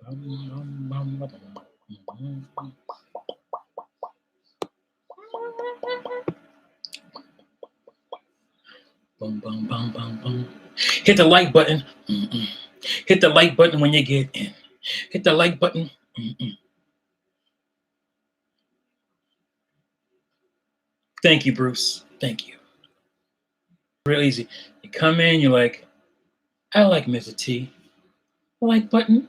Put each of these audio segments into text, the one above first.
Boom, boom, boom, boom, boom. Hit the like button. Hit the like button when you get in. Hit the like button. Thank you, Bruce. Thank you. Real easy. You come in, you're like, I like Mizzah Tee. Like button.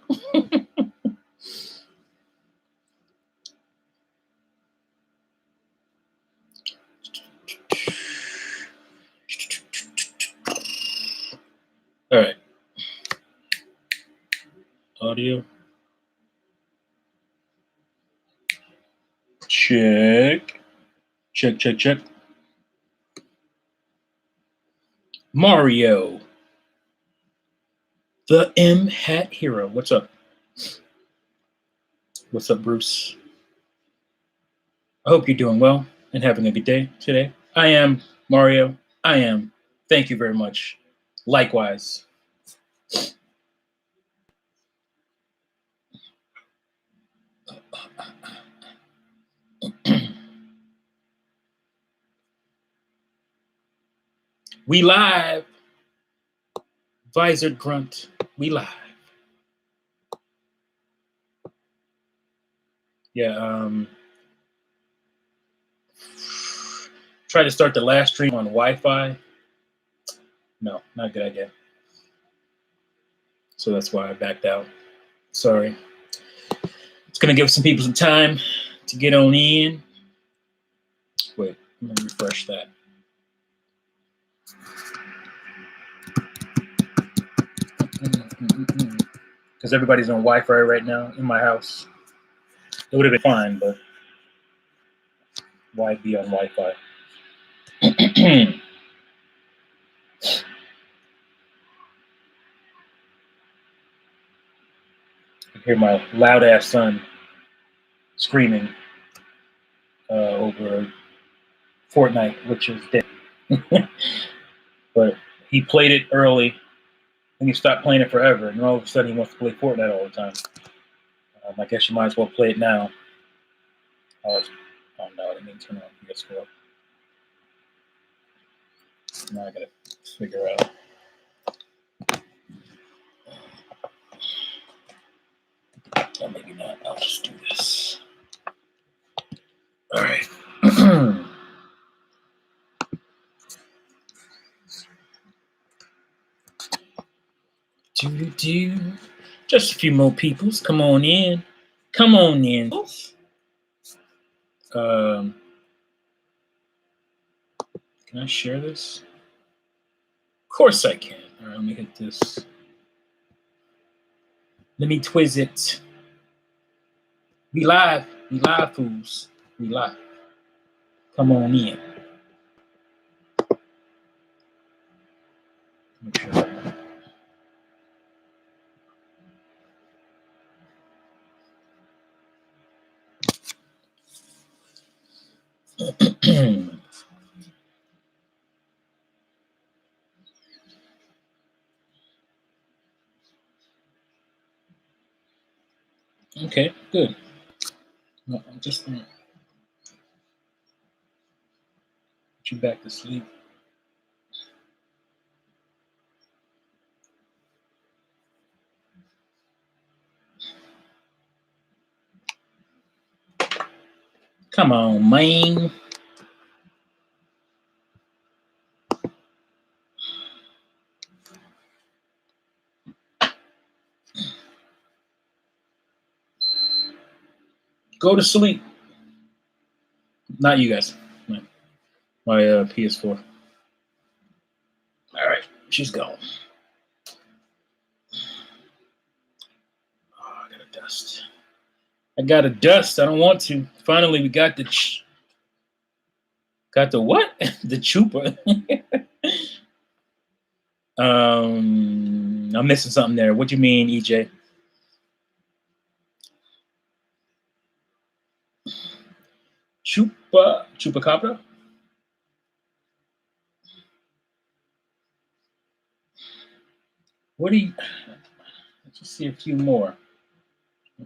All right. Audio. Check. Check, check, check. Mario. The M Hat Hero. What's up? What's up, Bruce? I hope you're doing well and having a good day today. I am Mario. I am. Thank you very much. Likewise. We live. Visored Grunt. We live. Yeah, try to start the last stream on Wi-Fi. No, not a good idea. So that's why I backed out. Sorry. It's gonna give some people some time to get on in. Wait, let me refresh that. Because everybody's on Wi-Fi right now in my house. It would have been fine, but why be on Wi-Fi? I hear my loud-ass son screaming over Fortnite, which is dead. But he played it early, and he stopped playing it forever, and all of a sudden he wants to play Fortnite all the time. I guess you might as well play it now. Oh no, I didn't mean to turn on PS4. Now I gotta figure out. Oh, maybe not. I'll just do this. All right. Just a few more peoples. Come on in. Come on in. Can I share this? Of course I can. All right, let me hit this. Let me twizz it. We live. We live, fools. We live. Come on in. Make sure that. Okay, good. No, I'm just gonna put you back to sleep. Come on, man. Go to sleep. Not you guys. My PS4. All right, she's gone. Oh, I gotta dust. I gotta dust. I don't want to. Finally, we got the what? The chupa. I'm missing something there. What do you mean, EJ? Chupacabra? What do you? Let's just see a few more.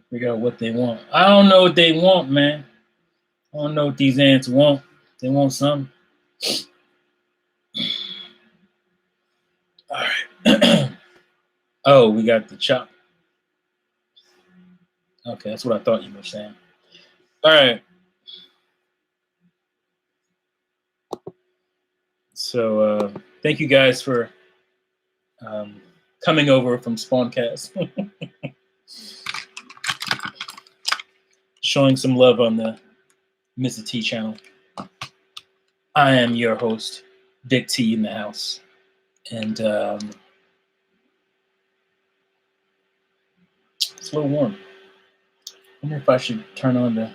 Figure out what they want. I don't know what they want, man. I don't know what these ants want. They want something. All right. Oh, we got the chop. Okay, that's what I thought you were saying. All right. So thank you guys for coming over from Spawncast. Showing some love on the Mizzah Tee channel. I am your host, Dick T in the house. And it's a little warm. I wonder if I should turn on the...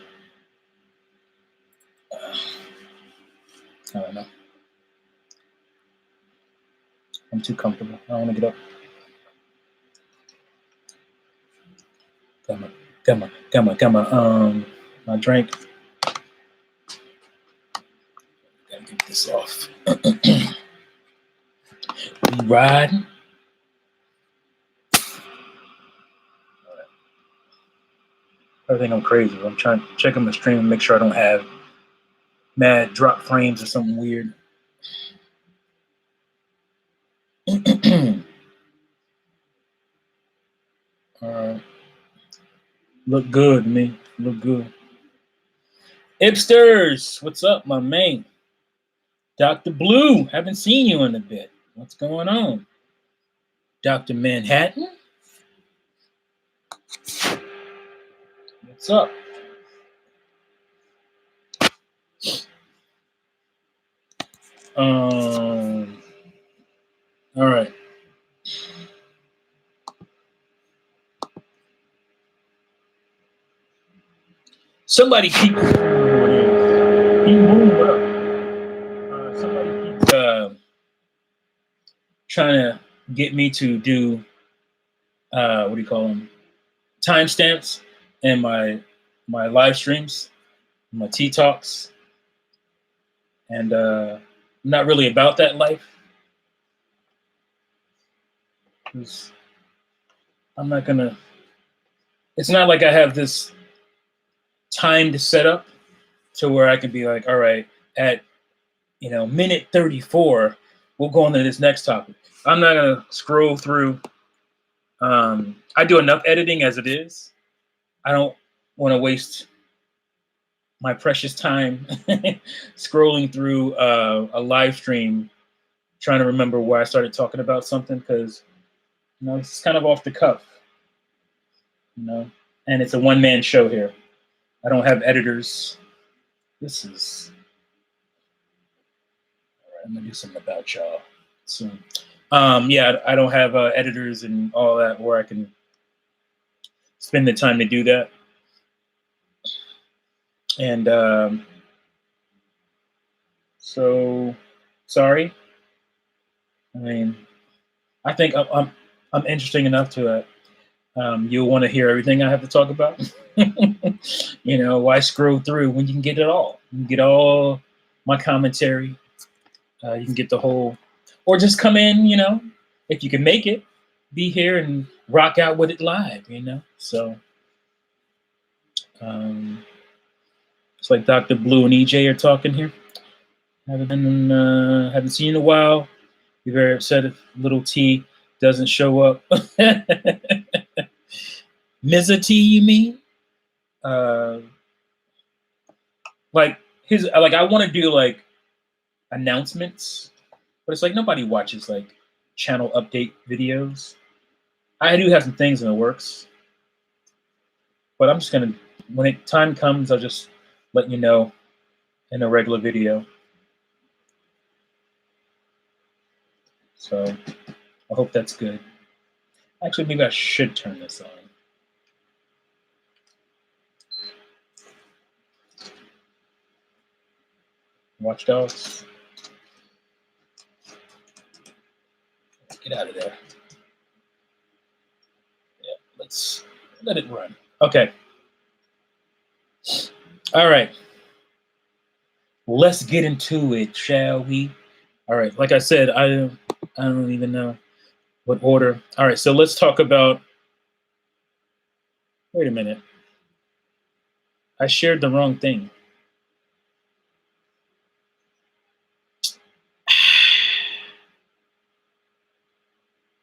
I don't know. I'm too comfortable. I don't want to get up. Got my drink. Gotta get this off. Riding. I think I'm crazy. I'm trying to check on the stream and make sure I don't have mad drop frames or something weird. Look good to me. Look good. Hipsters, what's up, my man? Dr. Blue, haven't seen you in a bit. What's going on? Dr. Manhattan? What's up? All right. Somebody keeps trying to get me to do what do you call them? Timestamps in my live streams, my Tea Talks, and I'm not really about that life. I'm not gonna. It's not like I have this time to set up to where I can be like, all right, at minute 34, we'll go on to this next topic. I'm not gonna scroll through. I do enough editing as it is. I don't want to waste my precious time scrolling through a live stream trying to remember why I started talking about something, because it's kind of off the cuff, and it's a one-man show here. I don't have editors. This is all right. I'm gonna do something about y'all soon. Yeah, I don't have editors and all that where I can spend the time to do that. And so sorry. I mean, I think I'm interesting enough to you'll want to hear everything I have to talk about. Why scroll through when you can get it all? You can get all my commentary. You can get the whole, or just come in. If you can make it, be here and rock out with it live. So it's like Dr. Blue and EJ are talking here. Haven't seen you in a while. Be very upset if Little T doesn't show up. Mizzah Tee, you mean? I want to do like announcements, but it's like nobody watches like channel update videos. I do have some things in the works, but I'm just gonna, when time comes, I'll just let you know in a regular video. So I hope that's good. Actually, maybe I should turn this on. Watchdogs. Get out of there. Yeah, let's let it run. Okay. All right. Let's get into it, shall we? All right. Like I said, I don't even know what order. All right. So let's talk about Wait a minute. I shared the wrong thing.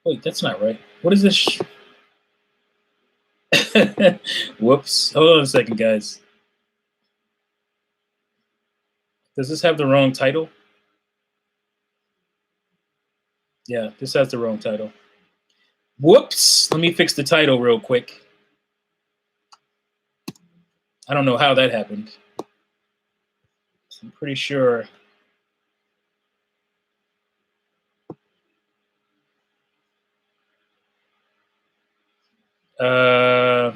Wait, that's not right. What is this? Whoops. Hold on a second, guys. Does this have the wrong title? Yeah, this has the wrong title. Whoops. Let me fix the title real quick. I don't know how that happened. I'm pretty sure. I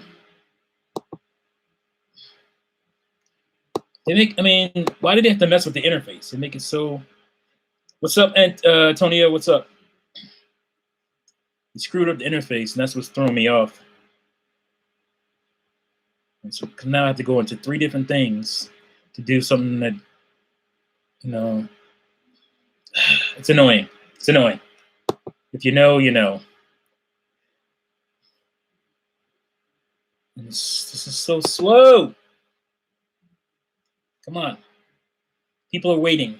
mean, why did they have to mess with the interface and make it so? What's up, Antonio? What's up? He screwed up the interface, and that's what's throwing me off. And so now I have to go into 3 different things to do something that, you know, it's annoying. It's annoying. If you know, you know. This is so slow. Come on. People are waiting.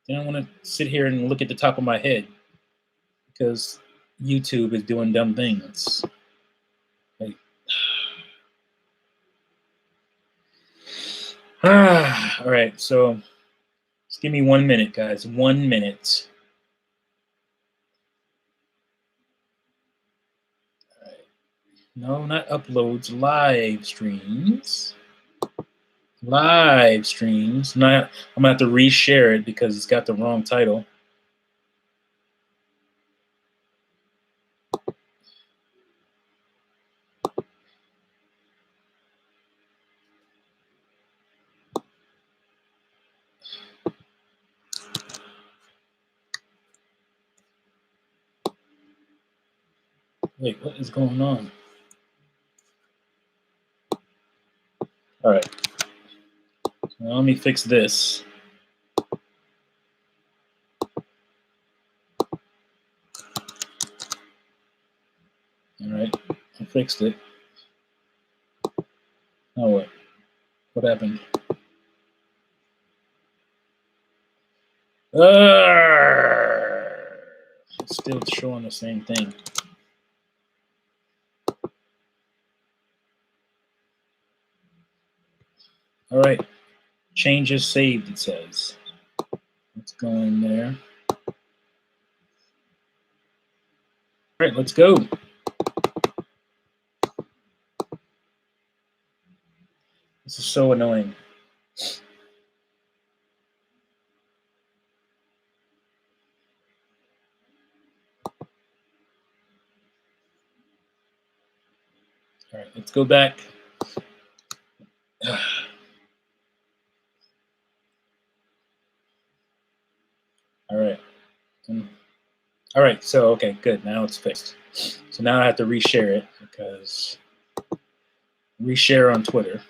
They don't want to sit here and look at the top of my head because YouTube is doing dumb things. Like, all right, so just give me 1 minute, guys. 1 minute. All right. No, not uploads. Live streams. Live streams. Not. I'm gonna have to reshare it because it's got the wrong title. Wait, what is going on? All right. So let me fix this. All right, I fixed it. Oh, what? What happened? It's still showing the same thing. All right, changes saved, it says. Let's go in there. All right, let's go. This is so annoying. All right, let's go back. All right. All right, so, okay, good. Now it's fixed. So now I have to reshare it because reshare on Twitter.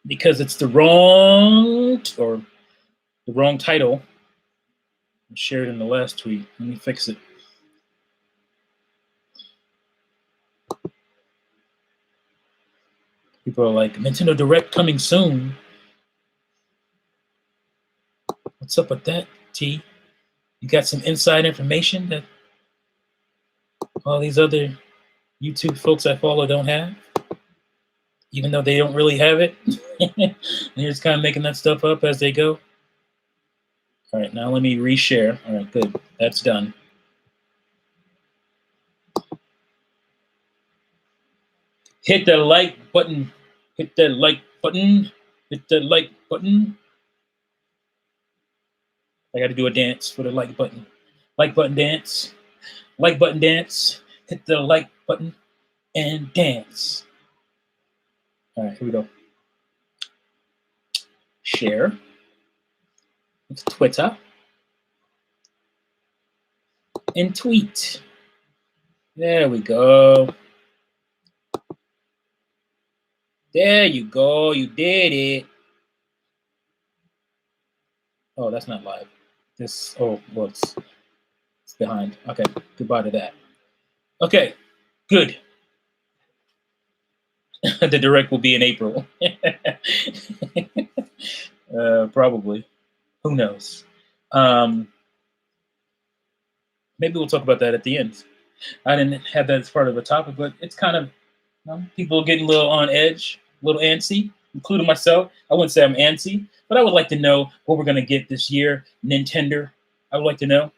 Because it's the wrong title. I shared in the last tweet. Let me fix it. People are like, Nintendo Direct coming soon. What's up with that, T? You got some inside information that all these other YouTube folks I follow don't have? Even though they don't really have it? They're just kind of making that stuff up as they go. All right, now let me reshare. All right, good. That's done. Hit the like button. Hit that like button. Hit that like button. I got to do a dance for the like button. Like button dance. Like button dance. Hit the like button and dance. All right, here we go. Share. It's Twitter. And tweet. There we go. There you go. You did it. Oh, that's not live. This, oh, well, it's behind. Okay, goodbye to that. Okay, good. The direct will be in April. Probably. Who knows? Maybe we'll talk about that at the end. I didn't have that as part of the topic, but it's kind of, people are getting a little on edge, a little antsy, including myself. I wouldn't say I'm antsy, but I would like to know what we're going to get this year. Nintendo. I would like to know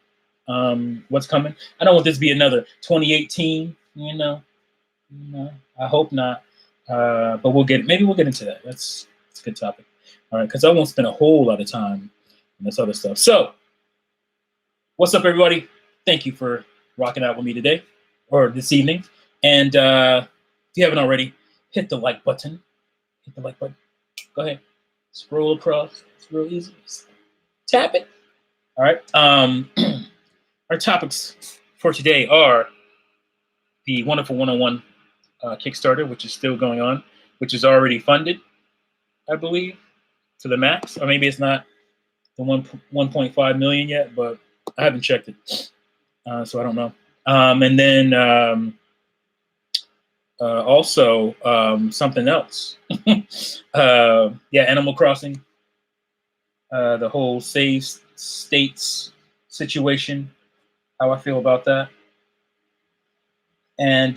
what's coming. I don't want this to be another 2018. I hope not. But maybe we'll get into that. That's a good topic. All right, because I won't spend a whole lot of time on this other stuff. So, what's up, everybody? Thank you for rocking out with me today or this evening. And if you haven't already, hit the like button. Hit the like button. Go ahead. Scroll across. It's real easy. Just tap it. All right. Our topics for today are the Wonderful 101 Kickstarter, which is still going on, which is already funded, I believe, to the max. Or maybe it's not the 1.5 million yet, but I haven't checked it. So I don't know. And then also something else. Animal Crossing. The whole save states situation. How I feel about that. And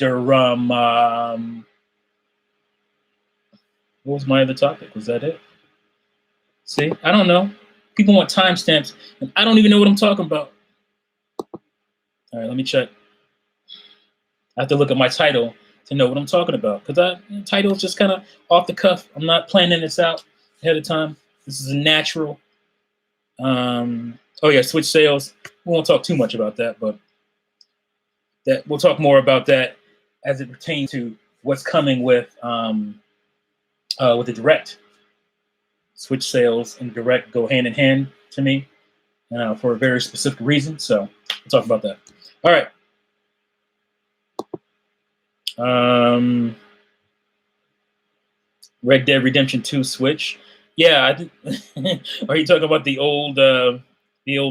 what was my other topic? Was that it? See, I don't know. People want timestamps, and I don't even know what I'm talking about. All right, let me check. I have to look at my title to know what I'm talking about, because title is just kind of off the cuff. I'm not planning this out ahead of time. This is a natural. Oh yeah, Switch sales. We won't talk too much about that, but we'll talk more about that as it pertains to what's coming with the direct. Switch sales and direct go hand in hand to me for a very specific reason. So we'll talk about that. All right. Red Dead Redemption 2 Switch. Yeah, are you talking about the old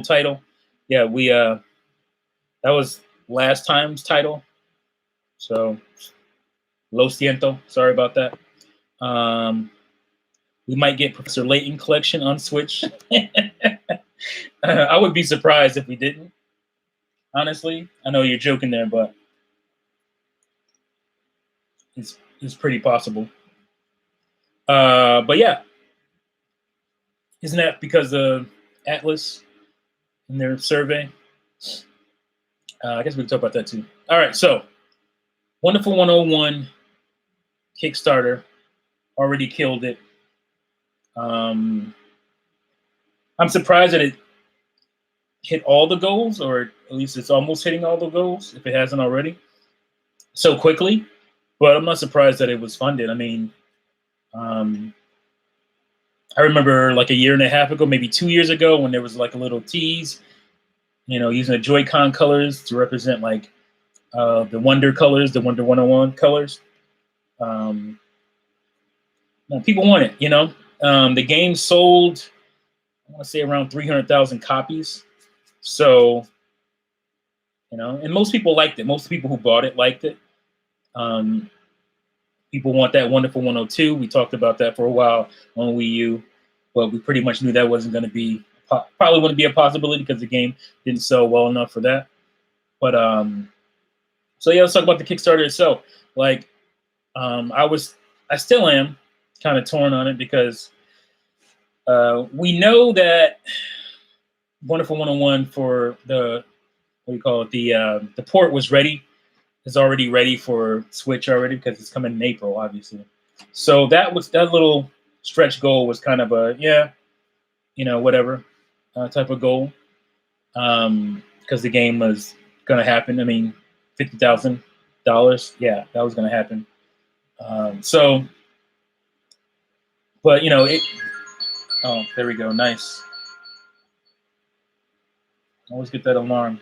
title? Yeah, that was last time's title. So lo siento. Sorry about that. We might get Professor Layton collection on Switch. I would be surprised if we didn't. Honestly, I know you're joking there, but it's pretty possible. But yeah, isn't that because of Atlas in their survey? I guess we can talk about that too. All right, so Wonderful 101 Kickstarter already killed it. I'm surprised that it hit all the goals, or at least it's almost hitting all the goals, if it hasn't already, so quickly. But I'm not surprised that it was funded. I mean, I remember like a year and a half ago, maybe 2 years ago, when there was like a little tease, using the Joy-Con colors to represent like the Wonder colors, the Wonder 101 colors. People want it, the game sold, I want to say around 300,000 copies. So, and most people liked it. Most people who bought it liked it. People want that Wonderful 102. We talked about that for a while on Wii U, but we pretty much knew that wasn't going to be, probably wouldn't be a possibility because the game didn't sell well enough for that. But so yeah, let's talk about the Kickstarter itself. Like, I still am kind of torn on it because we know that Wonderful 101 for the, what do you call it, the port was ready. Is already ready for Switch already because it's coming in April, obviously. So that little stretch goal was kind of a whatever type of goal because the game was going to happen. I mean, $50,000, yeah, that was going to happen. But it. Oh, there we go. Nice. Always get that alarm.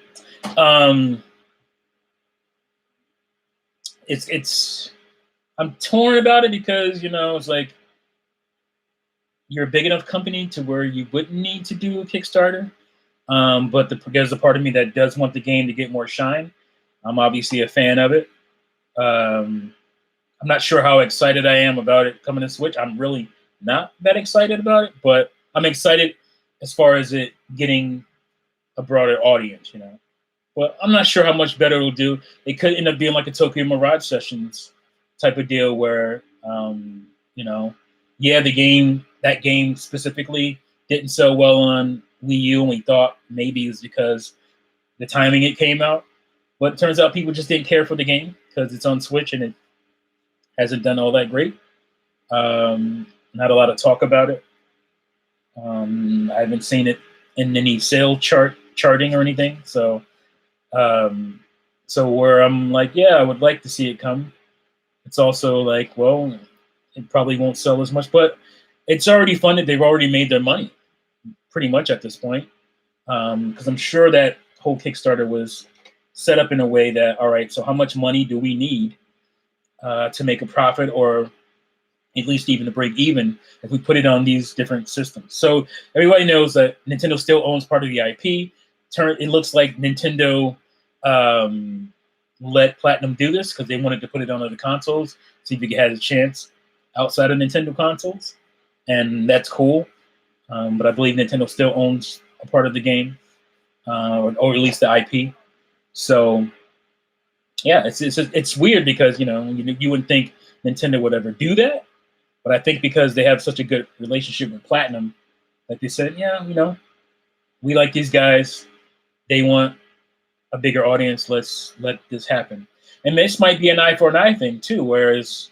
I'm torn about it because it's like you're a big enough company to where you wouldn't need to do a Kickstarter, but there's a part of me that does want the game to get more shine. I'm obviously a fan of it. I'm not sure how excited I am about it coming to Switch. I'm really not that excited about it, but I'm excited as far as it getting a broader audience, But I'm not sure how much better it'll do. It could end up being like a Tokyo Mirage Sessions type of deal where, yeah, that game specifically didn't sell well on Wii U, and we thought maybe it was because the timing it came out. But it turns out people just didn't care for the game because it's on Switch and it hasn't done all that great. Not a lot of talk about it. I haven't seen it in any charting or anything. So where I'm like, yeah, I would like to see it come. It's also like, well, it probably won't sell as much, but it's already funded. They've already made their money pretty much at this point. Because I'm sure that whole Kickstarter was set up in a way that, all right, so how much money do we need to make a profit, or at least even to break even if we put it on these different systems? So everybody knows that Nintendo still owns part of the IP. It looks like Nintendo let Platinum do this because they wanted to put it on other consoles, see if it had a chance outside of Nintendo consoles, and that's cool. But I believe Nintendo still owns a part of the game, or at least the IP. So yeah, it's weird because you wouldn't think Nintendo would ever do that, but I think because they have such a good relationship with Platinum, that they said, yeah, we like these guys. They want a bigger audience. Let's let this happen. And this might be an eye for an eye thing too. Whereas,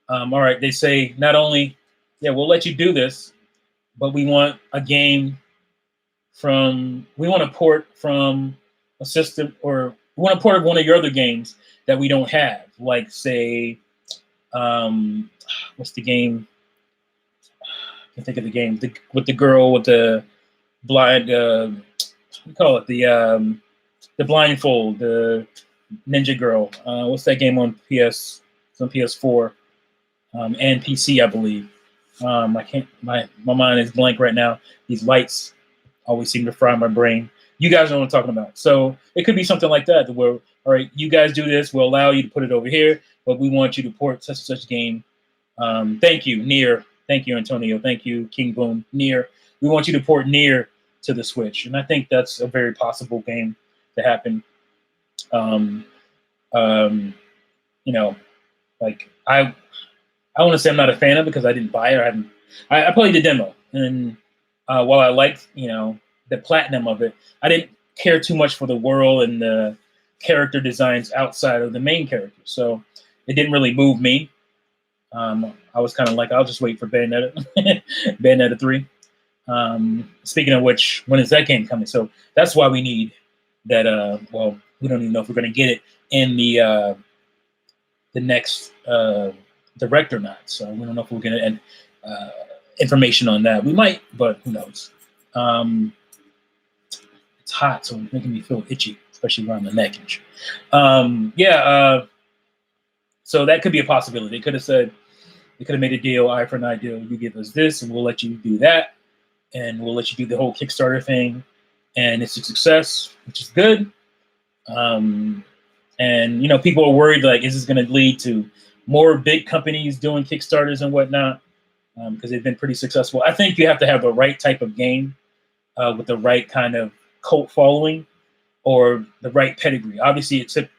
all right, they say not only, yeah, we'll let you do this, but we want a game we want a port from a system, or we want a port of one of your other games that we don't have. Like, say, what's the game? I can't think of the game. With the girl with the blind, what do you call it? The blindfold, the ninja girl. What's that game on PS? It's on PS4 and PC, I believe. I can't. My mind is blank right now. These lights always seem to fry my brain. You guys know what I'm talking about. So it could be something like that, where, all right, you guys do this. We'll allow you to put it over here, but we want you to port such and such game. Thank you, Nier. Thank you, Antonio. Thank you, King Boom. Nier. We want you to port Nier to the Switch, and I think that's a very possible game to happen. Like I want to say I'm not a fan of it because I didn't buy it. I played the demo, and while I liked the platinum of it, I didn't care too much for the world and the character designs outside of the main character. So it didn't really move me. I was kind of like, I'll just wait for Bayonetta, Bayonetta 3. Speaking of which, when is that game coming? So that's why we need that. Well, we don't even know if we're going to get it in the next direct or not. So we don't know if we're going to information on that. We might, but who knows? It's hot, so it's making me feel itchy, especially around the neck. So that could be a possibility. They could have said, they could have made a deal, eye for an eye deal. You give us this, and we'll let you do that, and we'll let you do the whole Kickstarter thing, and it's a success, which is good. And people are worried, like, is this going to lead to more big companies doing Kickstarters and whatnot? Because they've been pretty successful. I think you have to have the right type of game with the right kind of cult following or the right pedigree. Obviously, it took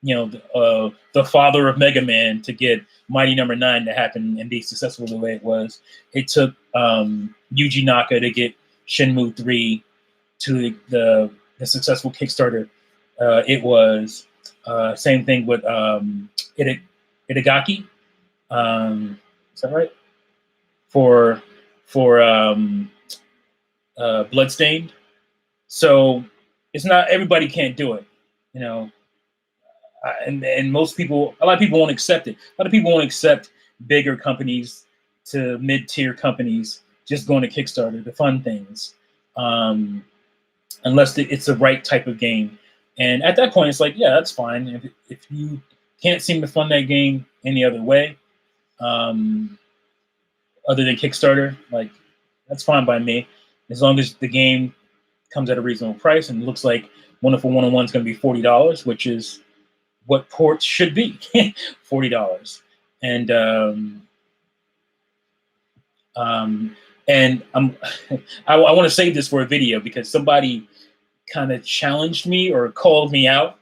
the father of Mega Man to get Mighty Number 9 to happen and be successful the way it was. It took Yuji Naka to get Shenmue 3 to the successful Kickstarter. It was same thing with Itagaki. Is that right? For Bloodstained. So it's not, everybody can't do it, and most people, a lot of people won't accept it. A lot of people won't accept bigger companies to mid-tier companies just going to Kickstarter to fund things, unless it's the right type of game. And at that point, it's like, yeah, that's fine. If you can't seem to fund that game any other way, other than Kickstarter, like, that's fine by me, as long as the game comes at a reasonable price and looks like Wonderful 101 is going to be $40, which is what ports should be, $40. And I want to save this for a video because somebody kind of challenged me or called me out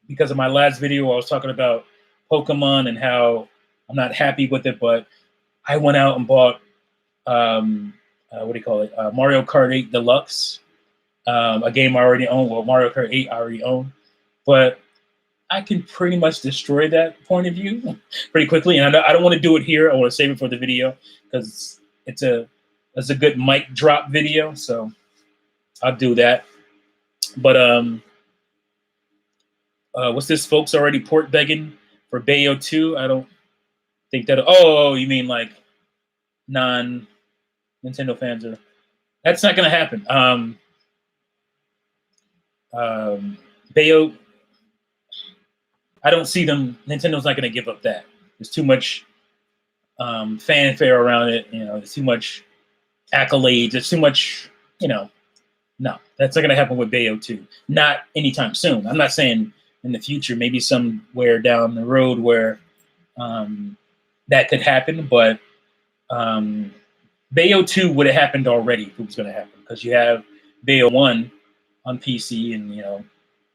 because of my last video. I was talking about Pokemon and how I'm not happy with it, but I went out and bought what do you call it? Mario Kart 8 Deluxe, a game I already own. Well, Mario Kart 8 I already own, but I can pretty much destroy that point of view pretty quickly. And I don't want to do it here. I want to save it for the video because it's a good mic drop video. So I'll do that. But what's this? Folks already port begging for Bayo 2. I don't think that. Oh, you mean like non-Nintendo fans are? That's not going to happen. Bayo, I don't see them. Nintendo's not going to give up that. There's too much fanfare around it. You know, there's too much accolades. There's too much. You know, no, that's not going to happen with Bayo 2. Not anytime soon. I'm not saying in the future. Maybe somewhere down the road where that could happen. But Bayo 2 would have happened already if it was going to happen because you have Bayo 1 on PC and, you know,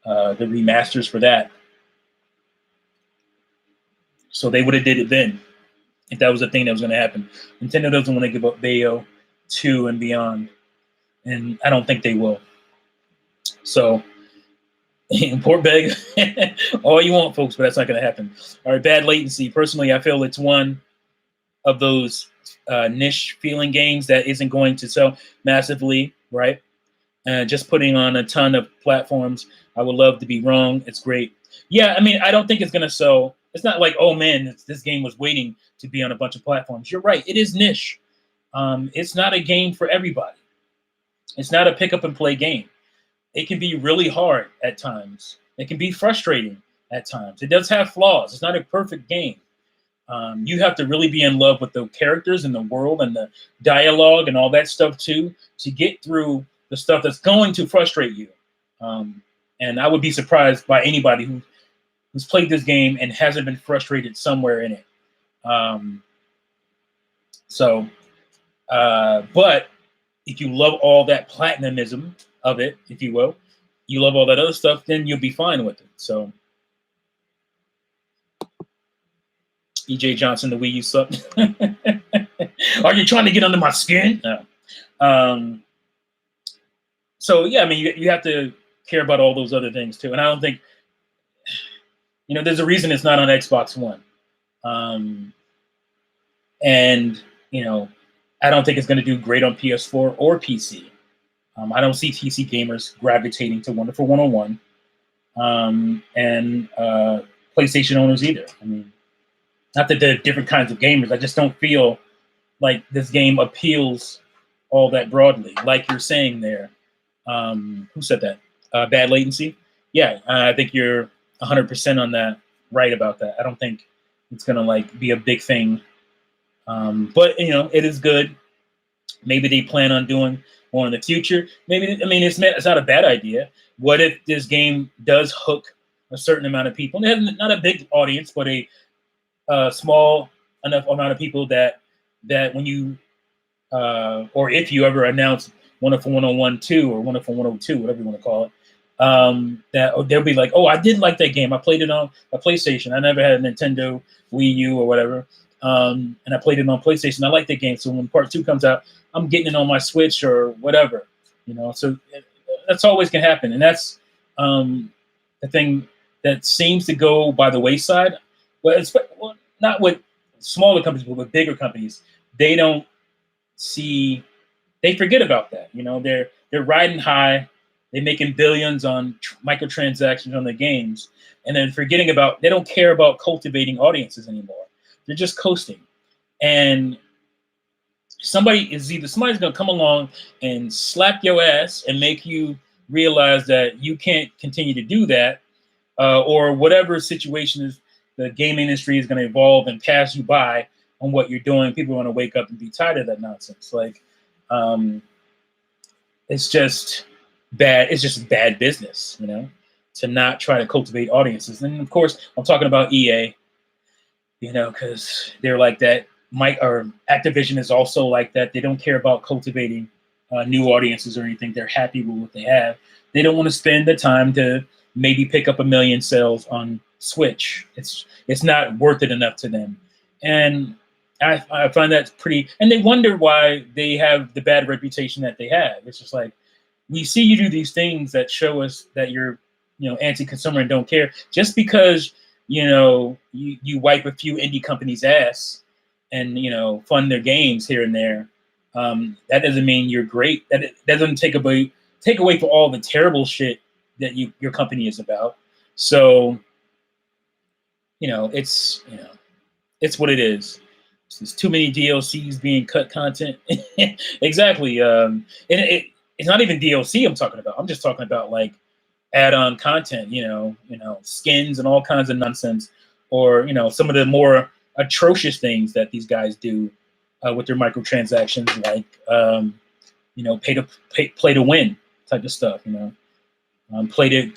the remasters for that. So they would have did it then if that was a thing that was going to happen. Nintendo doesn't want to give up Bayo 2 and beyond, and I don't think they will. So import beg all you want, folks, but that's not going to happen. All right, bad latency. Personally, I feel it's one of those niche feeling games that isn't going to sell massively, right? Just putting on a ton of platforms. I would love to be wrong. It's great. Yeah, I mean, I don't think it's going to sell. It's not like, oh, man, this game was waiting to be on a bunch of platforms. You're right. It is niche. It's not a game for everybody. It's not a pick up and play game. It can be really hard at times. It can be frustrating at times. It does have flaws. It's not a perfect game. You have to really be in love with the characters and the world and the dialogue and all that stuff, too, to get through the stuff that's going to frustrate you. And I would be surprised by anybody who's played this game and hasn't been frustrated somewhere in it. But if you love all that platinumism of it, if you will, you love all that other stuff, then you'll be fine with it. So, EJ Johnson, the Wii U suck. Are you trying to get under my skin? No. So, yeah, I mean, you have to care about all those other things, too. And I don't think, you know, there's a reason it's not on Xbox One. And, you know, I don't think it's going to do great on PS4 or PC. I don't see PC gamers gravitating to Wonderful 101 and PlayStation owners either. I mean, not that they're different kinds of gamers. I just don't feel like this game appeals all that broadly, like you're saying there. Who said that? Bad latency? Yeah, I think you're 100% on that, right about that. I don't think it's going to like be a big thing. But, you know, it is good. Maybe they plan on doing more in the future. Maybe, I mean, it's not a bad idea. What if this game does hook a certain amount of people? Not a big audience, but a small enough amount of people that when you, or if you ever announce Wonderful 101 2 or Wonderful 102, whatever you want to call it, that they'll be like, oh, I did like that game. I played it on a PlayStation. I never had a Nintendo Wii U or whatever. And I played it on PlayStation. I like that game. So when part 2 comes out, I'm getting it on my Switch or whatever, you know. So that's always going to happen. And that's the thing that seems to go by the wayside. Well, not with smaller companies, but with bigger companies. They don't see, they forget about that. You know, they're riding high. They're making billions on microtransactions on the games. And then forgetting about, they don't care about cultivating audiences anymore. They're just coasting. And somebody's going to come along and slap your ass and make you realize that you can't continue to do that, or whatever situation is, the game industry is going to evolve and pass you by on what you're doing. People are going to wake up and be tired of that nonsense. Like, it's just bad. It's just bad business, you know? to not try to cultivate audiences. And of course, I'm talking about EA, you know, because they're like that. Or Activision is also like that. They don't care about cultivating new audiences or anything. They're happy with what they have. They don't want to spend the time to maybe pick up 1 million sales on Switch. It's not worth it enough to them. And I find that pretty, and they wonder why they have the bad reputation that they have. It's just like, we see you do these things that show us that you're, you know, anti-consumer and don't care. Just because, you know, you wipe a few indie companies' ass and, you know, fund their games here and there, that doesn't mean you're great. That doesn't take away from all the terrible shit that your company is about. So, you know, it's what it is. There's too many DLCs being cut content. Exactly. And it's not even DLC I'm talking about. I'm just talking about like add-on content, you know, skins and all kinds of nonsense, or, you know, some of the more atrocious things that these guys do with their microtransactions, like, you know, play to win type of stuff, you know, pay to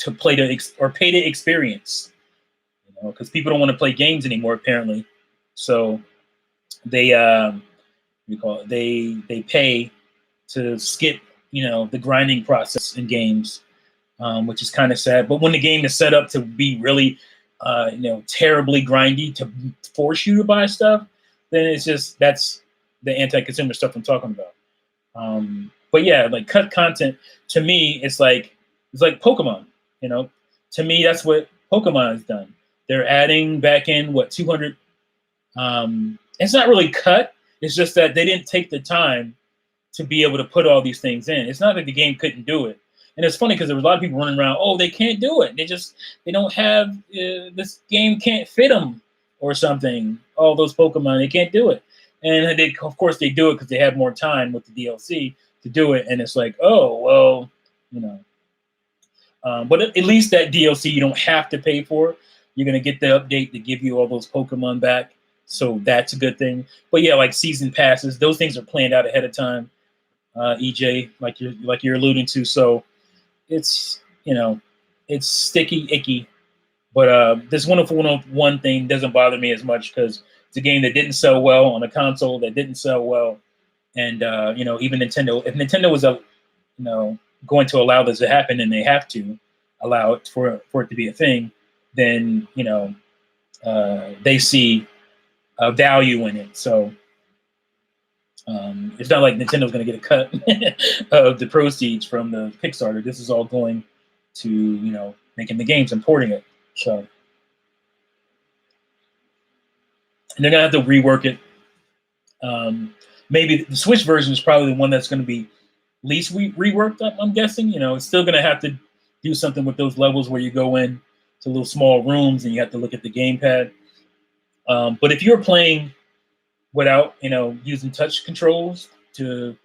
experience, you know, because people don't want to play games anymore apparently, so they they pay to skip, you know, the grinding process in games, which is kind of sad. But when the game is set up to be really, you know, terribly grindy to force you to buy stuff, then that's the anti-consumer stuff I'm talking about. But yeah, like cut content, to me, it's like Pokemon. You know, to me, that's what Pokemon has done. They're adding back in 200. It's not really cut. It's just that they didn't take the time to be able to put all these things in. It's not that the game couldn't do it. And it's funny because there was a lot of people running around, oh, they can't do it. They don't have, this game can't fit them or something. All those Pokemon, they can't do it. And of course they do it because they have more time with the DLC to do it. And it's like, oh, well, you know. But at least that DLC you don't have to pay for. You're going to get the update to give you all those Pokemon back. So that's a good thing. But yeah, like season passes, those things are planned out ahead of time. EJ, like you're alluding to. So it's, you know, it's sticky, icky. But this Wonderful 101 thing doesn't bother me as much because it's a game that didn't sell well on a console that didn't sell well. And, you know, even Nintendo, if Nintendo was, you know, going to allow this to happen, and they have to allow it for it to be a thing, then, you know, they see value in it. So it's not like Nintendo's going to get a cut of the proceeds from the Kickstarter. This is all going to, you know, making the games and porting it. So, and they're going to have to rework it. Maybe the Switch version is probably the one that's going to be least reworked, I'm guessing. You know, it's still going to have to do something with those levels where you go in to little small rooms and you have to look at the gamepad. But if you're playing without, you know, using touch controls to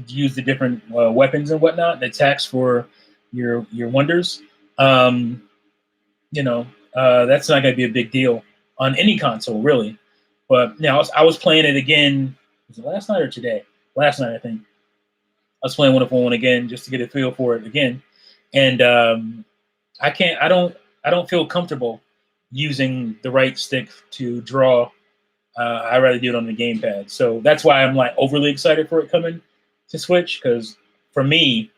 use the different weapons and whatnot, the attacks for your wonders, you know, that's not going to be a big deal on any console, really. But now I was playing it again. Was it last night or today? Last night, I think. I was playing Wonderful 1 again just to get a feel for it again, and I don't feel comfortable using the right stick to draw. I'd rather do it on the gamepad. So that's why I'm like overly excited for it coming to Switch, because for me,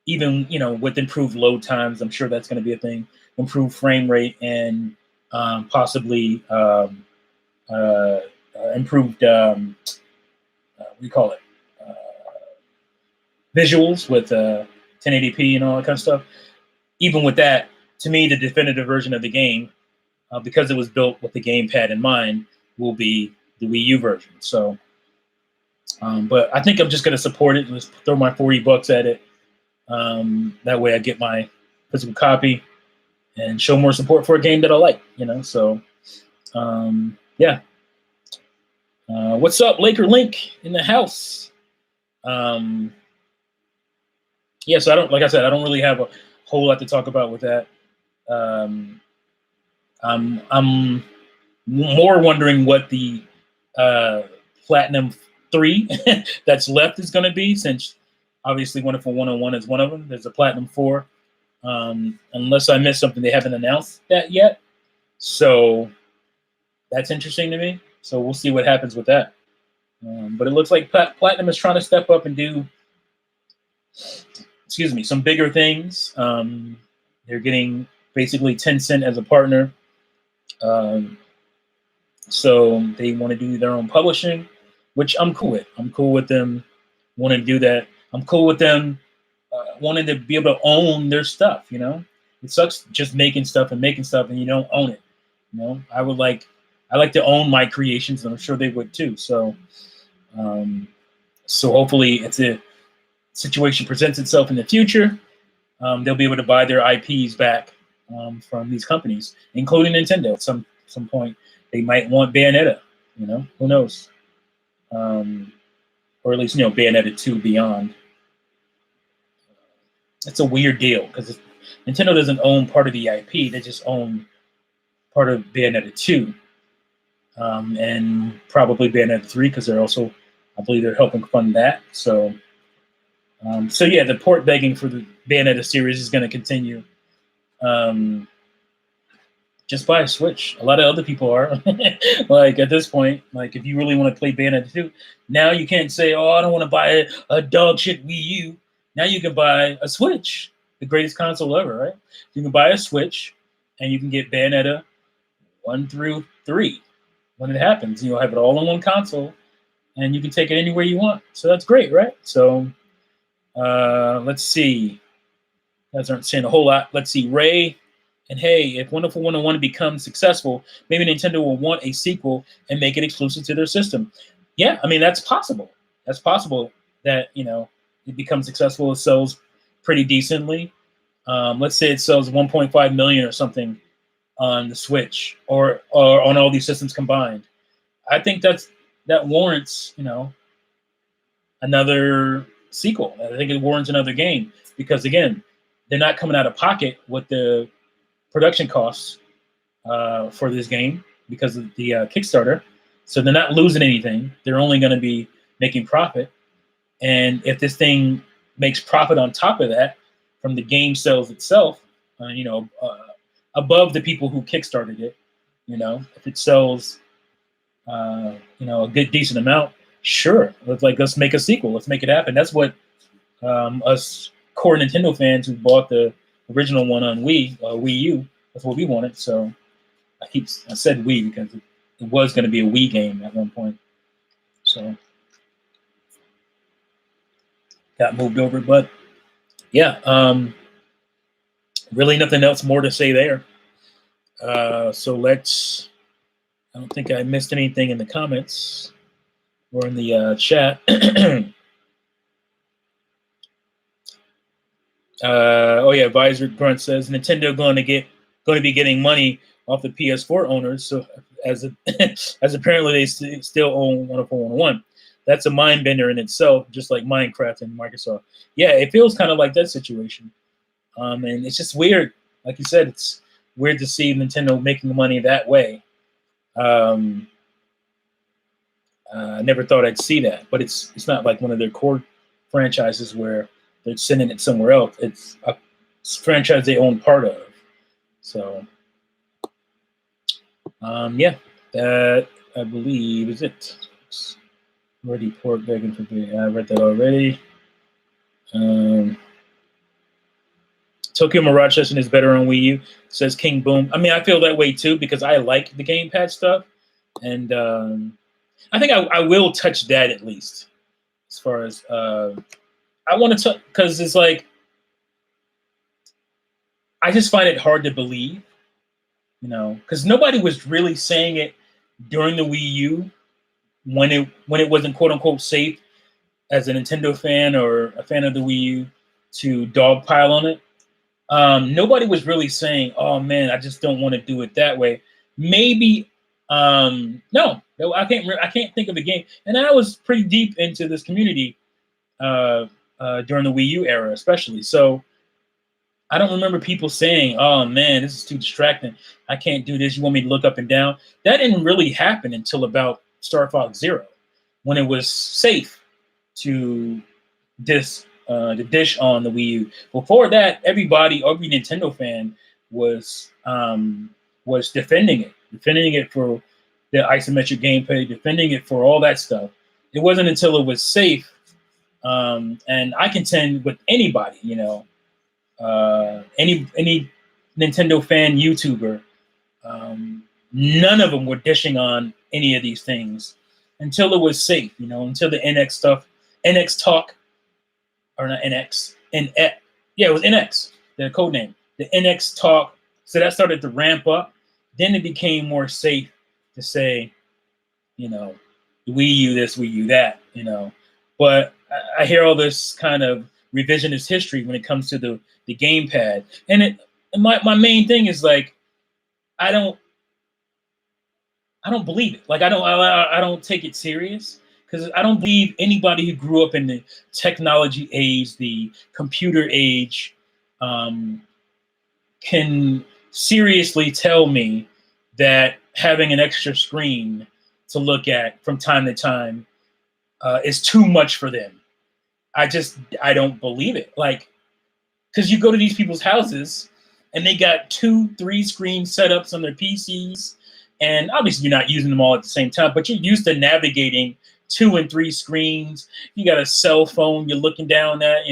even, you know, with improved load times, I'm sure that's going to be a thing. Improved frame rate and possibly improved what do you call it? Visuals with 1080p and all that kind of stuff. Even with that, to me, the definitive version of the game, because it was built with the gamepad in mind, will be the Wii U version. So, but I think I'm just going to support it and just throw my $40 at it. That way I get my physical copy and show more support for a game that I like, you know? So, yeah. What's up, Laker Link in the house? Yeah, so like I said, I don't really have a whole lot to talk about with that. I'm more wondering what the Platinum 3 that's left is going to be, since obviously Wonderful 101 is one of them. There's a Platinum 4. Unless I missed something, they haven't announced that yet. So that's interesting to me. So we'll see what happens with that. But it looks like Platinum is trying to step up and do, some bigger things. They're getting basically Tencent as a partner. So they want to do their own publishing, which I'm cool with. I'm cool with them wanting to do that. I'm cool with them wanting to be able to own their stuff. It sucks just making stuff and you don't own it. I like to own my creations, and I'm sure they would too. So, hopefully, if the situation presents itself in the future, they'll be able to buy their IPs back from these companies, including Nintendo. At some point, they might want Bayonetta. Who knows? Or at least Bayonetta 2 Beyond. It's a weird deal because Nintendo doesn't own part of the IP; they just own part of Bayonetta 2, and probably Bayonetta 3 because I believe they're helping fund that. So yeah, the port begging for the Bayonetta series is going to continue. Just buy a Switch. A lot of other people are. Like at this point, like if you really want to play Bayonetta 2, now you can't say, "Oh, I don't want to buy a dog shit Wii U." Now you can buy a Switch, the greatest console ever, right? You can buy a Switch, and you can get Bayonetta 1 through 3 when it happens. You'll have it all on one console, and you can take it anywhere you want. So that's great, right? So let's see. You guys aren't saying a whole lot. Let's see. Ray and hey, if Wonderful 101 becomes successful, maybe Nintendo will want a sequel and make it exclusive to their system. Yeah, I mean, that's possible. That's possible that, it becomes successful. It sells pretty decently. Let's say it sells 1.5 million or something on the Switch or on all these systems combined. I think that warrants, another sequel. I think it warrants another game because again, they're not coming out of pocket with the production costs for this game because of the Kickstarter. So they're not losing anything. They're only going to be making profit. And if this thing makes profit on top of that from the game sales itself, above the people who kickstarted it, if it sells, a good decent amount, sure, let's make a sequel. Let's make it happen. That's what us core Nintendo fans who bought the original one on Wii U, that's what we wanted. So I said Wii because it was going to be a Wii game at one point. So got moved over, but yeah, really nothing else more to say there. So I don't think I missed anything in the comments or in the chat. Oh yeah, Visor Grunt says Nintendo going to be getting money off the PS4 owners. So as apparently they still own 104.101. That's a mind bender in itself, just like Minecraft and Microsoft. Yeah, it feels kind of like that situation. And it's just weird. Like you said, it's weird to see Nintendo making money that way. I never thought I'd see that, but it's not like one of their core franchises where they're sending it somewhere else. It's a franchise they own part of. So, yeah, that I believe is it. Ready port begging for me. I read that already. Tokyo Mirage Session is better on Wii U, says King Boom. I mean, I feel that way too because I like the gamepad stuff, and I think I will touch that at least. As far as I want to, because it's like I just find it hard to believe, because nobody was really saying it during the Wii U when it wasn't quote unquote safe as a Nintendo fan or a fan of the Wii U to dogpile on it. Nobody was really saying, "Oh man, I just don't want to do it that way." Maybe, no, I can't think of a game. And I was pretty deep into this community during the Wii U era, especially. So I don't remember people saying, "Oh man, this is too distracting. I can't do this. You want me to look up and down?" That didn't really happen until about Star Fox Zero, when it was safe to the dish on the Wii U. Before that, every Nintendo fan was defending it for the isometric gameplay, defending it for all that stuff. It wasn't until it was safe, and I contend with anybody, any Nintendo fan YouTuber, none of them were dishing on any of these things until it was safe, until the NX talk, or not NX, yeah, it was NX, the code name, the NX talk. So that started to ramp up. Then it became more safe to say, Wii U this, Wii U that, But I hear all this kind of revisionist history when it comes to the gamepad, and my main thing is like, I don't believe it. Like I don't take it serious, because I don't believe anybody who grew up in the technology age, the computer age, can seriously tell me that having an extra screen to look at from time to time is too much for them. I don't believe it. Like, because you go to these people's houses and they got 2-3 screen setups on their PCs, and obviously you're not using them all at the same time, but you're used to navigating 2 and 3 screens. You got a cell phone you're looking down at,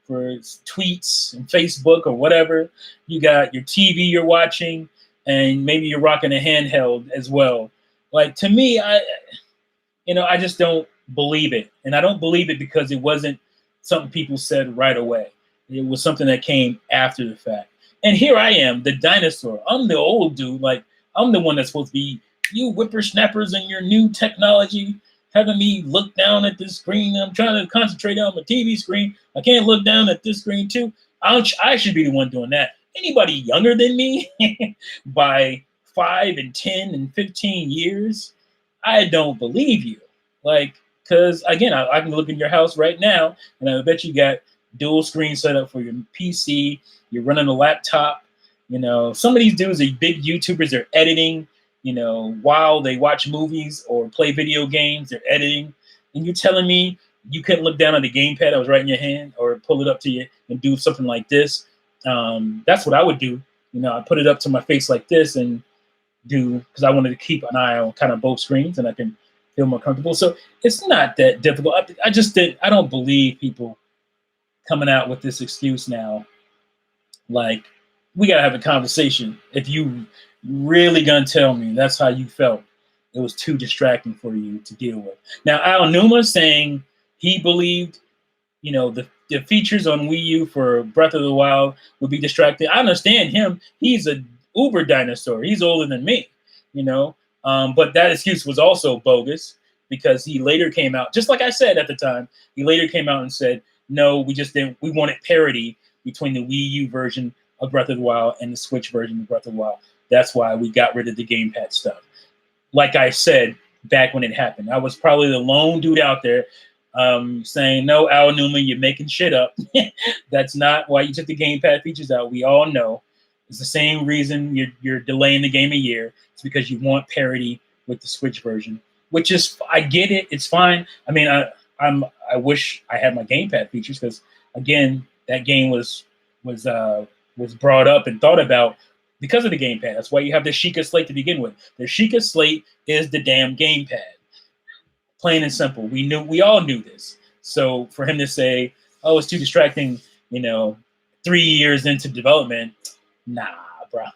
for tweets and Facebook or whatever. You got your TV you're watching, and maybe you're rocking a handheld as well. Like, to me, I just don't believe it. And I don't believe it because it wasn't something people said right away. It was something that came after the fact. And here I am, the dinosaur. I'm the old dude. Like, I'm the one that's supposed to be, you whippersnappers and your new technology, having me look down at this screen. I'm trying to concentrate on my TV screen. I can't look down at this screen too. I should be the one doing that. Anybody younger than me by 5 and 10 and 15 years, I don't believe you. Like, because again, I can look in your house right now, and I bet you got dual screen set up for your PC. You're running a laptop. Some of these dudes are big YouTubers. They're editing, while they watch movies or play video games. They're editing, and you're telling me you couldn't look down on the gamepad that was right in your hand, or pull it up to you and do something like this. That's what I would do. I put it up to my face like this and do, because I wanted to keep an eye on kind of both screens, and I can feel more comfortable. So it's not that difficult. I don't believe people coming out with this excuse now. Like, we gotta have a conversation. If you really gonna tell me that's how you felt, it was too distracting for you to deal with. Now, Al Numa saying he believed, the features on Wii U for Breath of the Wild would be distracting. I understand him. He's a uber dinosaur. He's older than me, but that excuse was also bogus, because he later came out, just like I said at the time, he later came out and said, no, we wanted parity between the Wii U version of Breath of the Wild and the Switch version of Breath of the Wild. That's why we got rid of the gamepad stuff. Like I said back when it happened, I was probably the lone dude out there saying, no, Al Newman, you're making shit up. That's not why you took the gamepad features out. We all know it's the same reason you're delaying the game a year. It's because you want parity with the Switch version, which is, I get it. It's fine. I mean, I wish I had my gamepad features, because again, that game was brought up and thought about because of the gamepad. That's why you have the Sheikah Slate to begin with. The Sheikah Slate is the damn gamepad. Plain and simple. We all knew this. So for him to say, oh, it's too distracting, 3 years into development, nah, bro.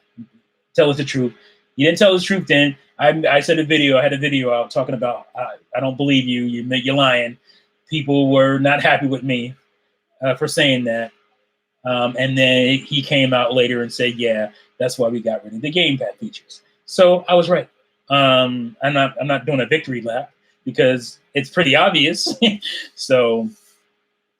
Tell us the truth. You didn't tell us the truth then. I had a video out talking about, I don't believe you. You're lying. People were not happy with me for saying that. And then he came out later and said, yeah, that's why we got rid of the gamepad features. So I was right. I'm not doing a victory lap, because it's pretty obvious. So,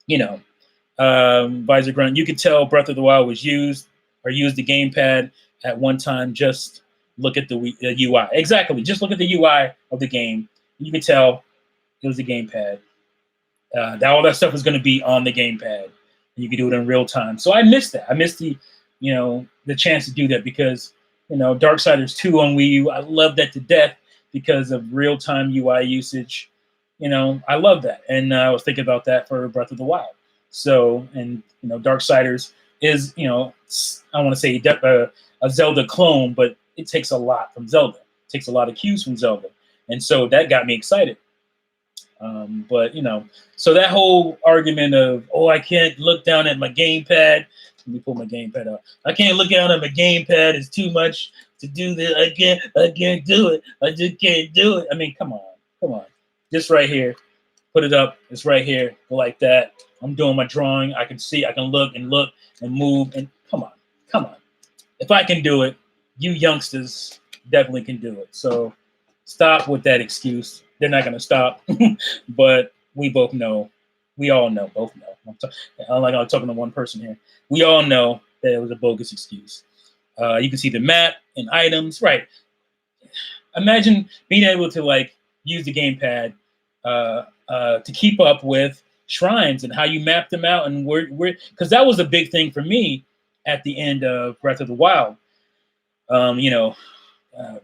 Visor Grunt, you could tell Breath of the Wild was used the gamepad at one time. Just look at the UI. Exactly. Just look at the UI of the game. You could tell it was the gamepad. All that stuff was going to be on the gamepad. You could do it in real time. So I missed that. I missed the chance to do that, because, Darksiders 2 on Wii U, I love that to death because of real-time UI usage. I love that. And I was thinking about that for Breath of the Wild. So, and Darksiders is, I want to say a Zelda clone, but it takes a lot from Zelda. It takes a lot of cues from Zelda, and so that got me excited. But so that whole argument of, oh, I can't look down at my gamepad. Let me pull my gamepad up. I can't look down at my gamepad. It's too much to do this. I can't do it. I just can't do it. I mean, come on. Just right here. Put it up. It's right here. Go like that. I'm doing my drawing. I can see. I can look and move. And come on. If I can do it, you youngsters definitely can do it. So stop with that excuse. They're not going to stop. But we both know. We all know. Both know. I'm talking to one person here. We all know that it was a bogus excuse. You can see the map and items. Right. Imagine being able to use the gamepad to keep up with shrines and how you map them out, and where because that was a big thing for me at the end of Breath of the Wild.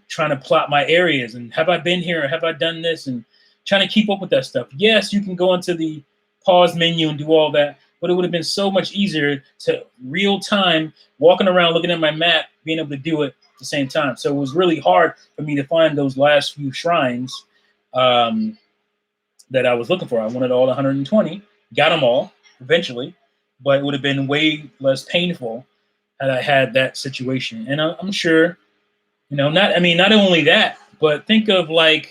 Trying to plot my areas and have I been here, or have I done this, and trying to keep up with that stuff. Yes, you can go into the pause menu and do all that, but it would have been so much easier to real time walking around looking at my map, being able to do it at the same time. So it was really hard for me to find those last few shrines that I was looking for. I wanted all 120, got them all eventually, but it would have been way less painful had I had that situation. And I'm sure, not only that, but think of what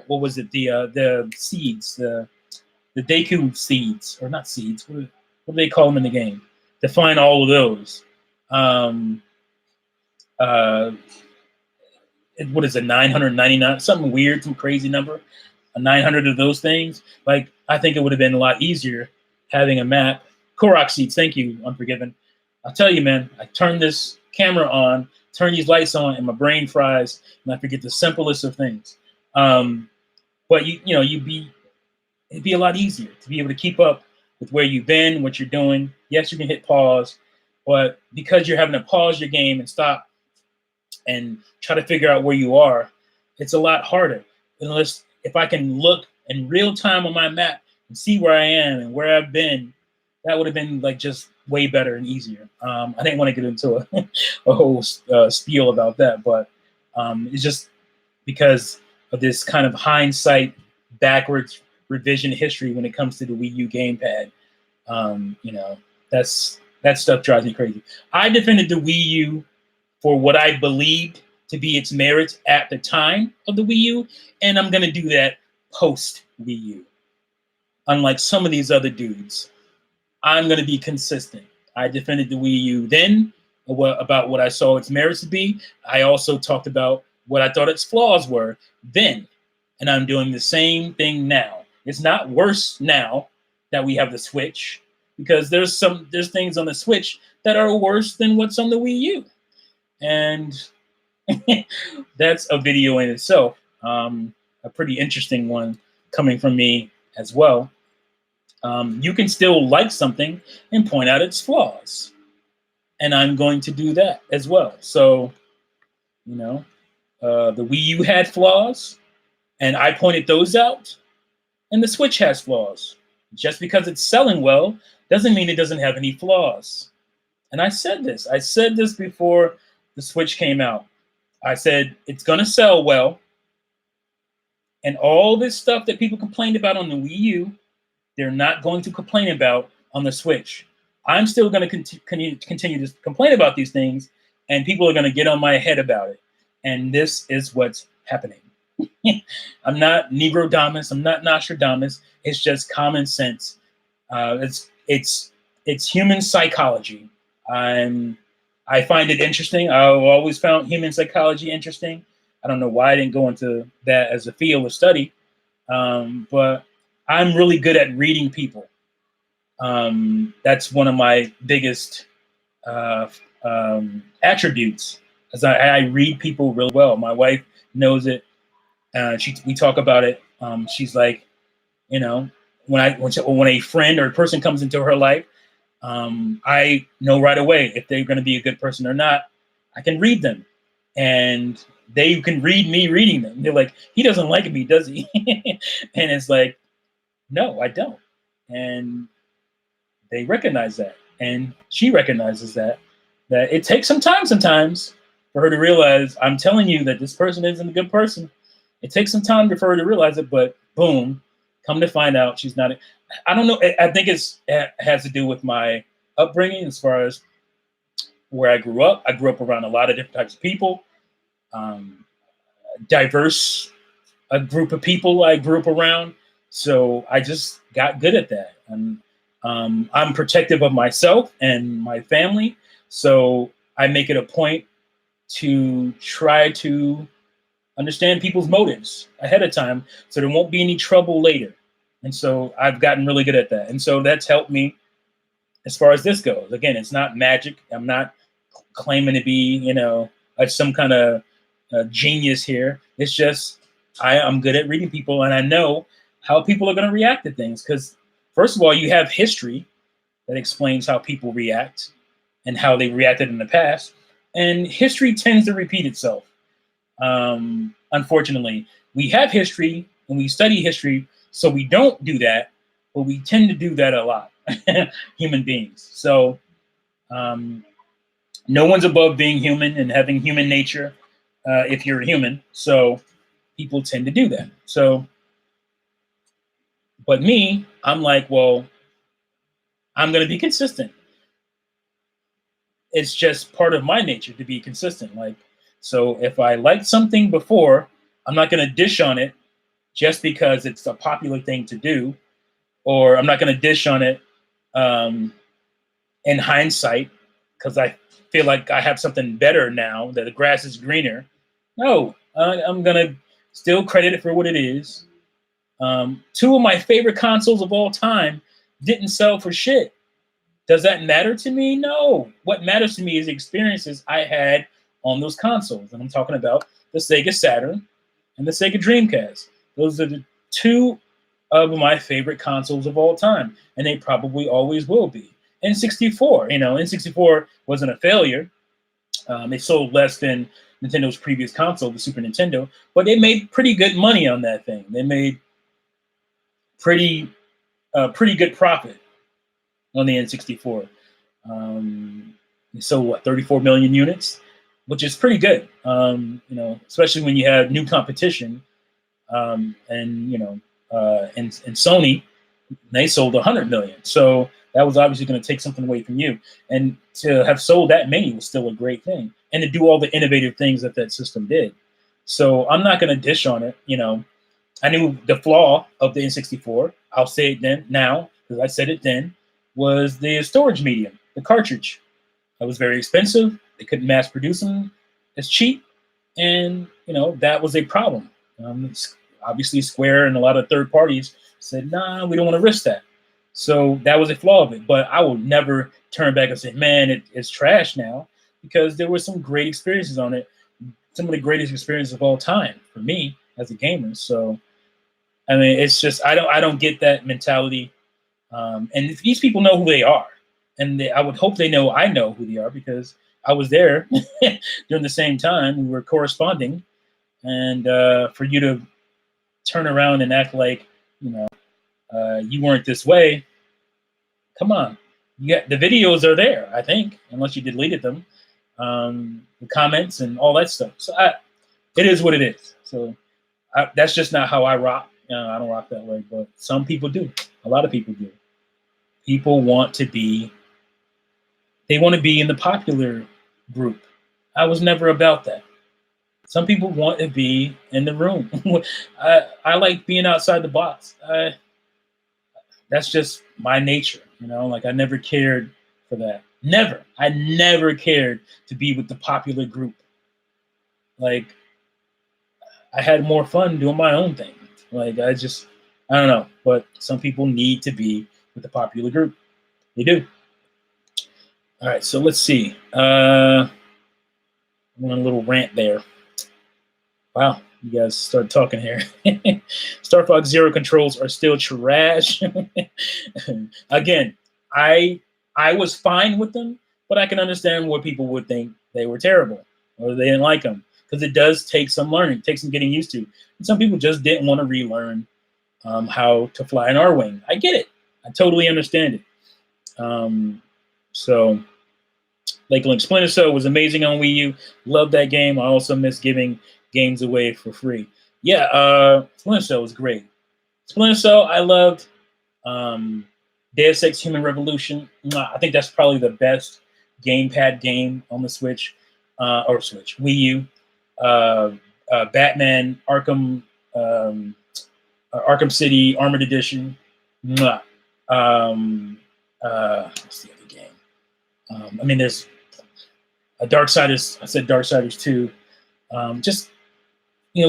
was it? The seeds, the Deku seeds, or not seeds. What do they call them in the game? To find all of those. What is it? 999, something weird, some crazy number. 900 of those things. I think it would have been a lot easier having a map. Korok seeds, thank you, Unforgiven. I'll tell you, man, I turn this camera on, turn these lights on, and my brain fries, and I forget the simplest of things. But it'd be a lot easier to be able to keep up with where you've been, what you're doing. Yes, you can hit pause, but because you're having to pause your game and stop and try to figure out where you are, it's a lot harder. Unless if I can look in real time on my map and see where I am and where I've been, that would have been just way better and easier. I didn't want to get into a whole spiel about that, but it's just because of this kind of hindsight, backwards revision history when it comes to the Wii U gamepad. That stuff drives me crazy. I defended the Wii U for what I believed to be its merits at the time of the Wii U, and I'm going to do that post Wii U. Unlike some of these other dudes, I'm going to be consistent. I defended the Wii U then about what I saw its merits to be. I also talked about what I thought its flaws were then, and I'm doing the same thing now. It's not worse now that we have the Switch, because there's things on the Switch that are worse than what's on the Wii U. And that's a video in itself, a pretty interesting one coming from me as well. You can still like something and point out its flaws, and I'm going to do that as well. So, the Wii U had flaws, and I pointed those out, and the Switch has flaws. Just because it's selling well doesn't mean it doesn't have any flaws. And I said this before the Switch came out. I said it's going to sell well, and all this stuff that people complained about on the Wii U, they're not going to complain about on the Switch. I'm still going to continue to complain about these things, and people are going to get on my head about it. And this is what's happening. I'm not Negrodamus. I'm not Nostradamus. It's just common sense. It's human psychology. I find it interesting. I've always found human psychology interesting. I don't know why I didn't go into that as a field of study, but I'm really good at reading people. That's one of my biggest attributes, as I read people really well. My wife knows it. We talk about it. She's like, when a friend or a person comes into her life, I know right away if they're going to be a good person or not. I can read them, and they can read me reading them. They're like, he doesn't like me, does he? And it's like, no, I don't. And they recognize that, and she recognizes that it takes some time sometimes for her to realize, I'm telling you that this person isn't a good person. It takes some time for her to realize it, but boom, come to find out she's not. I don't know. I think it has to do with my upbringing as far as where I grew up. I grew up around a lot of different types of people, diverse a group of people I grew up around. So I just got good at that. And I'm protective of myself and my family. So I make it a point to try to understand people's motives ahead of time so there won't be any trouble later. And so I've gotten really good at that. And so that's helped me as far as this goes. Again, it's not magic. I'm not claiming to be, some kind of genius here. It's just I'm good at reading people, and I know how people are going to react to things. Because first of all, you have history that explains how people react and how they reacted in the past. And history tends to repeat itself. Unfortunately, we have history and we study history, so we don't do that, but we tend to do that a lot, human beings. So no one's above being human and having human nature if you're a human. So people tend to do that. So, but me, I'm like, well, I'm going to be consistent. It's just part of my nature to be consistent. Like, so if I liked something before, I'm not going to dish on it just because it's a popular thing to do, or I'm not going to dish on it in hindsight because I feel like I have something better now, that the grass is greener. No, I'm going to still credit it for what it is. Two of my favorite consoles of all time didn't sell for shit. Does that matter to me? No. What matters to me is the experiences I had on those consoles. And I'm talking about the Sega Saturn and the Sega Dreamcast. Those are the two of my favorite consoles of all time. And they probably always will be. N64, N64 wasn't a failure. It sold less than Nintendo's previous console, the Super Nintendo, but they made pretty good money on that thing. They made pretty good profit on the N64. They sold 34 million units, which is pretty good. Especially when you have new competition, and Sony, they sold 100 million. So that was obviously going to take something away from you. And to have sold that many was still a great thing. And to do all the innovative things that system did. So I'm not going to dish on it. I knew the flaw of the N64. I'll say it now, because I said it then, was the storage medium, the cartridge. That was very expensive. They couldn't mass produce them as cheap. And, that was a problem. Obviously, Square and a lot of third parties said, nah, we don't want to risk that. So that was a flaw of it. But I will never turn back and say, man, it's trash now, because there were some great experiences on it. Some of the greatest experiences of all time for me as a gamer. So, I mean, it's just, I don't get that mentality. And these people know who they are. And I would hope I know who they are, because I was there during the same time. We were corresponding. And for you to turn around and act like, you weren't this way. Come on. The videos are there, I think, unless you deleted them. The comments and all that stuff. So it is what it is. So that's just not how I rock. I don't rock that way, but some people do. A lot of people do. People want to be in the popular group. I was never about that. Some people want to be in the room. I like being outside the box. That's just my nature, like I never cared for that. Never. I never cared to be with the popular group. Like, I had more fun doing my own thing. Like, I don't know. But some people need to be with the popular group. They do. All right, so let's see. I went on a little rant there. Wow, you guys started talking here. Star Fox Zero controls are still trash. Again, I was fine with them, but I can understand why people would think they were terrible or they didn't like them, because it does take some learning, it takes some getting used to. And some people just didn't want to relearn how to fly an R-Wing. I get it. I totally understand it. So like Splinter Cell was amazing on Wii U. Love that game. I also miss giving games away for free. Yeah, Splinter Cell was great. Splinter Cell, I loved. Deus Ex Human Revolution. I think that's probably the best gamepad game on the Switch, Wii U. Batman Arkham City Armored Edition. What's the other game? I mean, there's a Darksiders. I said Darksiders 2. Just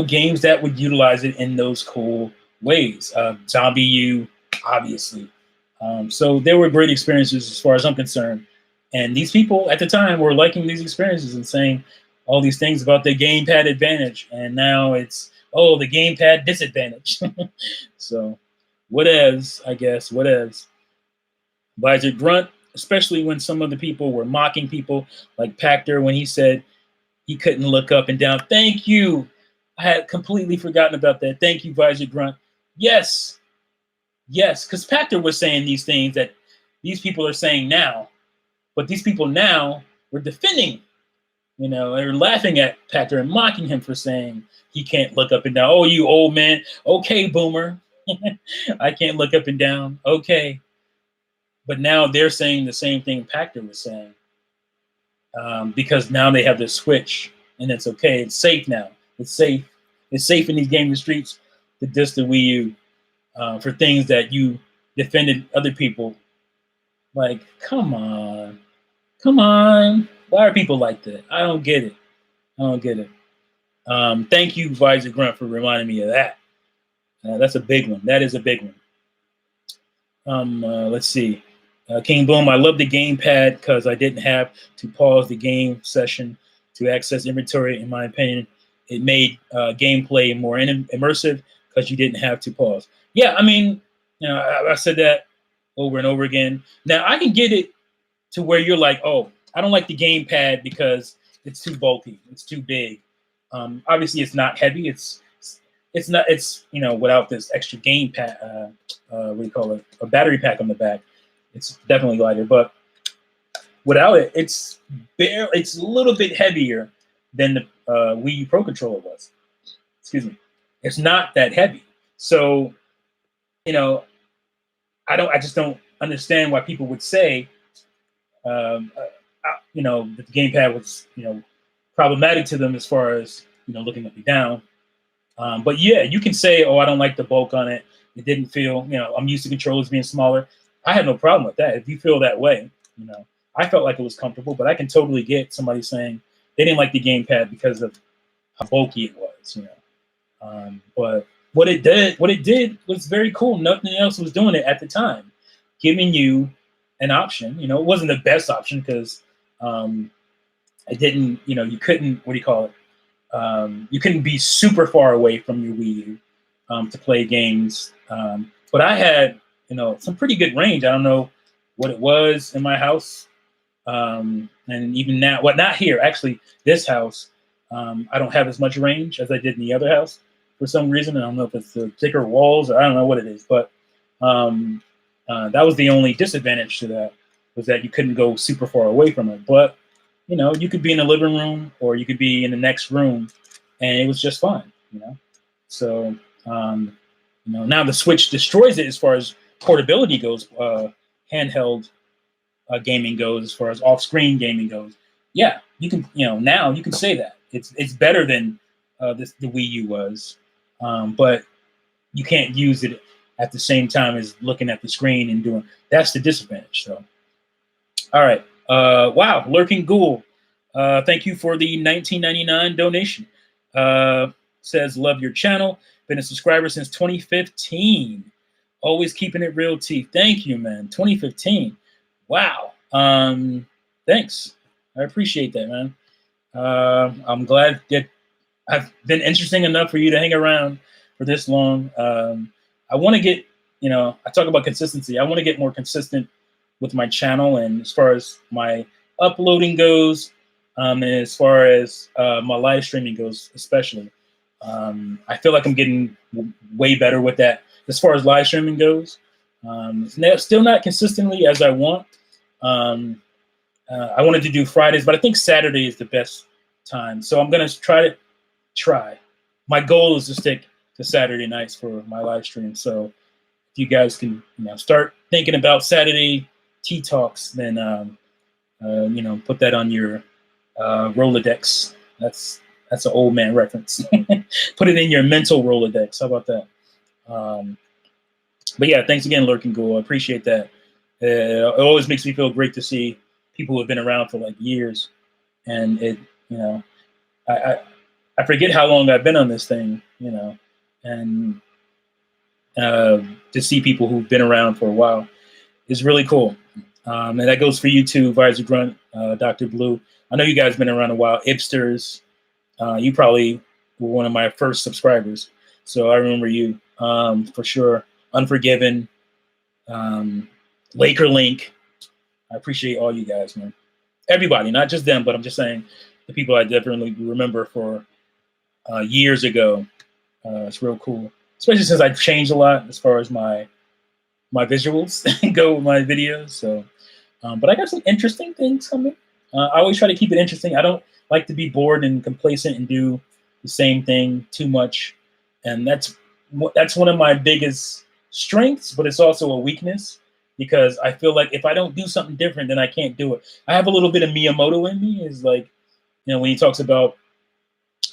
games that would utilize it in those cool ways. Zombie U, obviously. So there were great experiences as far as I'm concerned. And these people at the time were liking these experiences and saying all these things about the gamepad advantage. And now it's, the gamepad disadvantage. So whatevs, I guess, whatevs. Visor Grunt, especially when some of the people were mocking people like Pactor when he said he couldn't look up and down. Thank you. I had completely forgotten about that. Thank you, Visor Grunt. Yes, because Pactor was saying these things that these people are saying now, but these people now were defending, they're laughing at Pactor and mocking him for saying he can't look up and down. Oh, you old man. Okay, boomer. I can't look up and down. Okay. But now they're saying the same thing Pactor was saying. Because now they have this Switch, and it's okay. It's safe now. It's safe. It's safe in these gaming streets to diss the Wii U for things that you defended other people. Like, come on. Why are people like that? I don't get it. Thank you, Visor Grunt, for reminding me of that. That's a big one. That is a big one. Let's see. King Boom, I love the gamepad because I didn't have to pause the game session to access inventory. In my opinion, it made gameplay more immersive because you didn't have to pause. Yeah, I mean, I said that over and over again. Now, I can get it to where you're like, oh, I don't like the gamepad because it's too bulky. It's too big. Obviously, it's not heavy. It's without this extra gamepad, what do you call it? A battery pack on the back. It's definitely lighter, but without it, it's a little bit heavier than the Wii U Pro Controller was. Excuse me. It's not that heavy. So, I just don't understand why people would say, that the gamepad was, problematic to them as far as, looking up and down. But yeah, you can say, oh, I don't like the bulk on it. It didn't feel, I'm used to controllers being smaller. I had no problem with that. If you feel that way, I felt like it was comfortable, but I can totally get somebody saying they didn't like the gamepad because of how bulky it was, But what it did was very cool. Nothing else was doing it at the time, giving you an option. It wasn't the best option because it didn't, you couldn't, what do you call it? You couldn't be super far away from your Wii U to play games. But I had, some pretty good range. I don't know what it was in my house. And even now, not here, actually, this house, I don't have as much range as I did in the other house for some reason. I don't know if it's the thicker walls or I don't know what it is, but that was the only disadvantage to that, was that you couldn't go super far away from it. But, you could be in the living room or you could be in the next room and it was just fine, So, now the Switch destroys it as far as portability goes, handheld gaming goes, as far as off-screen gaming goes. Yeah, you can, now you can say that it's better than the Wii U was, but you can't use it at the same time as looking at the screen and doing. That's the disadvantage. So, all right, wow, Lurking Ghoul, thank you for the $19.99 donation. Says love your channel. Been a subscriber since 2015. Always keeping it real, T. Thank you, man. 2015. Wow. Thanks. I appreciate that, man. I'm glad that I've been interesting enough for you to hang around for this long. I want to get, I talk about consistency. I want to get more consistent with my channel, and as far as my uploading goes, and as far as my live streaming goes, especially. I feel like I'm getting way better with that as far as live streaming goes. Still not consistently as I want. I wanted to do Fridays, but I think Saturday is the best time. So I'm gonna try. My goal is to stick to Saturday nights for my live stream. So if you guys can, start thinking about Saturday tea talks, then put that on your Rolodex. That's an old man reference. Put it in your mental Rolodex. How about that? But yeah, thanks again, Lurking Ghoul. I appreciate that. It always makes me feel great to see people who have been around for like years, and I forget how long I've been on this thing, and to see people who've been around for a while is really cool. And that goes for you too, Visor Grunt, Dr. Blue. I know you guys have been around a while. Ipsters, you probably were one of my first subscribers, so I remember you for sure. Unforgiven, Laker Link. I appreciate all you guys, man. Everybody, not just them, but I'm just saying the people I definitely remember for years ago. It's real cool, especially since I've changed a lot as far as my visuals go with my videos. So, but I got some interesting things coming. I always try to keep it interesting. I don't like to be bored and complacent and do the same thing too much, and that's one of my biggest strengths, but it's also a weakness because I feel like if I don't do something different, then I can't do it. I have a little bit of Miyamoto in me, is like, when he talks about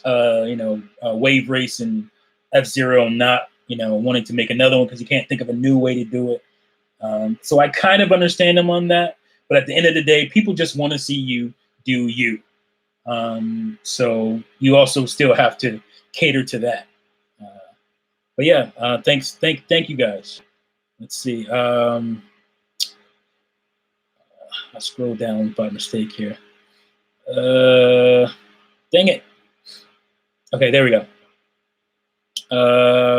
Wave Race and F-Zero not wanting to make another one because he can't think of a new way to do it. So I kind of understand him on that, but at the end of the day, people just want to see you do you. So you also still have to cater to that. But yeah, thank you guys. Let's see. I scroll down by mistake here. Dang it. Okay, there we go.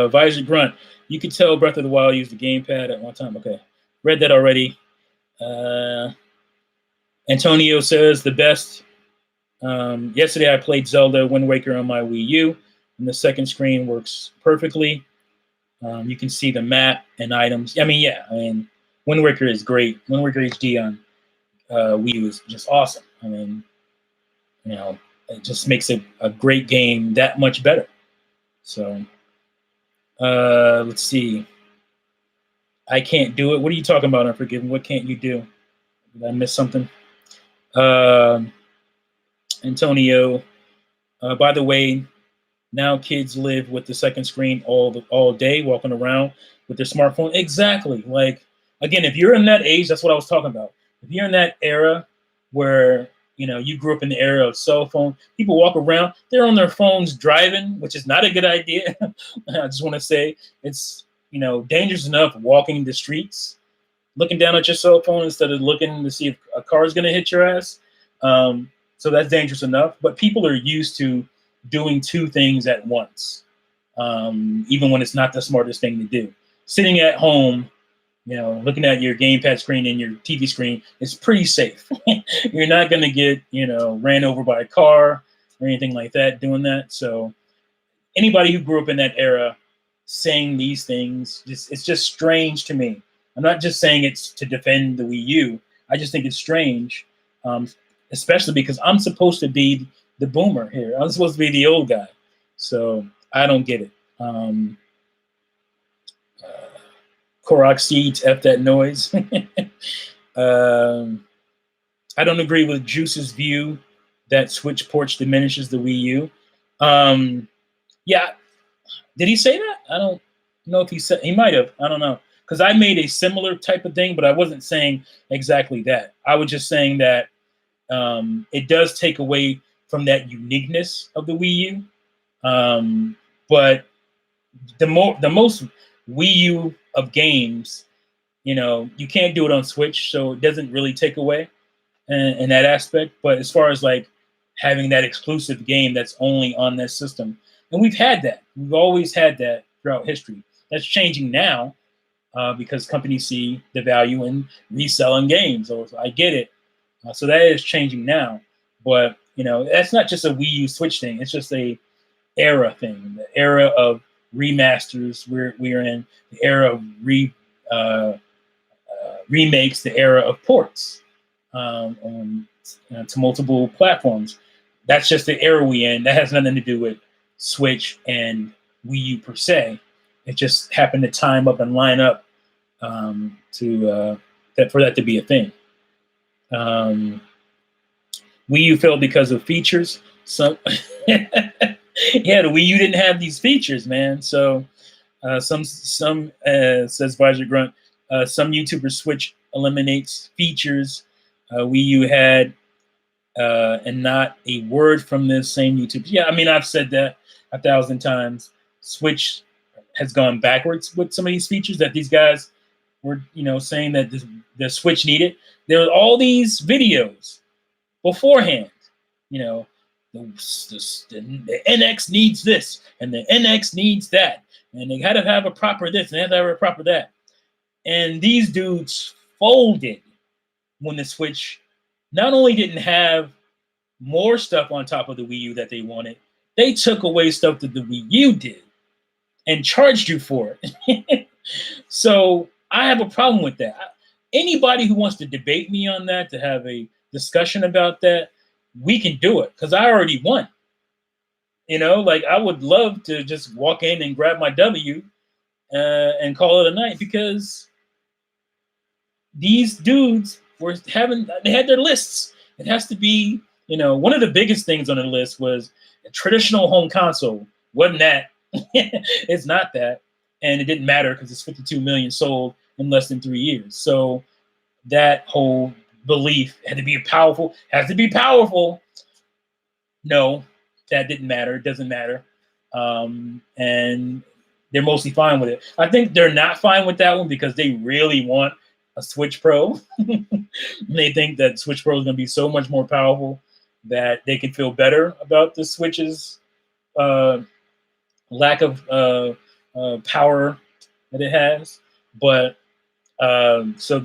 Visor Grunt, you could tell Breath of the Wild used the gamepad at one time. Okay, read that already. Antonio says the best. Yesterday I played Zelda Wind Waker on my Wii U, and the second screen works perfectly. You can see the map and items. I mean, Wind Waker is great. Wind Waker HD on Wii U is just awesome. I mean, it just makes it a great game that much better. So, let's see. I can't do it. What are you talking about, Unforgiven? What can't you do? Did I miss something? Antonio, by the way, now kids live with the second screen all day, walking around with their smartphone. Exactly. Like, again, if you're in that age, that's what I was talking about. If you're in that era where you grew up in the era of cell phone, people walk around, they're on their phones driving, which is not a good idea. I just want to say it's dangerous enough walking the streets, looking down at your cell phone instead of looking to see if a car is going to hit your ass. So that's dangerous enough. But people are used to doing two things at once, even when it's not the smartest thing to do. Sitting at home, looking at your gamepad screen and your TV screen is pretty safe. You're not going to get, ran over by a car or anything like that doing that. So anybody who grew up in that era saying these things, it's just strange to me. I'm not just saying it's to defend the Wii U. I just think it's strange, especially because I'm supposed to be the boomer here. I'm supposed to be the old guy. So I don't get it. Korok Seeds, F that noise. I don't agree with Juice's view that Switch ports diminishes the Wii U. Yeah, did he say that? I don't know if he said. He might have. I don't know, because I made a similar type of thing, but I wasn't saying exactly that. I was just saying that it does take away from that uniqueness of the Wii U. But the most Wii U of games, you can't do it on Switch, so it doesn't really take away in that aspect. But as far as like having that exclusive game that's only on this system, and we've had that. We've always had that throughout history. That's changing now because companies see the value in reselling games. So I get it. So that is changing now. But, that's not just a Wii U Switch thing. It's just a era thing, the era of remasters we're in, the era of remakes, the era of ports to multiple platforms. That's just the era we in. That has nothing to do with Switch and Wii U per se. It just happened to time up and line up for that to be a thing. Wii U failed because of features. So yeah, the Wii U didn't have these features, man. So some says Visor Grunt. Some YouTubers Switch eliminates features Wii U had, and not a word from this same YouTube. Yeah, I mean, I've said that 1,000 times. Switch has gone backwards with some of these features that these guys were, saying that the Switch needed. There are all these videos beforehand, the NX needs this, and the NX needs that, and they had to have a proper this, and they had to have a proper that. And these dudes folded when the Switch not only didn't have more stuff on top of the Wii U that they wanted, they took away stuff that the Wii U did and charged you for it. So I have a problem with that. Anybody who wants to debate me on that, to have a discussion about that, we can do it, because I already won. I would love to just walk in and grab my W and call it a night, because these dudes they had their lists. It has to be, one of the biggest things on the list was a traditional home console. Wasn't that? It's not that. And it didn't matter because it's 52 million sold in less than 3 years. So that whole belief has to be powerful. No, that didn't matter. It doesn't matter. And they're mostly fine with it. I think they're not fine with that one because they really want a Switch Pro. They think that Switch Pro is going to be so much more powerful that they can feel better about the Switch's lack of power that it has. But so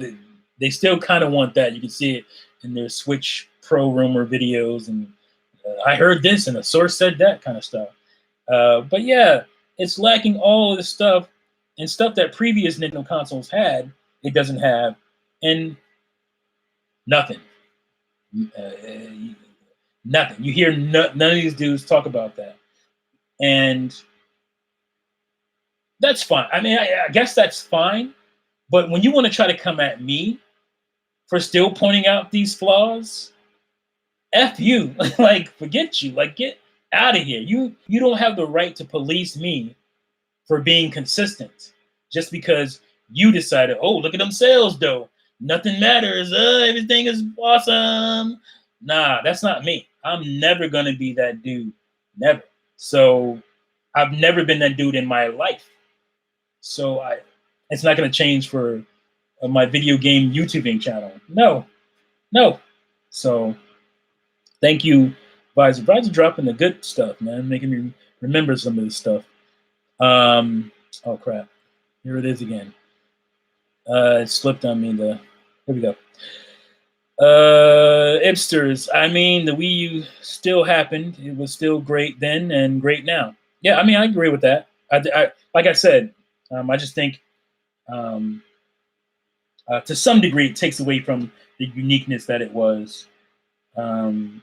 they still kind of want that. You can see it in their Switch Pro rumor videos, and I heard this and a source said that kind of stuff. But yeah, it's lacking all of this stuff, and stuff that previous Nintendo consoles had, it doesn't have, and nothing. Nothing. You hear none of these dudes talk about that. And that's fine. I mean, I guess that's fine. But when you want to try to come at me for still pointing out these flaws, F you. Forget you. Get out of here. You don't have the right to police me for being consistent just because you decided, oh, look at them sales, though. Nothing matters. Everything is awesome. Nah, that's not me. I'm never going to be that dude. Never. So I've never been that dude in my life. So it's not going to change for my video game YouTubing channel. No. So thank you, Visor. Visor dropping the good stuff, man, making me remember some of this stuff. Oh, crap. Here it is again. It slipped on me. Here we go. Ipsters. I mean, the Wii U still happened. It was still great then and great now. Yeah, I mean, I agree with that. I like I said, I just think to some degree it takes away from the uniqueness that it was. And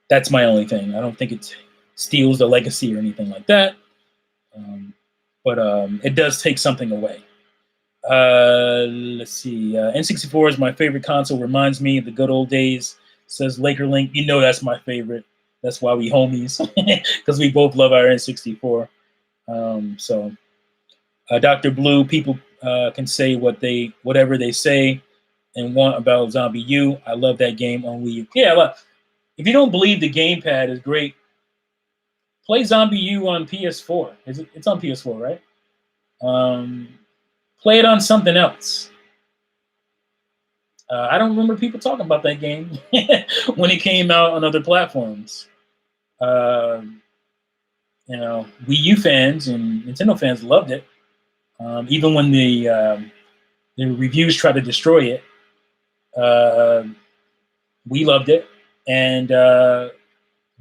that's my only thing. I don't think it steals the legacy or anything like that. But it does take something away. Let's see. N64 is my favorite console. Reminds me of the good old days, says Laker Link. You know that's my favorite. That's why we homies, because we both love our N64. So Dr. Blue, people can say whatever they say and want about Zombie U. I love that game on Wii U. Yeah, look, if you don't believe the gamepad is great, play Zombie U on PS4. It's on PS4, right? Play it on something else. I don't remember people talking about that game when it came out on other platforms. Wii U fans and Nintendo fans loved it. Even when the reviews tried to destroy it, we loved it, and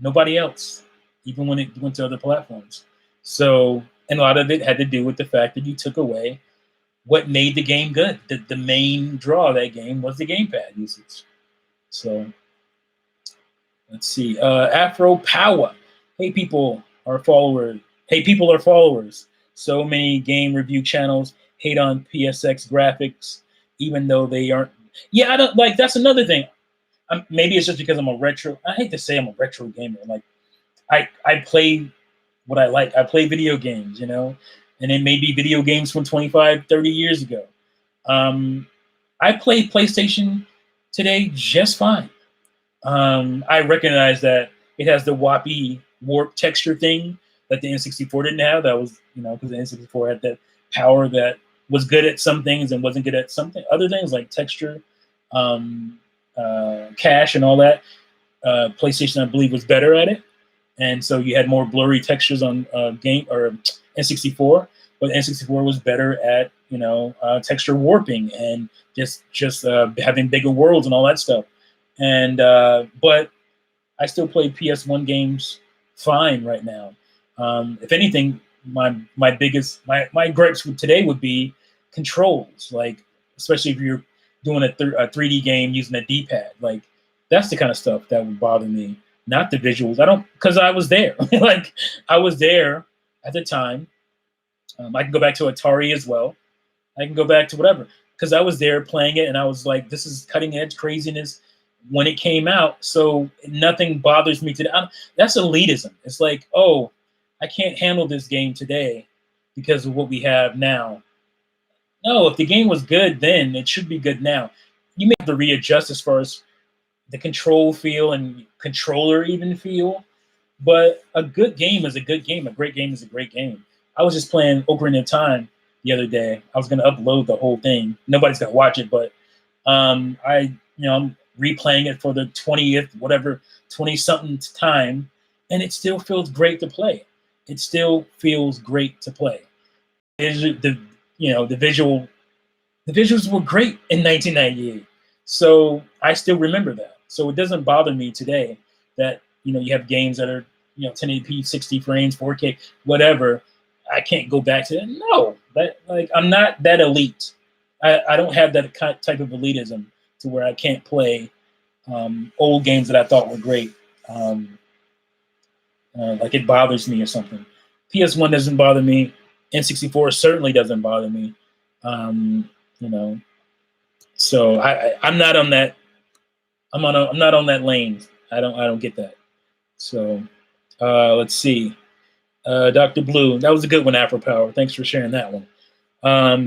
nobody else, even when it went to other platforms. So And a lot of it had to do with the fact that you took away what made the game good. The main draw of that game was the gamepad usage. So let's see. Afro Power. Hey people are followers. Hey people are followers. So many game review channels hate on PSX graphics, even though they aren't. Yeah, I don't like. That's another thing. Maybe it's just because I'm a retro. I hate to say I'm a retro gamer. Like I play what I like. I play video games, you know, and it may be video games from 25, 30 years ago. I play PlayStation today just fine. I recognize that it has the woppy warp texture thing that the N64 didn't have. That was, you know, because the N64 had that power that was good at some things and wasn't good at something other things like texture, cache, and all that. PlayStation, I believe, was better at it, and so you had more blurry textures on game or N64. But N64 was better at, you know, texture warping and just having bigger worlds and all that stuff. And but I still play PS1 games fine right now. If anything, my biggest my gripes with today would be controls, like especially if you're doing a 3D game using a D-pad. Like that's the kind of stuff that would bother me, not the visuals. I don't, because I was there. Like I was there at the time. I can go back to Atari as well. I can go back to whatever, because I was there playing it and I was like, this is cutting edge craziness when it came out. So nothing bothers me today. That's elitism. It's like, oh, I can't handle this game today because of what we have now. No, if the game was good then, it should be good now. You may have to readjust as far as the control feel and controller even feel. But a good game is a good game. A great game is a great game. I was just playing Ocarina of Time the other day. I was going to upload the whole thing. Nobody's going to watch it, but I'm replaying it for the 20th, whatever, 20-something time, and it still feels great to play. It still feels great to play. The visuals were great in 1998, so I still remember that. So it doesn't bother me today that, you know, you have games that are, you know, 1080p, 60 frames, 4K, whatever. I can't go back to that. No, that, like, I'm not that elite. I don't have that type of elitism to where I can't play old games that I thought were great. Like it bothers me or something. PS1 doesn't bother me. N64 certainly doesn't bother me. You know, so I'm not on that. I'm not on that lane. I don't get that. So let's see. Dr. Blue, that was a good one, Afro Power. Thanks for sharing that one.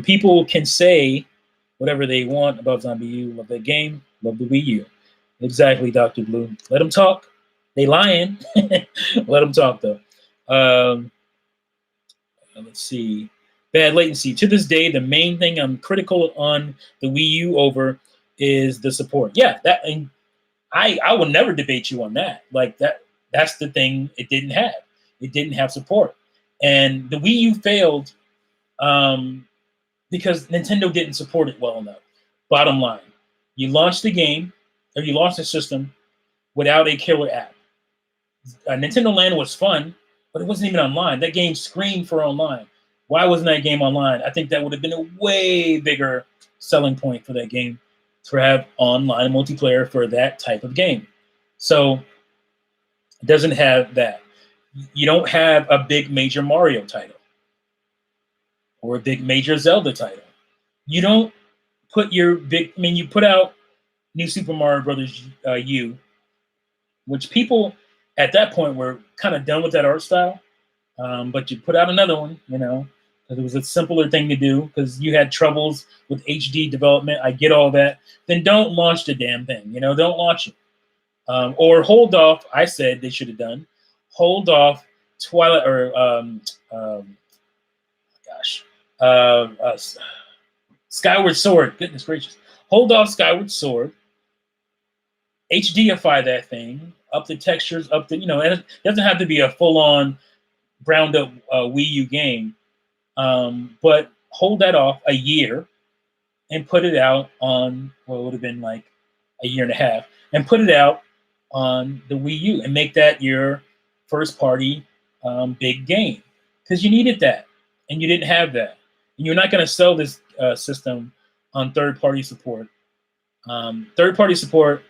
People can say whatever they want about Zombie U. Love that game. Love the Wii U. Exactly, Dr. Blue. Let them talk. They lying. Let them talk, though. Let's see. Bad latency. To this day, the main thing I'm critical on the Wii U over is the support. Yeah, that, and I will never debate you on that. Like that's the thing it didn't have. It didn't have support. And the Wii U failed because Nintendo didn't support it well enough. Bottom line, you launched the game, or you launched the system without a killer app. Nintendo Land was fun, but it wasn't even online. That game screamed for online. Why wasn't that game online? I think that would have been a way bigger selling point for that game, to have online multiplayer for that type of game. So it doesn't have that. You don't have a big major Mario title or a big major Zelda title. You don't put your big, I mean, you put out New Super Mario Brothers U, which people at that point were kind of done with that art style. But you put out another one, you know, because it was a simpler thing to do, because you had troubles with HD development. I get all that. Then don't launch the damn thing, you know, don't launch it. Or hold off. I said they should have done. Hold off Twilight or Skyward Sword. Goodness gracious. Hold off Skyward Sword. HDify that thing, up the textures, up the, you know, and it doesn't have to be a full-on ground up Wii U game, but hold that off a year and put it out on, well, it would have been like a year and a half, and put it out on the Wii U and make that your first party big game, because you needed that. and you didn't have that. And you're not going to sell this system on third-party support. Third-party support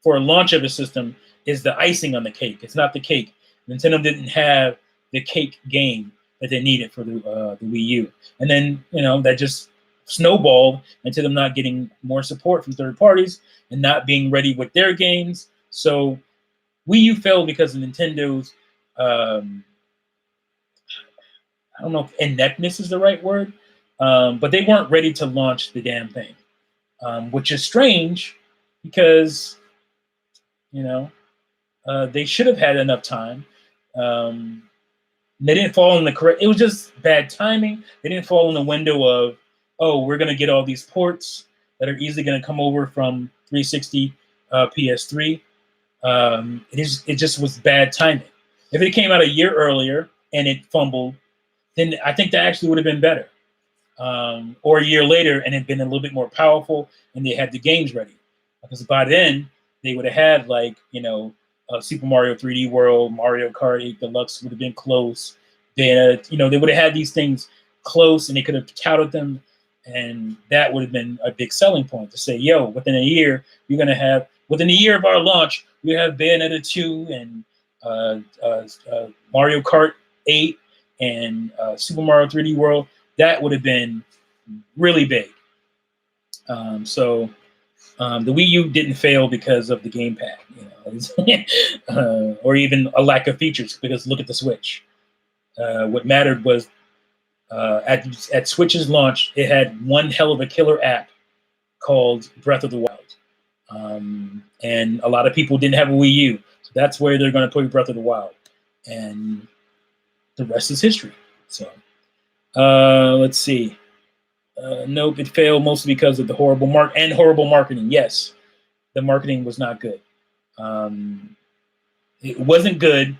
for a launch of a system is the icing on the cake. It's not the cake. Nintendo didn't have the cake game that they needed for the Wii U. And then, that just snowballed into them not getting more support from third parties and not being ready with their games. So Wii U failed because of Nintendo's, I don't know if ineptness is the right word, but they weren't ready to launch the damn thing, which is strange because, they should have had enough time. They didn't fall in the correct. It was just bad timing. They didn't fall in the window of, oh, we're going to get all these ports that are easily going to come over from 360 PS3. It just was bad timing. If it came out a year earlier and it fumbled, then I think that actually would have been better. Or a year later and it had been a little bit more powerful and they had the games ready. Because by then they would have had Super Mario 3D World, Mario Kart 8 Deluxe would have been close. They would have had these things close and they could have touted them. And that would have been a big selling point to say, yo, within a year, you're going to have, within a year of our launch, we have Bayonetta 2 and Mario Kart 8 and Super Mario 3D World. That would have been really big. So the Wii U didn't fail because of the gamepad, or even a lack of features, because look at the Switch. What mattered was at Switch's launch, it had one hell of a killer app called Breath of the Wild. And a lot of people didn't have a Wii U. So that's where they're going to put Breath of the Wild. And the rest is history. So let's see. Nope, it failed mostly because of the horrible marketing. Yes, the marketing was not good. It wasn't good.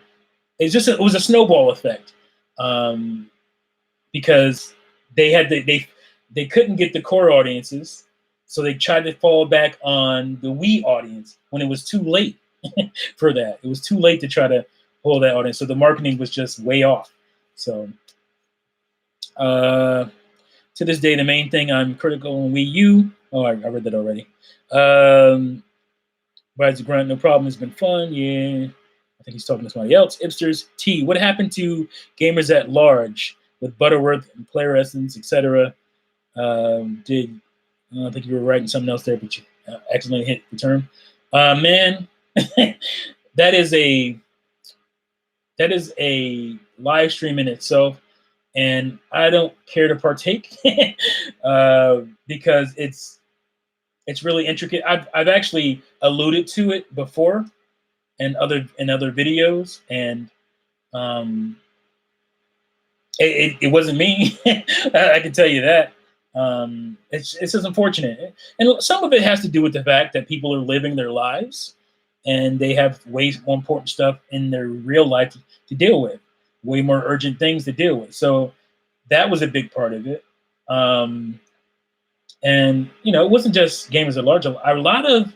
It was a snowball effect, because they couldn't get the core audiences, so they tried to fall back on the Wii audience when it was too late for that. It was too late to try to pull that audience, so the marketing was just way off. So. To this day, the main thing I'm critical on Wii U. Oh, I read that already. Rise of Grunt, no problem. It's been fun. Yeah. I think he's talking to somebody else. Ipsters T. What happened to gamers at large with Butterworth and Player Essence, etc.? I think you were writing something else there, but you accidentally hit return. Man, that is a live stream in itself. And I don't care to partake because it's really intricate. I've actually alluded to it before in other videos, and it wasn't me. I can tell you that. It's just unfortunate, and some of it has to do with the fact that people are living their lives, and they have way more important stuff in their real life to deal with. Way more urgent things to deal with. So that was a big part of it. And, it wasn't just gamers at large. A lot of,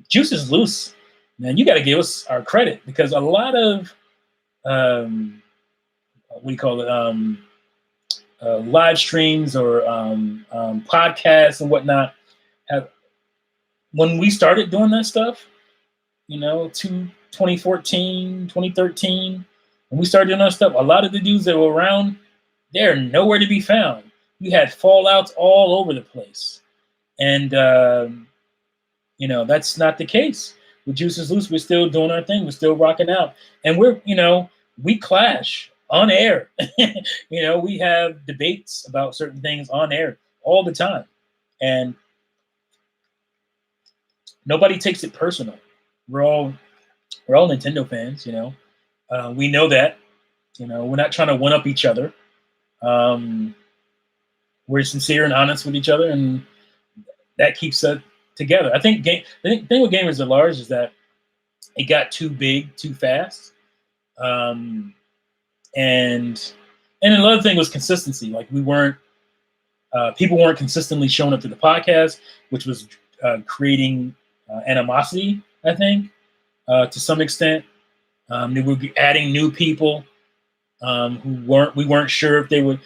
Juice is Loose, man, you got to give us our credit, because a lot of, live streams or podcasts and whatnot when we started doing that stuff, 2014, 2013, when we started doing that stuff, a lot of the dudes that were around, they're nowhere to be found. We had fallouts all over the place. And, that's not the case. With Juice is Loose, we're still doing our thing. We're still rocking out. And we clash on air. We have debates about certain things on air all the time. And nobody takes it personal. We're all Nintendo fans, we know that, we're not trying to one up each other. We're sincere and honest with each other, and that keeps us together. I think the thing with gamers at large is that it got too big too fast. And another thing was consistency. Like people weren't consistently showing up to the podcast, which was creating animosity, I think. To some extent, They would be adding new people who we weren't sure if they would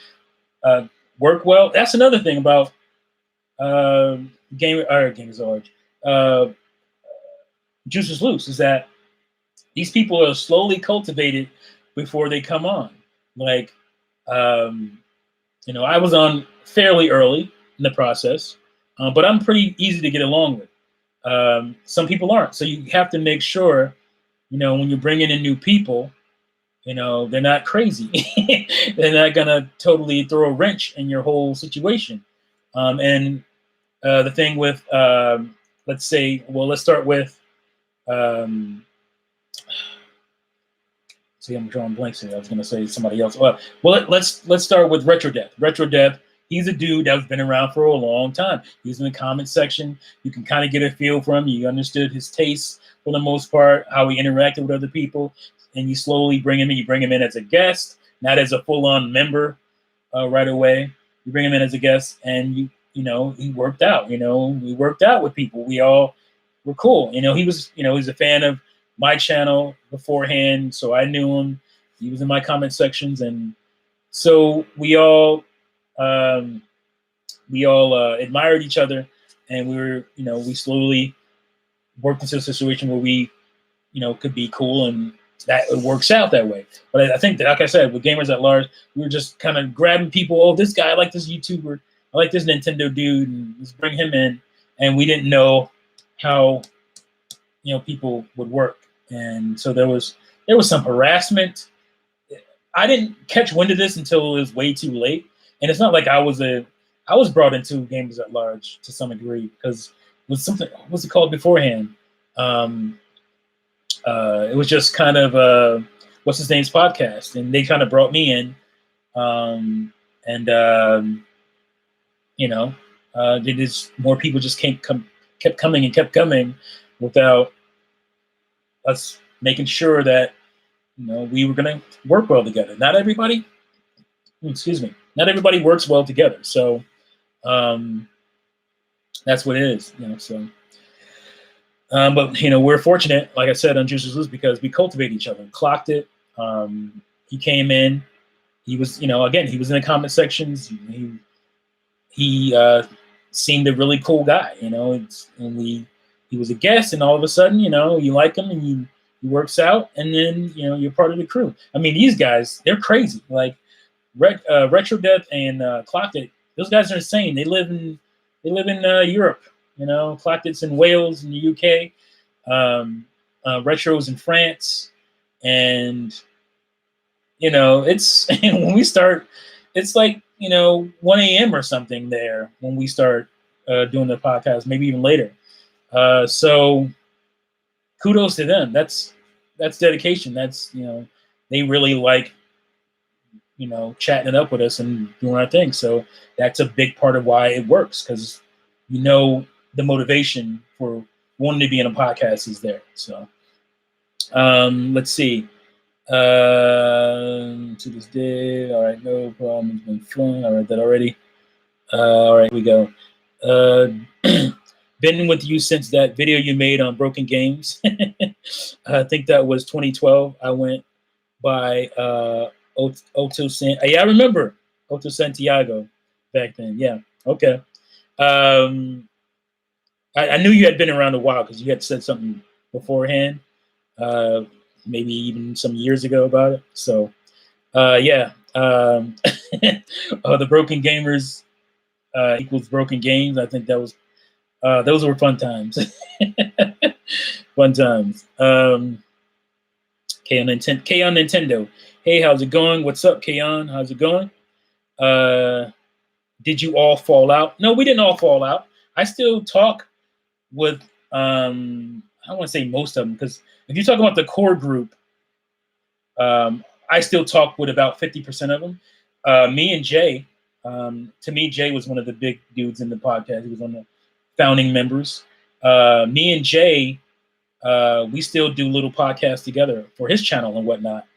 work well. That's another thing about Gamers Large. Juices Loose is that these people are slowly cultivated before they come on. Like, I was on fairly early in the process, but I'm pretty easy to get along with. Some people aren't, so you have to make sure, when you're bringing in new people, they're not crazy. They're not gonna totally throw a wrench in your whole situation. And the thing with, let's start with. See, I'm drawing blanks here. I was going to say somebody else. Let's start with Retro Death. Retro Death, he's a dude that's been around for a long time. He's in the comment section. You can kind of get a feel for him. You understood his tastes for the most part, how he interacted with other people, and you slowly bring him in. You bring him in as a guest, not as a full-on member right away. You bring him in as a guest, and he worked out. We worked out with people. We all were cool. He's a fan of my channel beforehand, so I knew him. He was in my comment sections, and so we all admired each other, and we slowly worked into a situation where we could be cool, and that it works out that way. But I think that, like I said, with Gamers at Large, we were just kind of grabbing people. Oh, this guy, I like this YouTuber, I like this Nintendo dude, and let's bring him in. And we didn't know how people would work. And so there was some harassment. I didn't catch wind of this until it was way too late. And it's not like I was brought into Gamers at Large to some degree, because it was something, what's it called beforehand? It was just kind of what's his name's podcast, and they kind of brought me in, more people just kept coming without us making sure that we were going to work well together. Not everybody works well together. So that's what it is. So. But we're fortunate, like I said, on Juices Loose, because we cultivate each other. Clocked it. He came in. He was, again, he was in the comment sections. He seemed a really cool guy, he was a guest, and all of a sudden, you like him, and he works out, and then you're part of the crew. I mean, these guys, they're crazy. Like Retro Death and Clocked It, those guys are insane. They live in Europe. Clocked It's in Wales in the UK. Retro's in France, and it's when we start, it's like 1 a.m. or something there when we start doing the podcast, maybe even later. So kudos to them. That's dedication. That's they really like chatting it up with us and doing our thing. So that's a big part of why it works, because the motivation for wanting to be in a podcast is there. So let's see. To this day, all right, no problem. It's been fun. I read that already. All right, here we go. Been with you since that video you made on broken games. I think that was 2012. I went by Otto San. Yeah, I remember Otto Santiago back then. Yeah. Okay. I knew you had been around a while, because you had said something beforehand, maybe even some years ago about it. So, yeah. The Broken Gamers equals Broken Games. I think those were fun times. Fun times. K on Nintendo. Hey, how's it going? What's up, Kayon? How's it going? Did you all fall out? No, we didn't all fall out. I still talk with, I don't want to say most of them, because if you talk about the core group, I still talk with about 50% of them. Me and Jay, to me, Jay was one of the big dudes in the podcast. He was one of the founding members. Me and Jay, we still do little podcasts together for his channel and whatnot.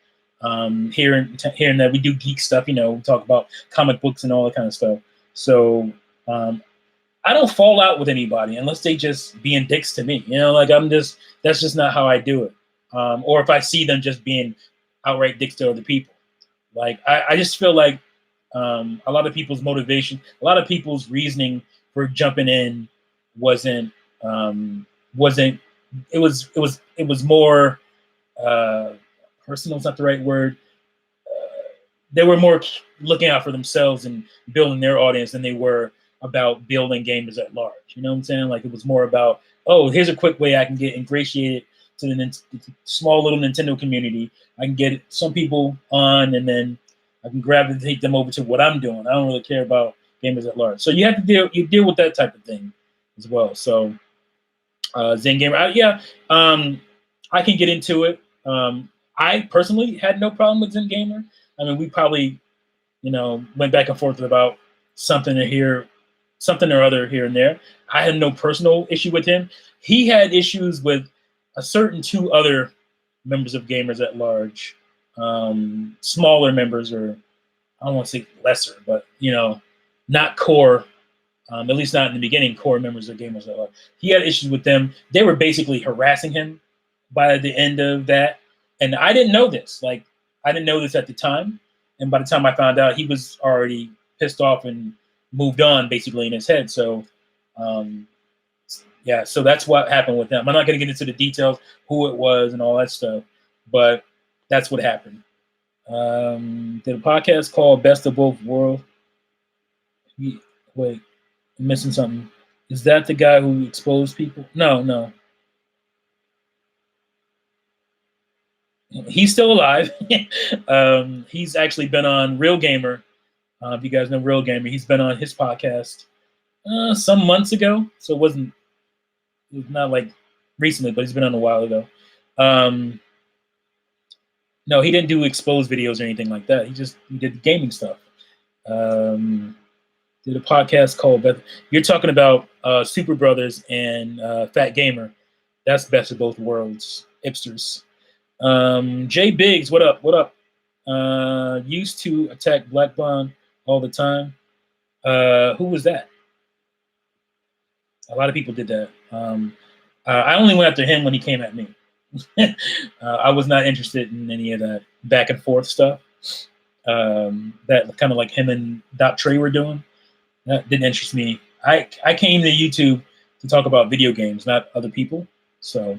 Here and there, we do geek stuff. We talk about comic books and all that kind of stuff. So I don't fall out with anybody unless they just being dicks to me. That's just not how I do it. or if I see them just being outright dicks to other people. Like I just feel like a lot of people's motivation, a lot of people's reasoning for jumping in wasn't wasn't it was more personal is not the right word. They were more looking out for themselves and building their audience than they were about building gamers at large. You know what I'm saying? Like it was more about, oh, here's a quick way I can get ingratiated to the small little Nintendo community. I can get some people on, and then I can gravitate them over to what I'm doing. I don't really care about gamers at large. So you have to deal with that type of thing as well. So Zen Gamer, I can get into it. I personally had no problem with Zen Gamer. I mean, we probably, went back and forth about something or other here and there. I had no personal issue with him. He had issues with a certain two other members of Gamers at Large, smaller members, or I don't want to say lesser, but not core. At least not in the beginning, core members of Gamers at Large. He had issues with them. They were basically harassing him by the end of that, and I didn't know this. Like, I didn't know this at the time, and by the time I found out, he was already pissed off and moved on, basically, in his head. So, yeah, so that's what happened with them. I'm not going to get into the details, who it was and all that stuff, but that's what happened. Did a podcast called Best of Both Worlds. Wait, I'm missing something. Is that the guy who exposed people? No. He's still alive. He's actually been on Real Gamer. If you guys know Real Gamer, he's been on his podcast some months ago. So it was not like recently, but he's been on a while ago. No, he didn't do exposed videos or anything like that. He did gaming stuff. Did a podcast called You're talking about Super Brothers and Fat Gamer. That's Best of Both Worlds, hipsters. Jay Biggs, what up? What up? Used to attack Black Bond all the time. Who was that? A lot of people did that. I only went after him when he came at me. I was not interested in any of that back and forth stuff. That kind of like him and Dot Trey were doing. That didn't interest me. I came to YouTube to talk about video games, not other people. So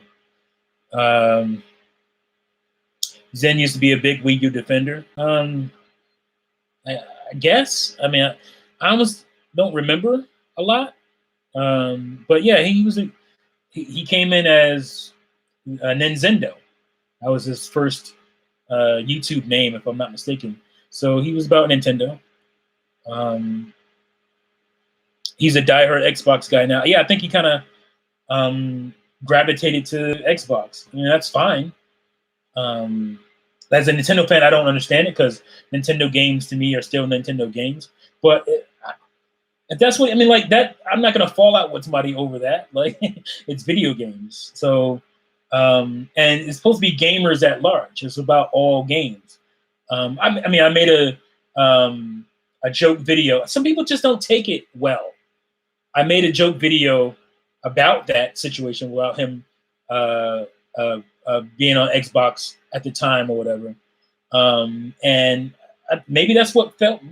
Zen used to be a big Wii U defender. I guess. I mean, I almost don't remember a lot. But yeah, he came in as Nintendo. That was his first YouTube name, if I'm not mistaken. So he was about Nintendo. He's a diehard Xbox guy now. Yeah, I think he kind of gravitated to Xbox. I mean, that's fine. As a Nintendo fan, I don't understand it because Nintendo games to me are still Nintendo games. But if that's what I mean, like that, I'm not gonna fall out with somebody over that. Like, it's video games. So, and it's supposed to be gamers at large. It's about all games. I mean, I made a joke video. Some people just don't take it well. I made a joke video about that situation without him being on Xbox at the time or whatever. And maybe that's what had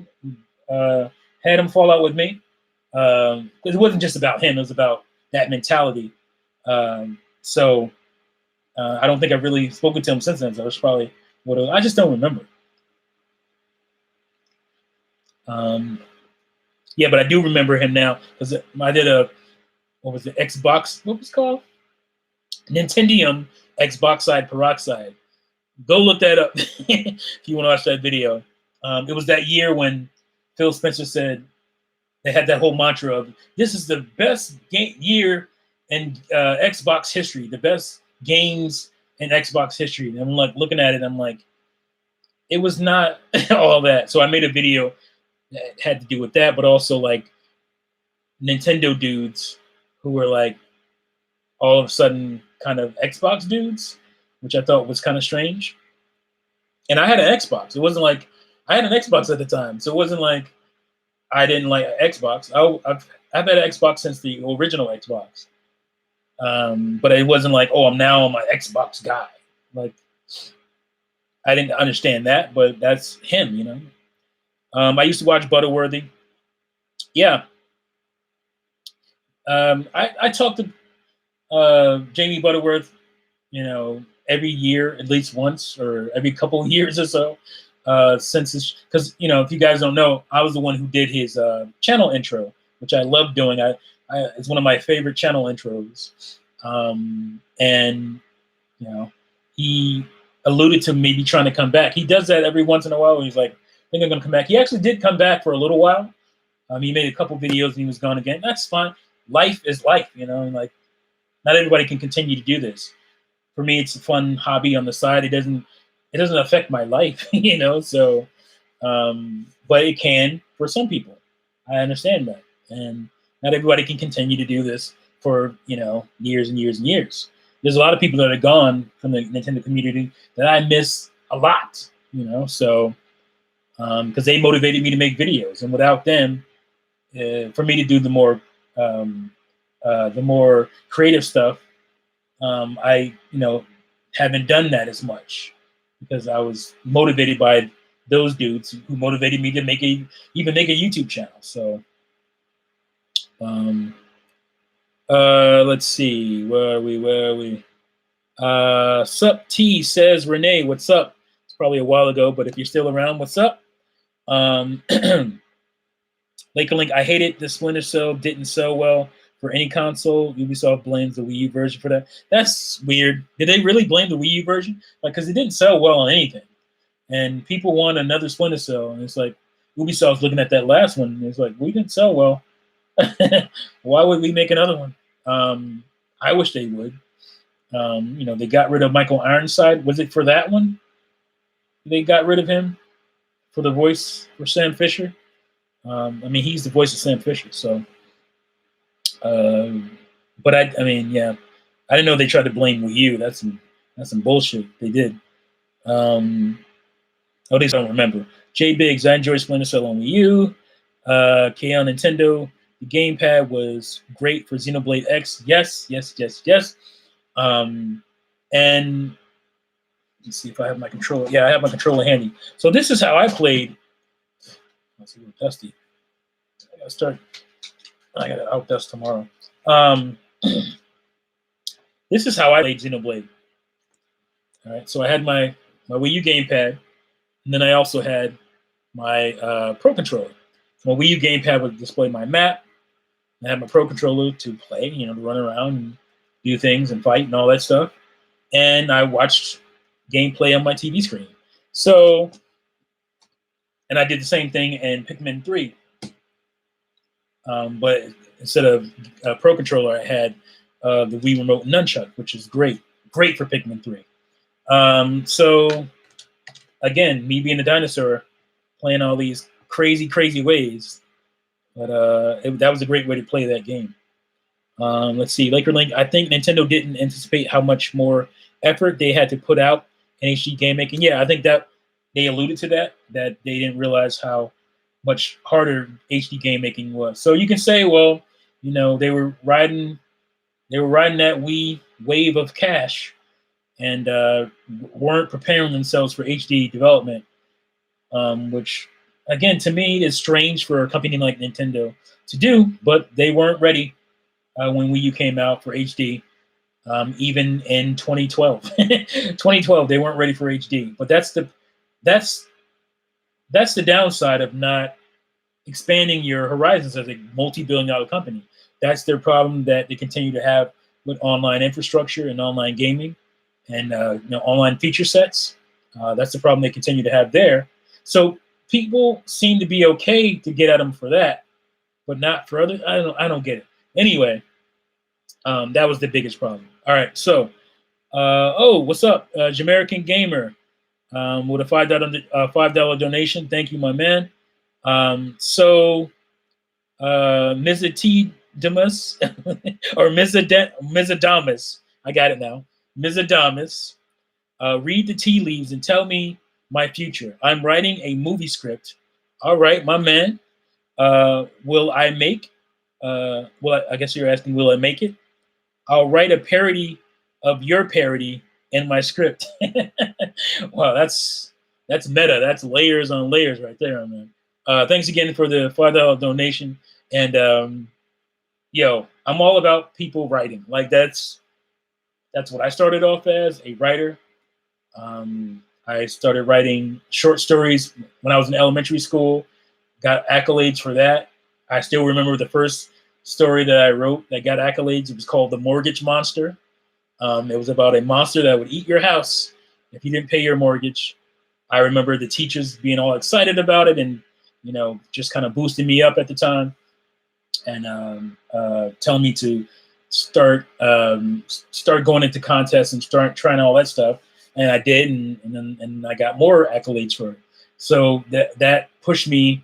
him fall out with me. Because it wasn't just about him; it was about that mentality. So I don't think I've really spoken to him since then. So that's probably what I just don't remember. Yeah, but I do remember him now because I did what was it, Xbox? What was it called? Nintendium Xbox Side Peroxide. Go look that up if you want to watch that video. It was that year when Phil Spencer said they had that whole mantra of this is the best year in Xbox history, the best games in Xbox history. And I'm like looking at it, I'm like, it was not all that. So I made a video that had to do with that, but also like Nintendo dudes who were like all of a sudden kind of Xbox dudes, which I thought was kind of strange. And I had an Xbox. It wasn't like I had an Xbox at the time, so it wasn't like I didn't like Xbox. I've had an Xbox since the original Xbox, but it wasn't like, oh, I'm now my Xbox guy. Like, I didn't understand that, but that's him, you know. I used to watch Butterworthy. Yeah. I talked to Jamie Butterworth, you know, every year, at least once, or every couple of years or so, since this, because, you know, if you guys don't know, I was the one who did his channel intro, which I love doing. It's one of my favorite channel intros. And, you know, he alluded to maybe trying to come back. He does that every once in a while. He's like, I think I'm going to come back. He actually did come back for a little while. He made a couple videos and he was gone again. That's fine. Life is life, you know, and like, not everybody can continue to do this. For me, it's a fun hobby on the side. It doesn't affect my life, you know. So, but it can for some people. I understand that, and not everybody can continue to do this for, you know, years and years and years. There's a lot of people that are gone from the Nintendo community that I miss a lot, you know. So, because they motivated me to make videos, and without them, for me to do the more creative stuff, I, you know, haven't done that as much because I was motivated by those dudes who motivated me to even make a YouTube channel. So, let's see, where are we? Sup T says, Renee, what's up? It's probably a while ago, but if you're still around, what's up? Link, I hated the Splinter Cell, didn't sell well for any console. Ubisoft blames the Wii U version for that. That's weird. Did they really blame the Wii U version? Like, because it didn't sell well on anything. And people want another Splinter Cell. And it's like, Ubisoft's looking at that last one. And it's like, we didn't sell well. Why would we make another one? I wish they would. You know, they got rid of Michael Ironside. Was it for that one? They got rid of him for the voice for Sam Fisher. I mean, he's the voice of Sam Fisher. So, but I mean, yeah, I didn't know they tried to blame Wii U. That's some bullshit. They did. At least I don't remember. J Biggs, I enjoy Splinter Cell on Wii U. K on Nintendo. The gamepad was great for Xenoblade X. Yes. And let's see if I have my controller. Yeah, I have my controller handy. So this is how I played. It's a little dusty. I gotta outdust tomorrow. This is how I played Xenoblade. All right, so I had my Wii U gamepad, and then I also had my Pro controller. So my Wii U gamepad would display my map. I had my Pro controller to play, you know, to run around and do things and fight and all that stuff. And I watched gameplay on my TV screen. So, and I did the same thing in Pikmin 3. But instead of a Pro controller, I had the Wii Remote Nunchuck, which is great for Pikmin 3. So, again, me being a dinosaur, playing all these crazy ways, but that was a great way to play that game. Let's see, Laker Link. I think Nintendo didn't anticipate how much more effort they had to put out in HD game making. Yeah, I think that they alluded to that they didn't realize how much harder HD game making was. So you can say, well, you know, they were riding that Wii wave of cash and weren't preparing themselves for HD development, which, again, to me is strange for a company like Nintendo to do, but they weren't ready when Wii U came out for HD. Even in 2012, 2012, they weren't ready for HD. But that's the downside of not expanding your horizons as a multi-billion-dollar company. That's their problem that they continue to have with online infrastructure and online gaming and you know, online feature sets. That's the problem they continue to have there. So people seem to be okay to get at them for that, but not for others. I don't get it. Anyway, that was the biggest problem. All right, so what's up, Jamaican Gamer? With a $5 donation. Thank you, my man. So Mizzah Tee Damas or Mizzah Damas. I got it now. Mizzah Damas. Read the tea leaves and tell me my future. I'm writing a movie script. All right, my man. Will I make? I guess you're asking, will I make it? I'll write a parody of your parody in my script. Wow, that's meta. That's layers on layers right there, man. Thanks again for the $5 donation. And yo, I'm all about people writing. Like that's what I started off as, a writer. I started writing short stories when I was in elementary school. Got accolades for that. I still remember the first story that I wrote that got accolades. It was called The Mortgage Monster. It was about a monster that would eat your house if you didn't pay your mortgage. I remember the teachers being all excited about it and, just kind of boosting me up at the time and telling me to start going into contests and start trying all that stuff. And I did, and I got more accolades for it. So that pushed me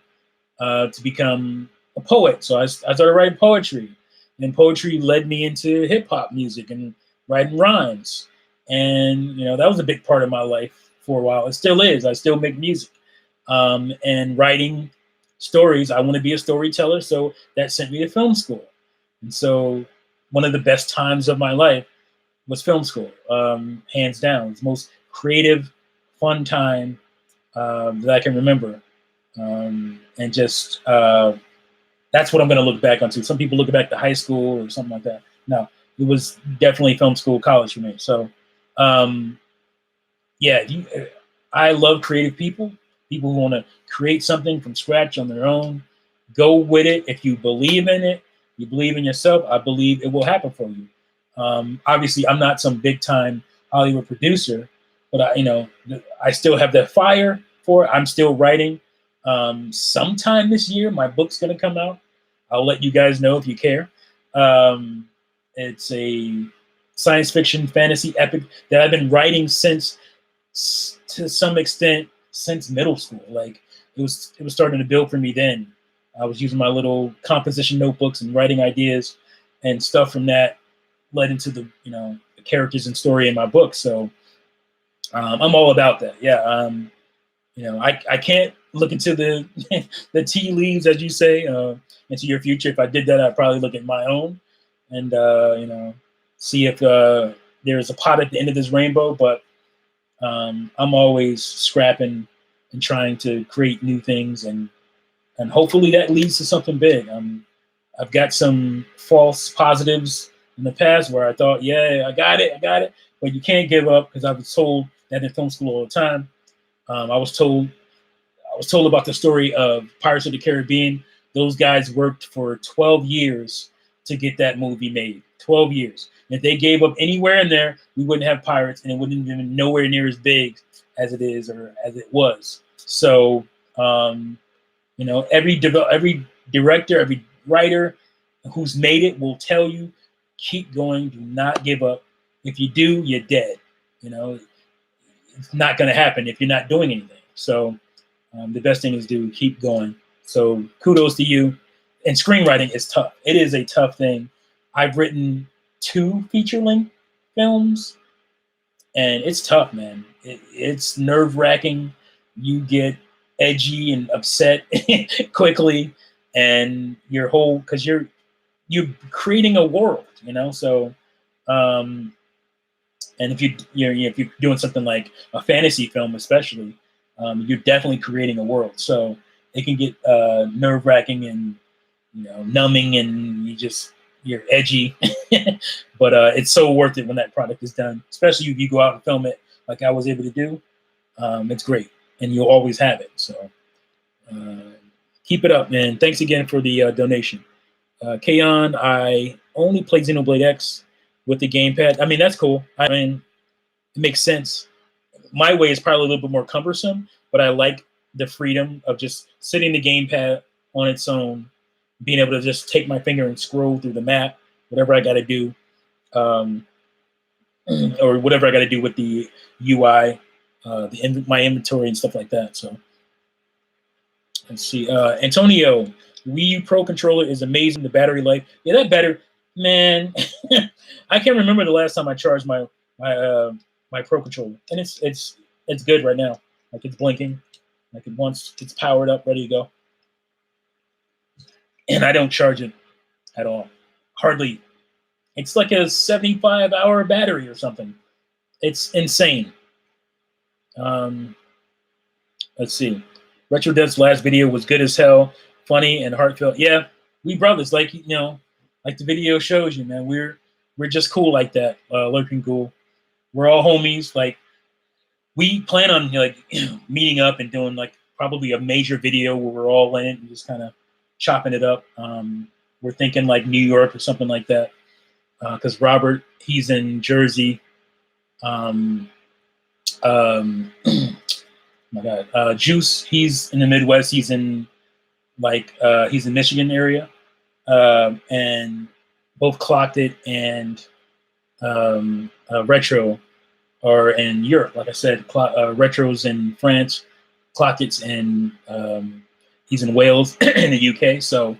to become a poet. So I started writing poetry, and poetry led me into hip hop music and writing rhymes. And that was a big part of my life for a while. It still is. I still make music and writing stories. I want to be a storyteller, so that sent me to film school. And so one of the best times of my life was film school, hands down. It's the most creative, fun time that I can remember. And just that's what I'm going to look back onto. Some people look back to high school or something like that. No, it was definitely film school, college for me. So, yeah, I love creative people who want to create something from scratch on their own. Go with it. If you believe in it, you believe in yourself, I believe it will happen for you. Obviously, I'm not some big time Hollywood producer, but I still have that fire for it. I'm still writing. Sometime this year, my book's going to come out. I'll let you guys know if you care. It's a science fiction fantasy epic that I've been writing to some extent since middle school. Like it was starting to build for me then. I was using my little composition notebooks and writing ideas, and stuff from that led into the the characters and story in my book. So I'm all about that. Yeah. I can't look into the the tea leaves, as you say, into your future. If I did that, I'd probably look at my own and see if there's a pot at the end of this rainbow. But I'm always scrapping and trying to create new things, and hopefully that leads to something big. I've got some false positives in the past where I thought, yeah, I got it, but you can't give up, because I was told that in film school all the time. I was told about the story of Pirates of the Caribbean. Those guys worked for 12 years to get that movie made. 12 years. And if they gave up anywhere in there, we wouldn't have Pirates, and it wouldn't even nowhere near as big as it is or as it was. So, every director, every writer who's made it will tell you, keep going, do not give up. If you do, you're dead. It's not going to happen if you're not doing anything. So the best thing is to keep going. So kudos to you. And screenwriting is tough. It is a tough thing. I've written 2 feature-length films, and it's tough, man. It's nerve-wracking. You get edgy and upset quickly, and because you're creating a world, So, and if you're doing something like a fantasy film, especially, you're definitely creating a world. So it can get nerve-wracking and numbing, and you're edgy, but it's so worth it when that product is done. Especially if you go out and film it, like I was able to do. It's great, and you'll always have it. So keep it up, man. Thanks again for the donation. Kaon, I only play Xenoblade X with the gamepad. I mean, that's cool. I mean, it makes sense. My way is probably a little bit more cumbersome, but I like the freedom of just sitting the gamepad on its own, being able to just take my finger and scroll through the map, whatever I got to do, or whatever I got to do with the UI, my inventory and stuff like that. So let's see. Antonio, Wii U Pro controller is amazing. The battery life, yeah, that battery, man. I can't remember the last time I charged my Pro controller, and it's good right now. Like it's blinking, like once it's powered up, ready to go. And I don't charge it at all, hardly. It's like a 75-hour battery or something. It's insane. Let's see. Retro Dev's last video was good as hell, funny and heartfelt. Yeah, we brothers, like like the video shows you, man. We're just cool like that. Lurking Ghoul. We're all homies. Like we plan on like meeting up and doing like probably a major video where we're all in it and just kind of chopping it up. We're thinking like New York or something like that. Because Robert, he's in Jersey. My God, Juice, he's in the Midwest. He's in he's in Michigan area, and both Clocked It and Retro are in Europe. Like I said, Retro's in France, Clocked It's in he's in Wales in the UK. So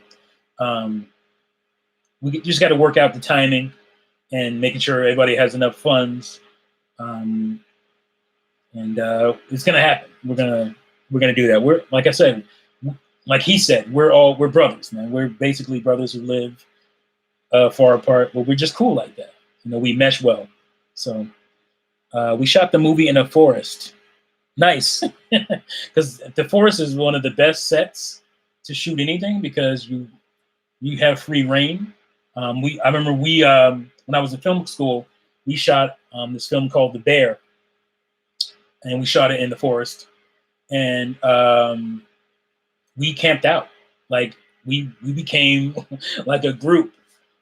we just got to work out the timing and making sure everybody has enough funds. And it's gonna happen. We're gonna do that. We're like I said, like he said, we're brothers, man. We're basically brothers who live far apart, but we're just cool like that. We mesh well. So we shot the movie in a forest. Nice, because the forest is one of the best sets to shoot anything because you have free reign. I remember when I was in film school, we shot this film called The Bear. And we shot it in the forest, and we camped out. Like we became like a group,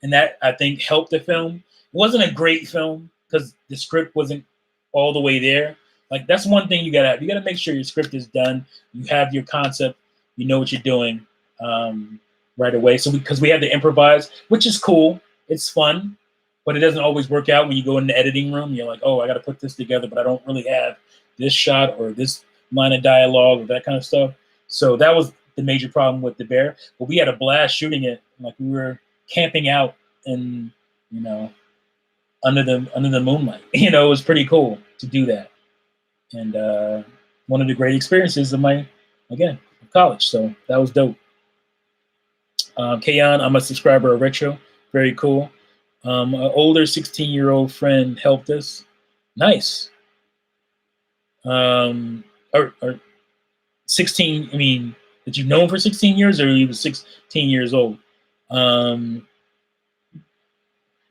and that I think helped the film. It wasn't a great film because the script wasn't all the way there. Like that's one thing you gotta have. You gotta make sure your script is done. You have your concept. You know what you're doing right away. So because we had to improvise, which is cool. It's fun, but it doesn't always work out when you go in the editing room. You're like, oh, I got to put this together, but I don't really have this shot or this line of dialogue or that kind of stuff. So that was the major problem with The Bear. But we had a blast shooting it. Like we were camping out in, under the moonlight. It was pretty cool to do that. And one of the great experiences of my, again, college. So that was dope. Kayan, I'm a subscriber of Retro. Very cool. An older 16-year-old friend helped us. Nice. Or 16, I mean, that you've known for 16 years, or he was 16 years old? I mean,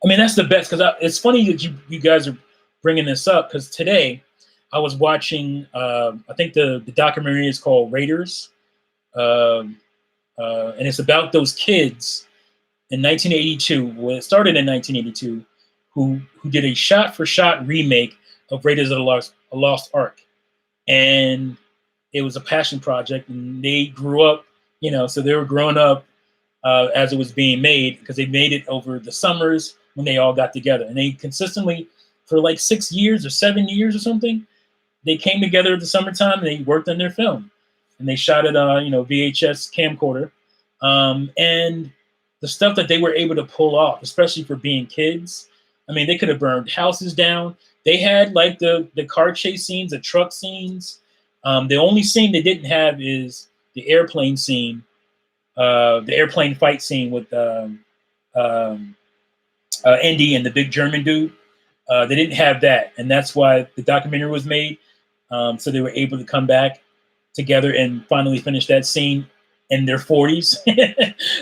that's the best, because it's funny that you guys are bringing this up, because today I was watching, I think the documentary is called Raiders, and it's about those kids in 1982, well, it started in 1982, who did a shot-for-shot remake of Raiders of the Lost Ark. And it was a passion project, and they grew up, so they were growing up as it was being made, because they made it over the summers when they all got together. And they consistently, for like 6 years or 7 years or something, they came together at the summertime and they worked on their film. And they shot it on, VHS camcorder. And the stuff that they were able to pull off, especially for being kids, I mean, they could have burned houses down. They had like the car chase scenes, the truck scenes. The only scene they didn't have is the airplane scene, the airplane fight scene with Indy and the big German dude. They didn't have that, and that's why the documentary was made. So they were able to come back together and finally finish that scene in their 40s,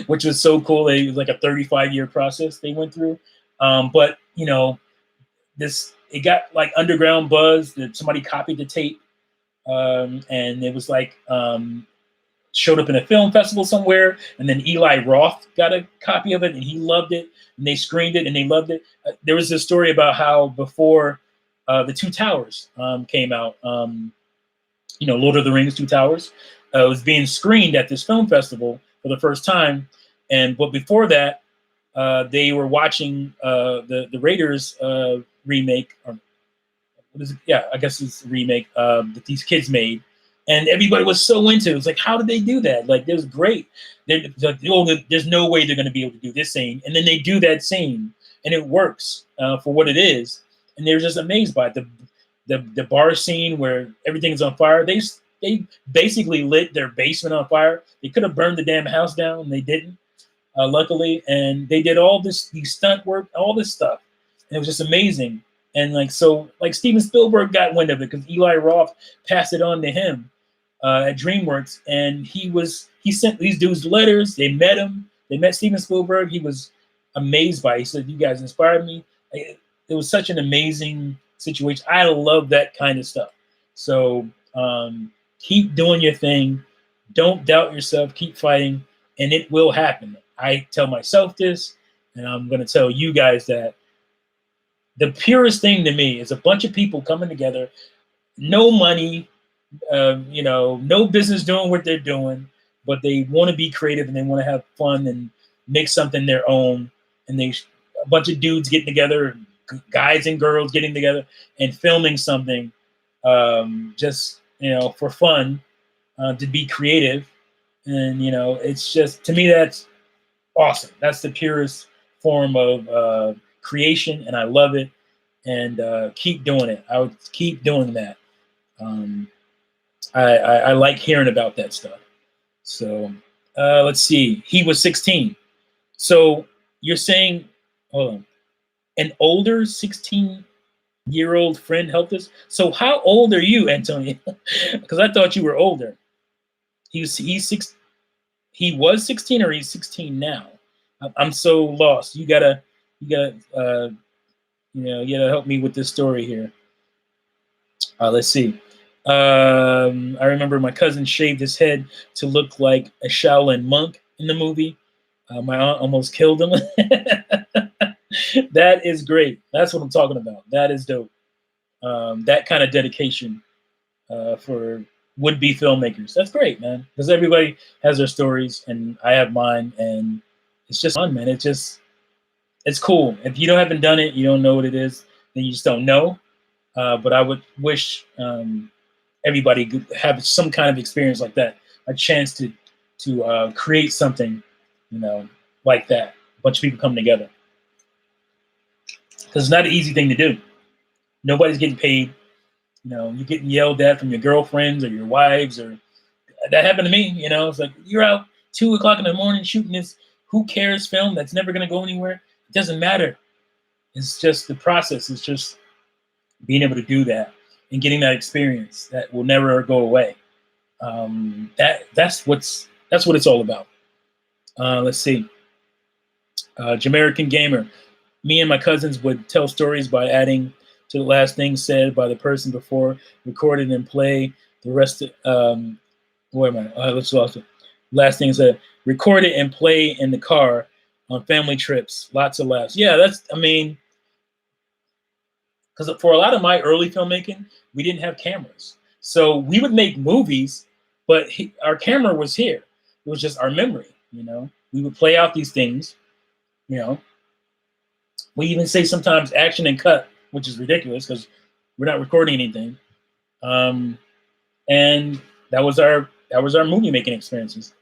which was so cool. It was like a 35-year process they went through. But it got like underground buzz that somebody copied the tape, and it was like showed up in a film festival somewhere, and then Eli Roth got a copy of it and he loved it, and they screened it and they loved it. There was this story about how before the Two Towers came out, Lord of the Rings, Two Towers, was being screened at this film festival for the first time, but before that, they were watching the Raiders remake, or what is it? Yeah, I guess it's a remake that these kids made, and everybody was so into it. It was like, how did they do that? Like, it was great. Like, there's no way they're going to be able to do this scene, and then they do that scene, and it works for what it is, and they're just amazed by it. The bar scene where everything's on fire. They basically lit their basement on fire. They could have burned the damn house down, and they didn't. Luckily, and they did all these stunt work, all this stuff. And it was just amazing. And like, so like Steven Spielberg got wind of it because Eli Roth passed it on to him at DreamWorks, and he sent these dudes letters. They met him. They met Steven Spielberg. He was amazed by it. He said, "You guys inspired me." It was such an amazing situation. I love that kind of stuff. So keep doing your thing. Don't doubt yourself. Keep fighting, and it will happen. I tell myself this, and I'm going to tell you guys that the purest thing to me is a bunch of people coming together, no money, no business doing what they're doing, but they want to be creative and they want to have fun and make something their own. And a bunch of dudes getting together, guys and girls getting together and filming something, just for fun, to be creative. And it's just, to me, that's awesome. That's the purest form of creation, and I love it. And keep doing it. I would keep doing that. I like hearing about that stuff. So let's see. He was 16. So you're saying, hold on, an older 16-year-old friend helped us. So how old are you, Antonio? Because I thought you were older. He was 16, or he's 16 now. I'm so lost. You gotta help me with this story here. Let's see. I remember my cousin shaved his head to look like a Shaolin monk in the movie. My aunt almost killed him. That is great. That's what I'm talking about. That is dope. That kind of dedication for would-be filmmakers. That's great, man. Because everybody has their stories, and I have mine, and it's just fun, man. It's cool. If you haven't done it, you don't know what it is, then you just don't know. But I would wish everybody could have some kind of experience like that, a chance to create something, like that. A bunch of people come together, because it's not an easy thing to do. Nobody's getting paid. You're getting yelled at from your girlfriends or your wives, or that happened to me. It's like, you're out 2 o'clock in the morning shooting this who cares film that's never going to go anywhere. It doesn't matter. It's just the process. It's just being able to do that and getting that experience that will never go away. That's what it's all about. Let's see. Jamaican Gamer. Me and my cousins would tell stories by adding to the last thing said by the person before, recorded and play the rest of, wait a minute, let's lost it. Last thing said, record it and play in the car on family trips. Lots of laughs. Yeah, because for a lot of my early filmmaking, we didn't have cameras. So we would make movies, but our camera was here. It was just our memory, We would play out these things, We even say sometimes action and cut, which is ridiculous because we're not recording anything. And that was our movie making experiences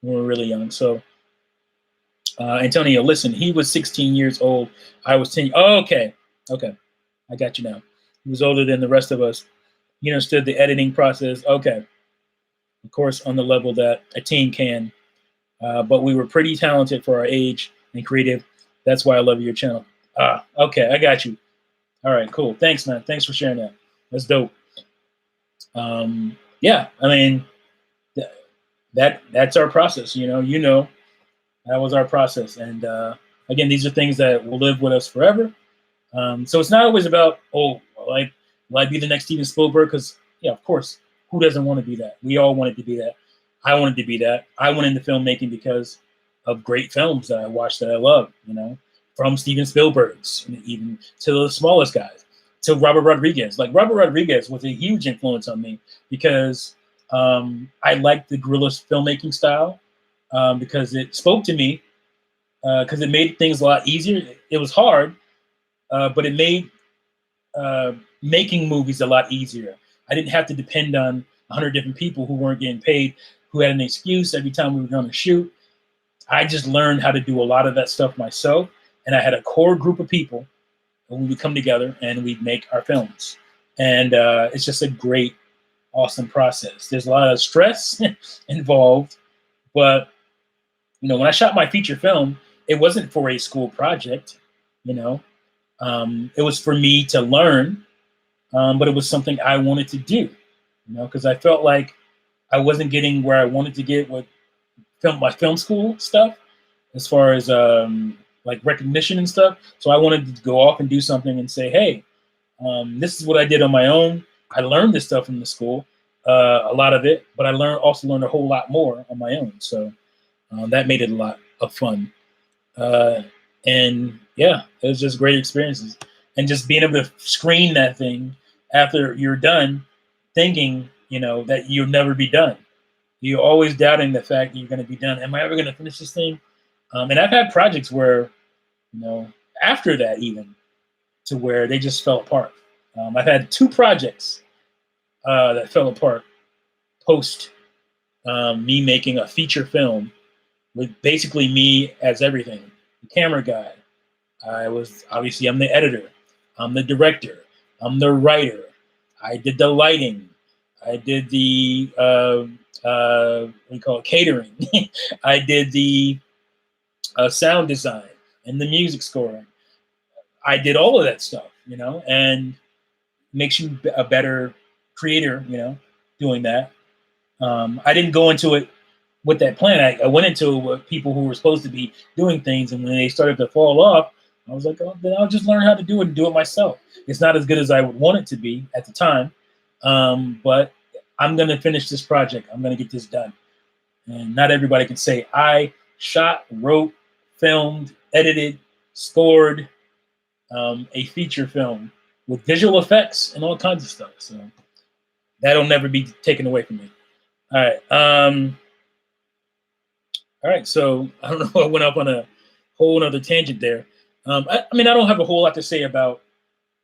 when we were really young. So Antonio, listen, he was 16 years old. I was 10. Oh, okay. I got you now. He was older than the rest of us. He understood the editing process. Okay. Of course, on the level that a teen can. But we were pretty talented for our age and creative. That's why I love your channel. Okay. I got you. All right, cool. Thanks, man. Thanks for sharing that. That's dope. Yeah, I mean, that's our process. That was our process. And again, these are things that will live with us forever. So it's not always about, will I be the next Steven Spielberg? Because, yeah, of course, who doesn't want to be that? We all wanted to be that. I wanted to be that. I went into filmmaking because of great films that I watched that I love, from Steven Spielberg's, even to the smallest guys, to Robert Rodriguez. Like, Robert Rodriguez was a huge influence on me because I liked the guerrilla filmmaking style because it spoke to me, because it made things a lot easier. It was hard, but it made making movies a lot easier. I didn't have to depend on 100 different people who weren't getting paid, who had an excuse every time we were going to shoot. I just learned how to do a lot of that stuff myself, and I had a core group of people, and we would come together and we'd make our films. And it's just a great, awesome process. There's a lot of stress involved, but when I shot my feature film, it wasn't for a school project. It was for me to learn, but it was something I wanted to do, because I felt like I wasn't getting where I wanted to get with my film school stuff, as far as like recognition and stuff. So I wanted to go off and do something and say, hey, this is what I did on my own. I learned this stuff from the school, a lot of it, but I also learned a whole lot more on my own. So that made it a lot of fun. And yeah, it was just great experiences. And just being able to screen that thing after you're done, thinking, that you'll never be done. You're always doubting the fact that you're going to be done. Am I ever going to finish this thing? And I've had projects where, after that even, to where they just fell apart. I've had 2 projects that fell apart post me making a feature film with basically me as everything. The camera guy. I'm the editor. I'm the director. I'm the writer. I did the lighting. I did the what do you call it, catering. I did the sound design and the music scoring. I did all of that stuff, and makes you a better creator, doing that. I didn't go into it with that plan. I went into it with people who were supposed to be doing things, and when they started to fall off, I was like, oh, then I'll just learn how to do it and do it myself. It's not as good as I would want it to be at the time, but I'm going to finish this project. I'm going to get this done. And not everybody can say, I shot, wrote, filmed, edited, scored a feature film with visual effects and all kinds of stuff. So that'll never be taken away from me. All right. All right. So I don't know. I went up on a whole other tangent there. I don't have a whole lot to say about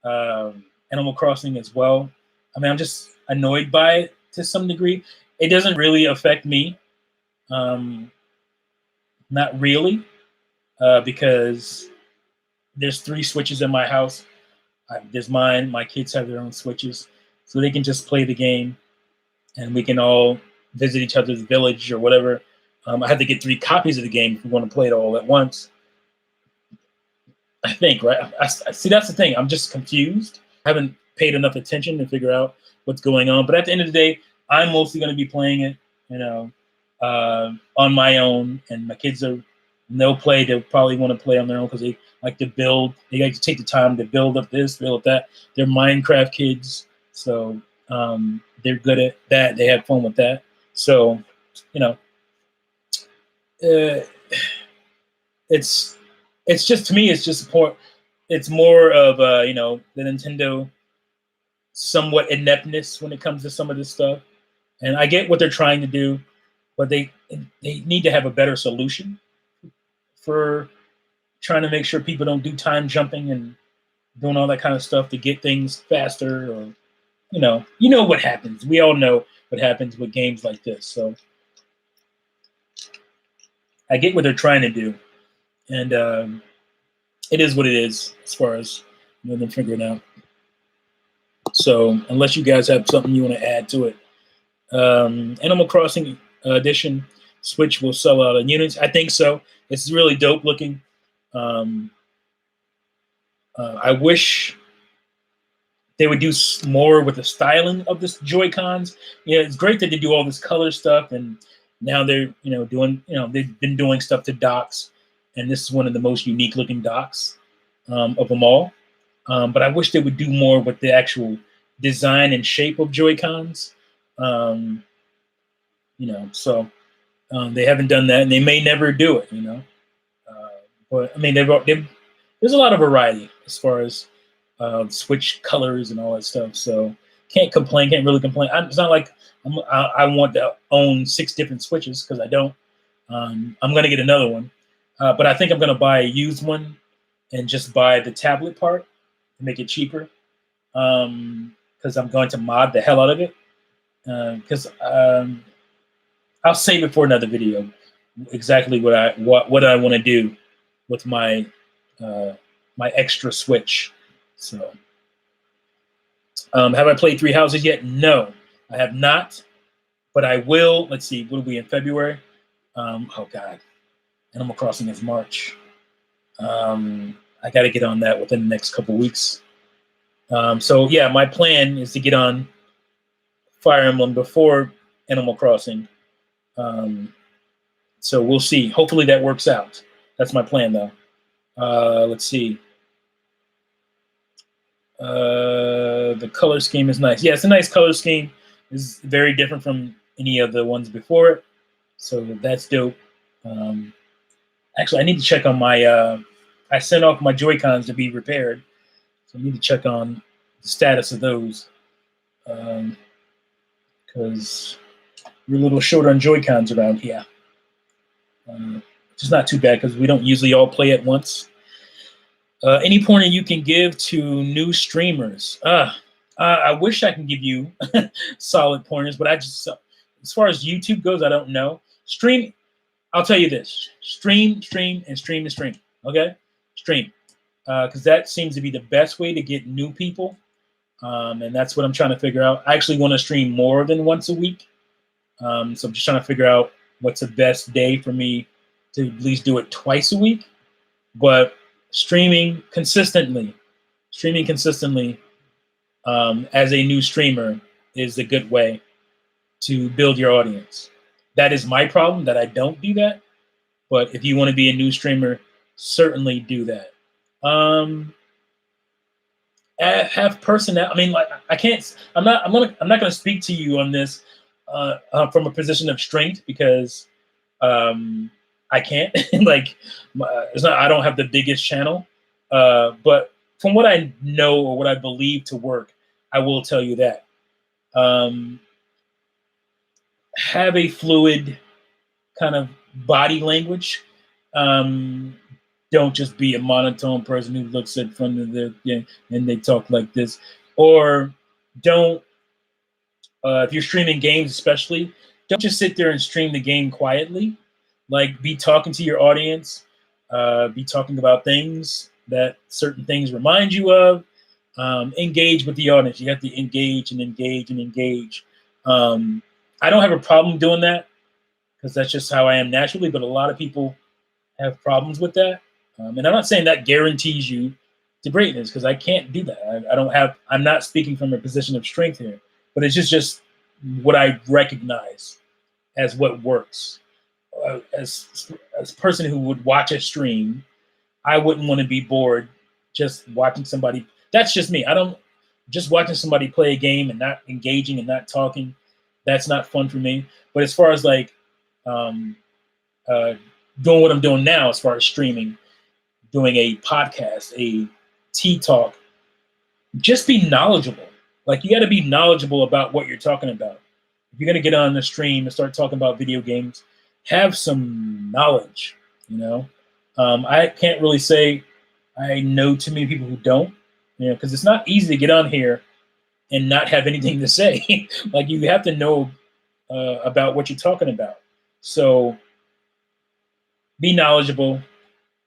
Animal Crossing as well. I'm just annoyed by it to some degree. It doesn't really affect me. Not really, because there's 3 switches in my house. There's mine. My kids have their own switches, so they can just play the game, and we can all visit each other's village or whatever. I had to get 3 copies of the game if we want to play it all at once. I think, right? I see. That's the thing. I'm just confused. I haven't paid enough attention to figure out what's going on. But at the end of the day, I'm mostly going to be playing it, on my own. And my kids they'll probably want to play on their own because they like to build. They like to take the time to build up this, build up that. They're Minecraft kids, so they're good at that. They have fun with that. So, it's just, to me, it's just it's more of the Nintendo somewhat ineptness when it comes to some of this stuff. And I get what they're trying to do, but they need to have a better solution for trying to make sure people don't do time jumping and doing all that kind of stuff to get things faster, or what happens. We all know what happens with games like this. So I get what they're trying to do, and it is what it is as far as them figuring out. So unless you guys have something you want to add to it, Animal Crossing Edition Switch will sell out in units. I think so. It's really dope looking. I wish they would do more with the styling of this Joy-Cons. It's great that they do all this color stuff, and now they're doing they've been doing stuff to docks, and this is one of the most unique looking docks of them all. But I wish they would do more with the actual design and shape of Joy-Cons. So they haven't done that, and they may never do it. But there's a lot of variety as far as Switch colors and all that stuff. So can't really complain. It's not like I want to own 6 different Switches, because I don't. I'm going to get another one, but I think I'm going to buy a used one and just buy the tablet part to make it cheaper, because I'm going to mod the hell out of it. Because I'll save it for another video. Exactly what I want to do with my my extra Switch. So, have I played 3 Houses yet? No, I have not, but I will. Let's see, what are we in February? Oh God, Animal Crossing is March. I I got to get on that within the next couple weeks. So yeah, my plan is to get on Fire Emblem before Animal Crossing. So we'll see. Hopefully that works out. That's my plan, though. Let's see. The color scheme is nice. Yeah, it's a nice color scheme. It's very different from any of the ones before it. So that's dope. Actually, I need to check on my... I sent off my Joy-Cons to be repaired. So I need to check on the status of those. Because we're a little short on Joy-Cons around here. Which is not too bad because we don't usually all play at once. Any pointer you can give to new streamers? I wish I can give you solid pointers, but I just, as far as YouTube goes, I don't know. Stream, I'll tell you this: stream, and stream. Okay, stream, because that seems to be the best way to get new people, and that's what I'm trying to figure out. I actually want to stream more than once a week, so I'm just trying to figure out what's the best day for me to at least do it twice a week, but streaming consistently as a new streamer is a good way to build your audience. That is my problem, that I don't do that. But if you want to be a new streamer, certainly do that. Have personnel. I mean, like, I can't. I'm not going to speak to you on this from a position of strength because I can't. Like, it's not. I don't have the biggest channel, but from what I know or what I believe to work, I will tell you that. Have a fluid kind of body language. Don't just be a monotone person who looks at front of and they talk like this. Or don't, if you're streaming games especially, don't just sit there and stream the game quietly. Like, be talking to your audience, be talking about things that certain things remind you of. Engage with the audience. You have to engage. I don't have a problem doing that because that's just how I am naturally, but a lot of people have problems with that. And I'm not saying that guarantees you to greatness because I can't do that. I'm not speaking from a position of strength here, but it's just what I recognize as what works. As a person who would watch a stream, I wouldn't want to be bored just watching somebody. That's just me. I don't just watching somebody play a game and not engaging and not talking. That's not fun for me. But as far as like doing what I'm doing now, as far as streaming, doing a podcast, a tea talk, just be knowledgeable. Like, you got to be knowledgeable about what you're talking about. If you're going to get on the stream and start talking about video games, have some knowledge, you know? I can't really say I know too many people who don't, you know, because it's not easy to get on here and not have anything to say. Like, you have to know about what you're talking about. So be knowledgeable.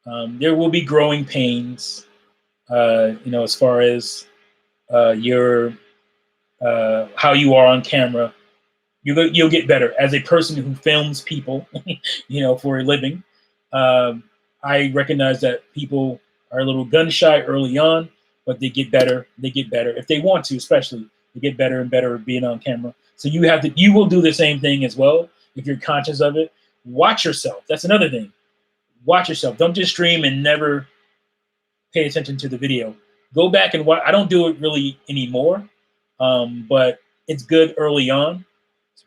There will be growing pains, you know, as far as your how you are on camera. You'll get better as a person who films people, you know, for a living. I recognize that people are a little gun shy early on, but they get better. They get better if they want to, especially. They get better and better at being on camera. So you will do the same thing as well if you're conscious of it. Watch yourself. That's another thing. Watch yourself. Don't just stream and never pay attention to the video. Go back and watch. I don't do it really anymore, but it's good early on,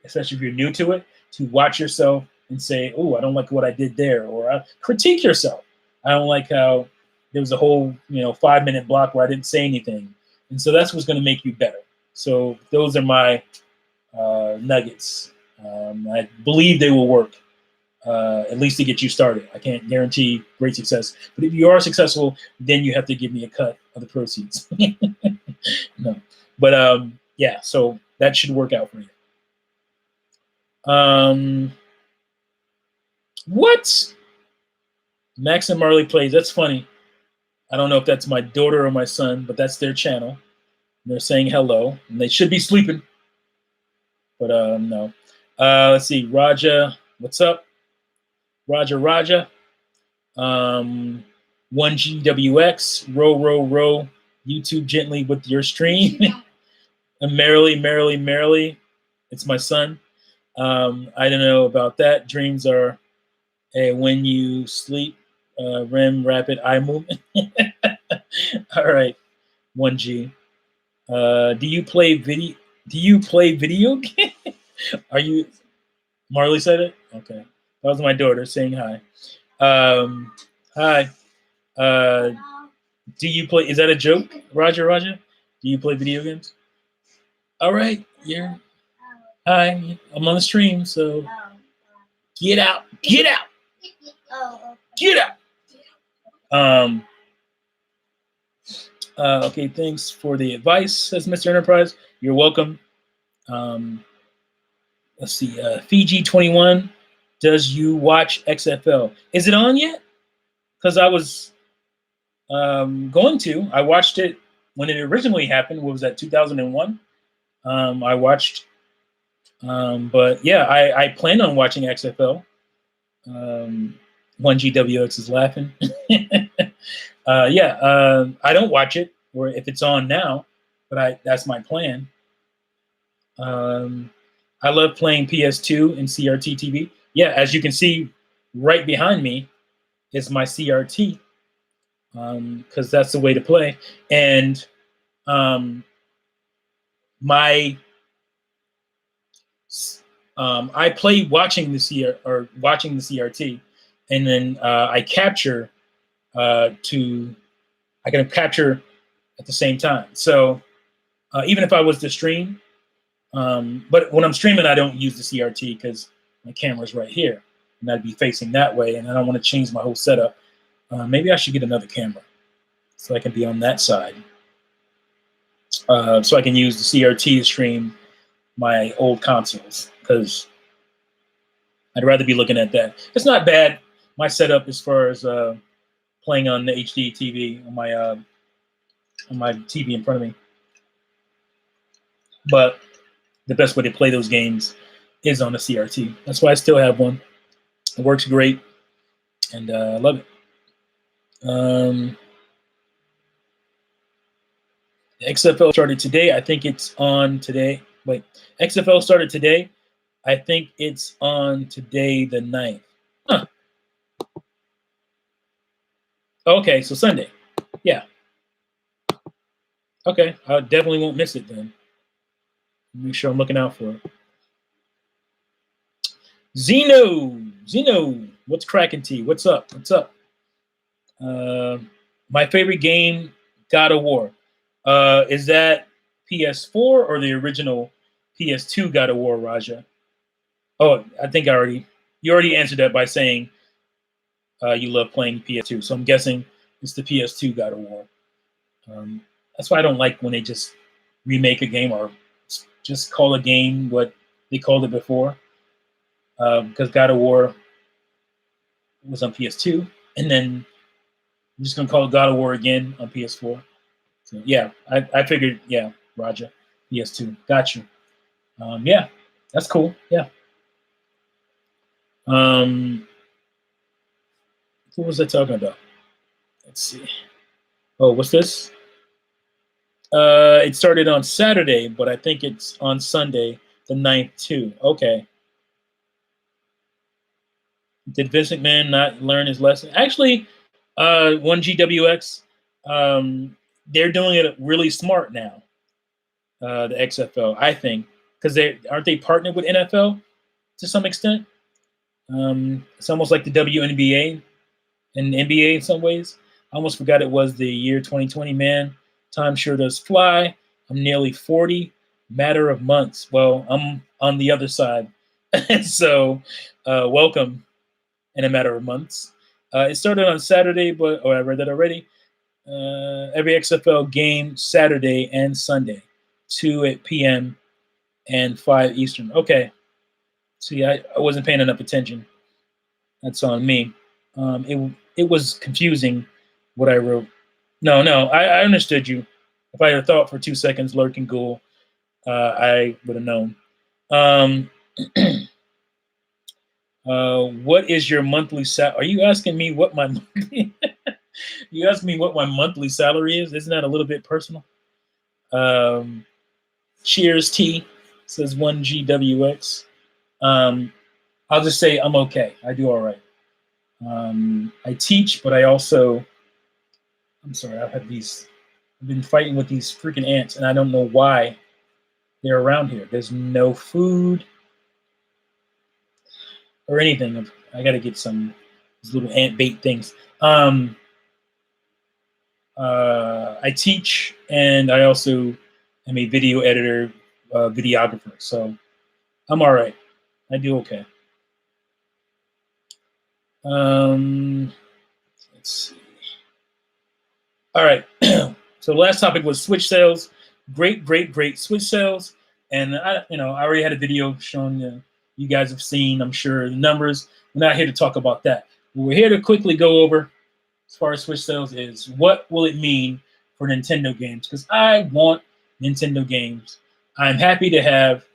especially if you're new to it, to watch yourself and say, "Oh, I don't like what I did there," or critique yourself. I don't like how there was a whole 5-minute block where I didn't say anything, and so that's what's going to make you better. So those are my nuggets. I believe they will work, at least to get you started. I can't guarantee great success, but if you are successful, then you have to give me a cut of the proceeds. No, but yeah, so that should work out for you. What? Max and Marley plays. That's funny. I don't know if that's my daughter or my son, but that's their channel. They're saying hello, and they should be sleeping. But no. Let's see. Raja, what's up? Raja. 1GWX, row, YouTube gently with your stream. And merrily, it's my son. I don't know about that. Dreams are when you sleep, REM, rapid eye movement. All right, 1G. Do you play video game? Are you? Marley said it. Okay, that was my daughter saying hi. Hi. Do you play? Is that a joke, Roger? Do you play video games? All right, you're. Hi, I'm on the stream, so get out. Okay, thanks for the advice, says Mr. Enterprise. You're welcome. Let's see. Fiji 21. Does you watch XFL? Is it on yet? Because I was going to. I watched it when it originally happened. What was that? 2001. I watched. But yeah, I plan on watching XFL. 1GWX is laughing. I don't watch it, or if it's on now, but that's my plan. I love playing PS2 and CRT TV. Yeah, as you can see, right behind me is my CRT, because that's the way to play. And I play watching the CRT, and then I capture I can capture at the same time. So even if I was to stream, but when I'm streaming, I don't use the CRT because my camera's right here, and I'd be facing that way, and I don't want to change my whole setup. Maybe I should get another camera so I can be on that side, so I can use the CRT to stream my old consoles, because I'd rather be looking at that. It's not bad, my setup, as far as playing on the HD TV on my TV in front of me. But the best way to play those games is on the CRT. That's why I still have one. It works great, and I love it. The XFL started today. I think it's on today. Wait, XFL started today. I think it's on today, the 9th. Huh. Okay, so Sunday. Yeah. Okay, I definitely won't miss it then. Make sure I'm looking out for it. Zeno, what's cracking, T? What's up? My favorite game, God of War. Is that PS4 or the original PS2 God of War, Raja? Oh, I think you already answered that by saying you love playing PS2. So I'm guessing it's the PS2 God of War. That's why I don't like when they just remake a game or just call a game what they called it before. Because God of War was on PS2, and then I'm just gonna call it God of War again on PS4. So yeah, I figured, yeah, Roger, PS2, got you. Yeah, that's cool. Yeah. What was I talking about? Let's see. Oh, what's this? It started on Saturday, but I think it's on Sunday, the 9th too. Okay. Did Vince McMahon not learn his lesson? Actually, 1GWX, they're doing it really smart now. The XFL, I think, because aren't they partnered with NFL to some extent? It's almost like the WNBA and NBA in some ways. I almost forgot it was the year 2020. Man, time sure does fly. I'm nearly 40. Matter of months. Well, I'm on the other side, so welcome. In a matter of months. It started on Saturday, but I read that already. Every XFL game Saturday and Sunday, 2 p.m. and 5 Eastern. Okay. See, I wasn't paying enough attention. That's on me. It was confusing what I wrote. No, I understood you. If I had thought for 2 seconds, lurking ghoul, I would have known. What is your monthly salary? Are you asking me what my monthly? You asked me what my monthly salary is. Isn't that a little bit personal? Cheers T says 1GWX. I'll just say I'm okay. I do all right. I teach, but I also, I'm sorry, I've been fighting with these freaking ants, and I don't know why they're around here. There's no food or anything. I got to get some these little ant bait things. I teach, and I also am a video editor, videographer. So I'm all right. I do okay. Let's see. All right. So the last topic was Switch sales. Great Switch sales. And I already had a video showing you guys have seen, I'm sure, the numbers. We're not here to talk about that. What we're here to quickly go over as far as Switch sales is what will it mean for Nintendo games? Because I want Nintendo games. I'm happy to have,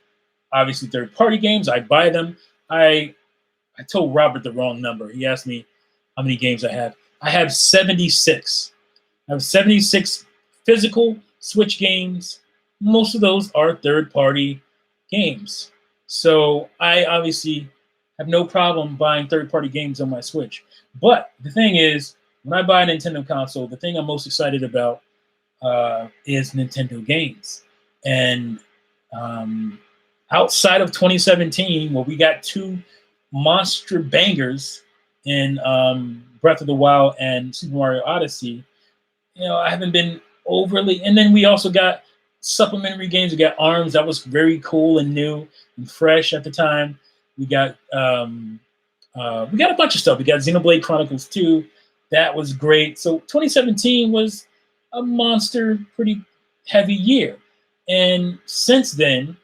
obviously, third-party games. I buy them. I told Robert the wrong number. He asked me how many games I have. I have 76. I have 76 physical Switch games. Most of those are third-party games. So I obviously have no problem buying third-party games on my Switch. But the thing is, when I buy a Nintendo console, the thing I'm most excited about is Nintendo games. And outside of 2017, where we got two monster bangers in Breath of the Wild and Super Mario Odyssey, I haven't been overly. And then we also got supplementary games. We got ARMS. That was very cool and new and fresh at the time. We got a bunch of stuff. We got Xenoblade Chronicles 2. That was great. So 2017 was a monster, pretty heavy year. And since then,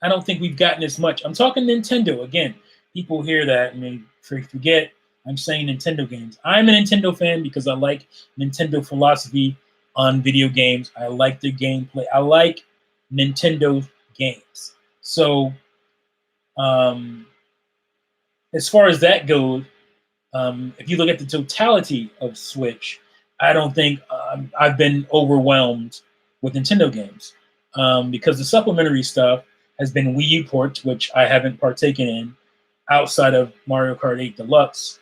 I don't think we've gotten as much. I'm talking Nintendo again. People hear that and they forget I'm saying Nintendo games. I'm a Nintendo fan because I like Nintendo philosophy on video games. I like their gameplay. I like Nintendo games. So as far as that goes, if you look at the totality of Switch, I don't think I've been overwhelmed with Nintendo games because the supplementary stuff has been Wii U ports, which I haven't partaken in outside of Mario Kart 8 Deluxe.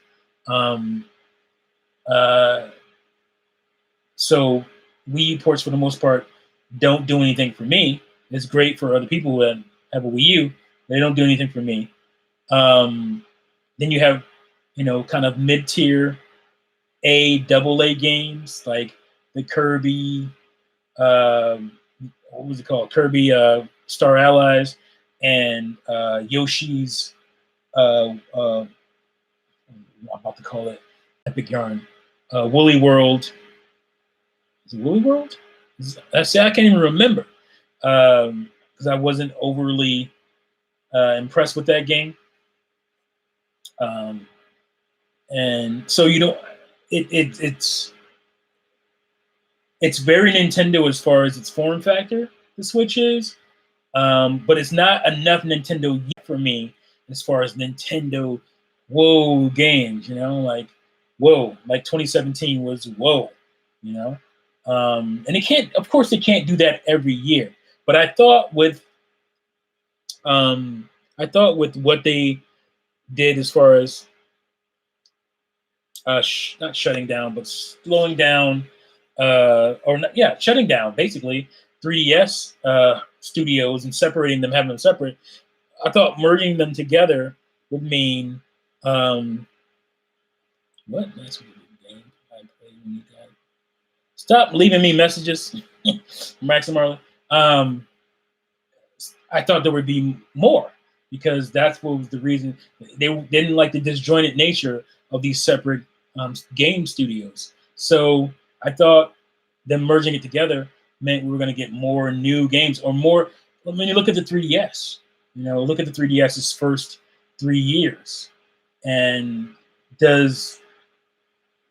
So Wii U ports, for the most part, don't do anything for me. It's great for other people that have a Wii U. They don't do anything for me. Then you have, kind of mid-tier AA games like the Kirby, what was it called? Kirby Star Allies and Yoshi's, I'm about to call it Epic Yarn. Woolly World. Is it Woolly World? I can't even remember because I wasn't overly impressed with that game. And so it's very Nintendo as far as its form factor, the Switch is, but it's not enough Nintendo yet for me as far as Nintendo whoa games, like whoa, like 2017 was whoa, and it can't, of course, it can't do that every year. But I thought with what they did as far as not shutting down, but slowing down, shutting down basically 3DS studios and separating them, having them separate. I thought merging them together would mean what? That's what game I played when you got. Stop leaving me messages, Max and Marley. I thought there would be more because that's what was the reason they didn't like the disjointed nature of these separate game studios. So I thought them merging it together meant we were going to get more new games or more. When you look at the 3DS, look at the 3DS's first 3 years, and does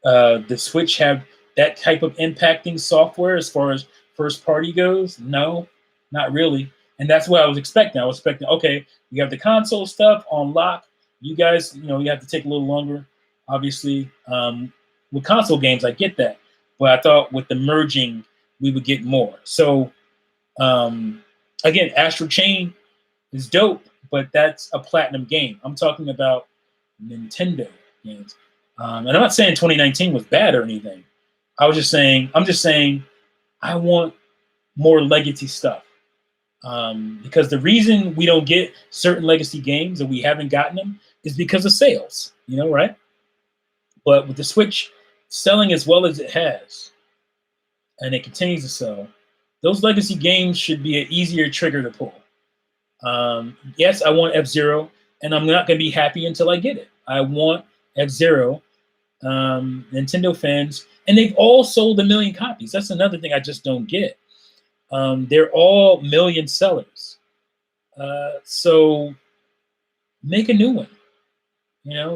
the Switch have that type of impacting software as far as first party goes? No, not really. And that's what I was expecting. I was expecting, okay, you have the console stuff on lock. You guys, you have to take a little longer, obviously. with console games, I get that, but I thought with the merging, we would get more. So again, Astral Chain is dope, but that's a platinum game. I'm talking about Nintendo games. And I'm not saying 2019 was bad or anything. I'm just saying I want more legacy stuff. Because the reason we don't get certain legacy games and we haven't gotten them is because of sales, right? But with the Switch selling as well as it has, and it continues to sell, those legacy games should be an easier trigger to pull. Yes, I want F-Zero, and I'm not going to be happy until I get it. I want F-Zero. Nintendo fans, and they've all sold 1 million copies. That's another thing I just don't get. They're all million sellers. So make a new one.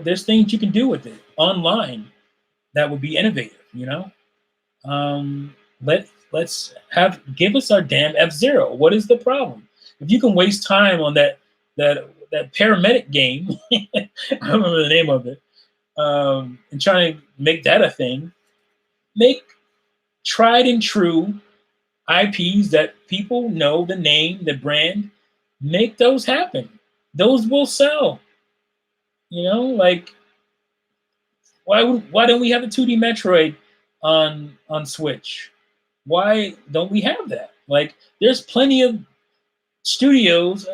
There's things you can do with it online that would be innovative. Let's give us our damn F-Zero. What is the problem? If you can waste time on that paramedic game, I don't remember the name of it, and trying to make that a thing, make tried and true IPs that people know, the name, the brand, make those happen. Those will sell. Like why don't we have a 2D Metroid on Switch? Why don't we have that? Like there's plenty of studios,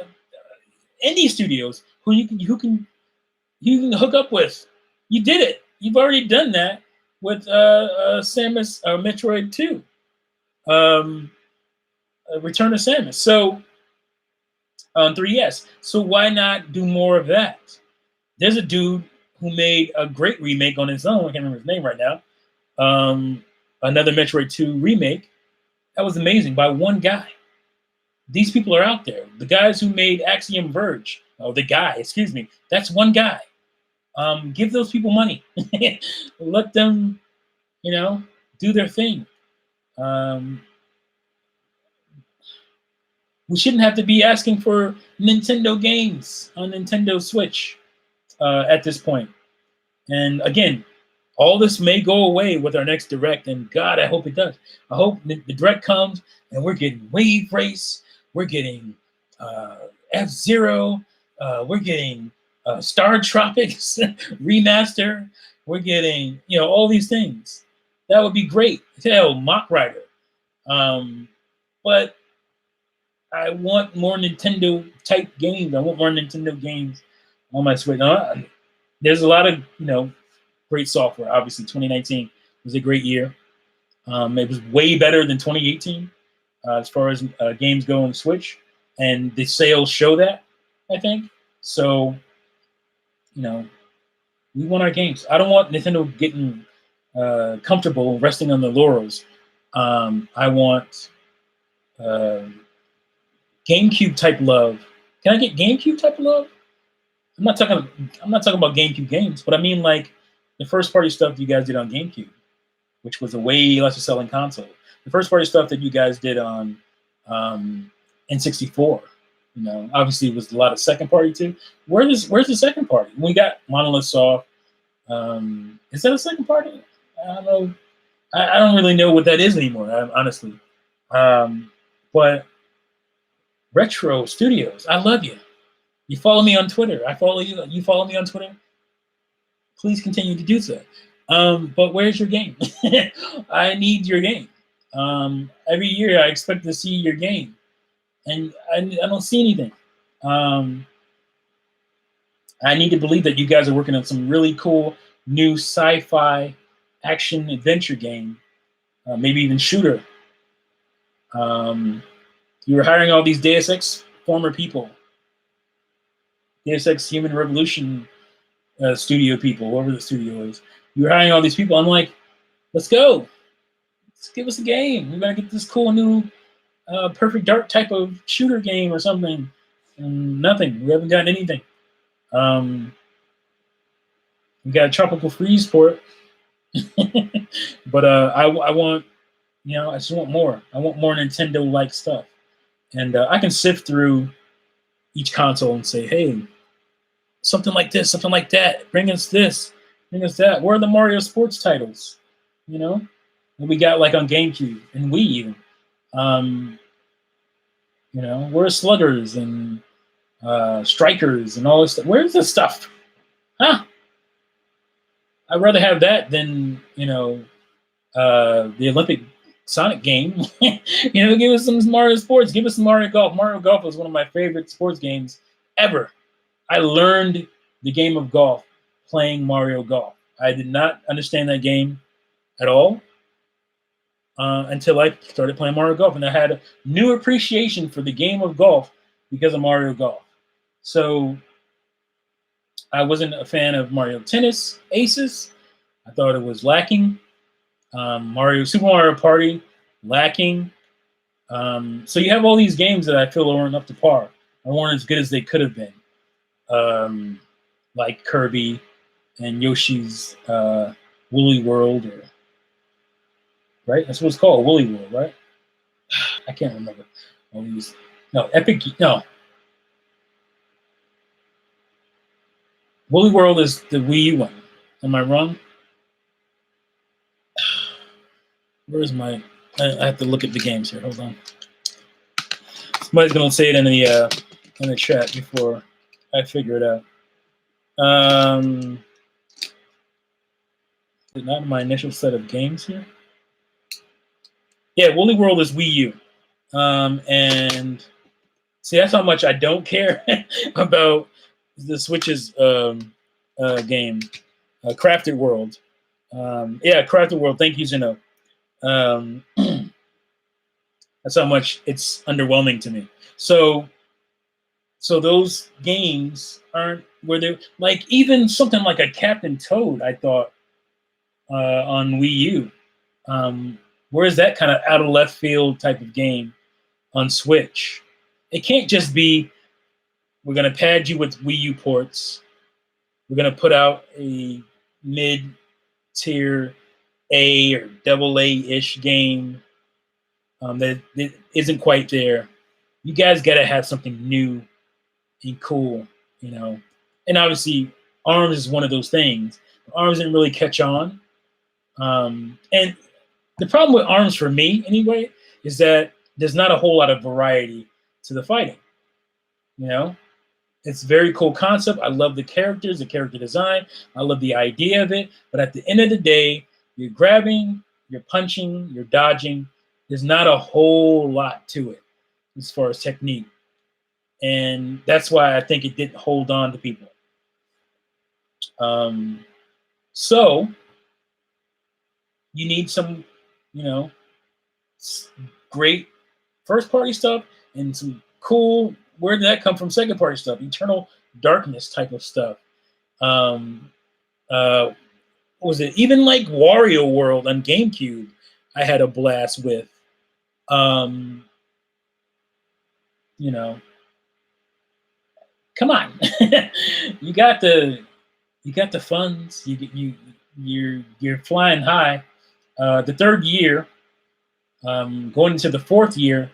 indie studios, who you can hook up with. You did it. You've already done that with Samus Metroid 2. Return of Samus. So on 3DS. So why not do more of that? There's a dude who made a great remake on his own. I can't remember his name right now. Another Metroid 2 remake. That was amazing by one guy. These people are out there. The guys who made Axiom Verge. That's one guy. Give those people money. Let them, do their thing. We shouldn't have to be asking for Nintendo games on Nintendo Switch at this point. And again, all this may go away with our next Direct, and God, I hope it does. I hope the Direct comes and we're getting Wave Race, we're getting F-Zero, we're getting Star Tropics remaster, we're getting all these things. That would be great. Hell, Mach Rider. But I want more Nintendo type games. I want more Nintendo games on my Switch. Now, there's a lot of great software. Obviously, 2019 was a great year. It was way better than 2018 as far as games go on the Switch, and the sales show that, I think. So, we want our games. I don't want Nintendo getting comfortable resting on the laurels. I want GameCube type love. Can I get GameCube type of love? I'm not talking about GameCube games, but I mean like the first party stuff you guys did on GameCube, which was a way lesser selling console. The first party stuff that you guys did on N64, obviously it was a lot of second party too. Where's the second party? We got Monolith Soft. Is that a second party? I don't know. I don't really know what that is anymore, honestly. But Retro Studios, I love you. You follow me on Twitter. I follow you. You follow me on Twitter. Please continue to do so. But where's your game? I need your game. Every year I expect to see your game, and I don't see anything. I need to believe that you guys are working on some really cool new sci-fi action adventure game, maybe even shooter. You were hiring all these Deus Ex former people, Deus Ex Human Revolution studio people, whoever the studio is. You were hiring all these people. I'm like, let's go. Let's give us a game. We're going to get this cool new Perfect Dark type of shooter game or something. And nothing. We haven't gotten anything. We got a Tropical Freeze for it. But I want, I just want more. I want more Nintendo-like stuff. And I can sift through each console and say, hey, something like this, something like that. Bring us this. Bring us that. Where are the Mario sports titles? You know, and we got like on GameCube and Wii even. You know, where's Sluggers and Strikers and all this stuff? Where's this stuff? Huh? I'd rather have that than, you know, the Olympic Sonic game. You know, give us some Mario Sports. Give us some Mario Golf. Mario Golf was one of my favorite sports games ever. I learned the game of golf playing Mario Golf. I did not understand that game at all until I started playing Mario Golf, and I had a new appreciation for the game of golf because of Mario Golf. So I wasn't a fan of Mario Tennis Aces. I thought it was lacking. Super Mario Party, lacking. So you have all these games that I feel aren't up to par, or weren't as good as they could have been, like Kirby and Yoshi's Woolly World, or right? That's what it's called, Woolly World, right? I can't remember all these. No, Woolly World is the Wii U one. Am I wrong? Where's my? I have to look at the games here. Hold on. Somebody's gonna say it in the chat before I figure it out. Not my initial set of games here. Yeah, Woolly World is Wii U, and see, that's how much I don't care about the Switch's game, Crafted World. Yeah, Crafted World. Thank you, Zeno. That's how much it's underwhelming to me. So those games aren't where they like, even something like a Captain Toad. I thought on Wii U. Where is that kind of out of left field type of game on Switch? It can't just be, we're going to pad you with Wii U ports. We're going to put out a mid-tier A or double A-ish game that isn't quite there. You guys got to have something new and cool, you know. And obviously, ARMS is one of those things. ARMS didn't really catch on. And the problem with ARMS for me, anyway, is that there's not a whole lot of variety to the fighting. You know, it's a very cool concept. I love the characters, the character design. I love the idea of it. But at the end of the day, you're grabbing, you're punching, you're dodging. There's not a whole lot to it as far as technique. And that's why I think it didn't hold on to people. So you need some, you know, great first party stuff and some cool, where did that come from, second party stuff, Eternal Darkness type of stuff. What was it, even like Wario World on GameCube I had a blast with. You know, come on. you got the funds, you're flying high. The third year, going into the fourth year,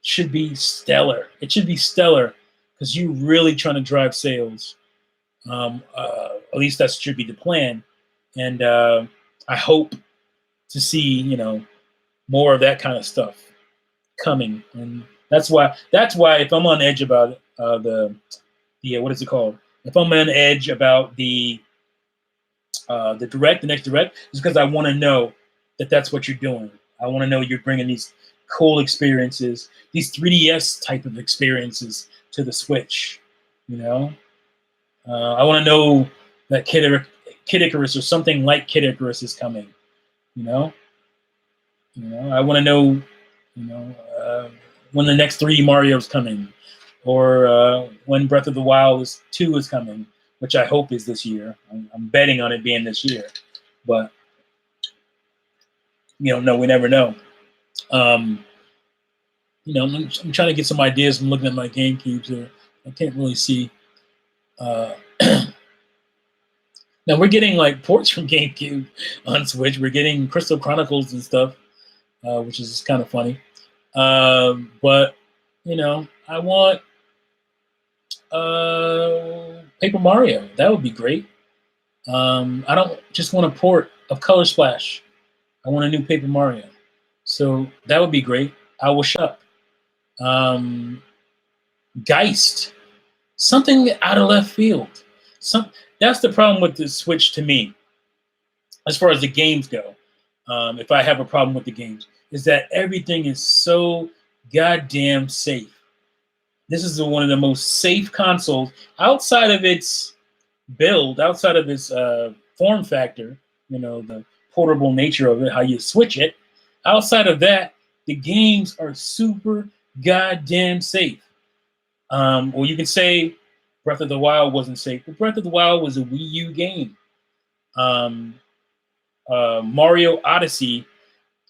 should be stellar. It should be stellar because you're really trying to drive sales. At least that should be the plan. And I hope to see, you know, more of that kind of stuff coming. And that's why if I'm on edge about the what is it called? If I'm on edge about the next direct, is because I want to know that that's what you're doing. I want to know you're bringing these cool experiences, these 3DS type of experiences to the Switch. You know, I want to know that Kid Icarus or something like Kid Icarus is coming. You know, I want to know, you know, when the next 3 Mario's coming, or when Breath of the Wild 2 is coming, which I hope is this year. I'm betting on it being this year, but you know, no, we never know. You know, I'm trying to get some ideas from looking at my GameCubes here. I can't really see. Now we're getting like ports from GameCube on Switch. We're getting Crystal Chronicles and stuff, which is kind of funny. But you know, I want Paper Mario. That would be great. I don't just want a port of Color Splash. I want a new Paper Mario. So that would be great. I will shut up. Geist, something out of left field. That's the problem with the Switch to me, as far as the games go. If I have a problem with the games, is that everything is so goddamn safe. This is one of the most safe consoles outside of its build, outside of its form factor, the portable nature of it, how you switch it. Outside of that, the games are super goddamn safe. Or you can say Breath of the Wild wasn't safe, but Breath of the Wild was a Wii U game. Mario Odyssey,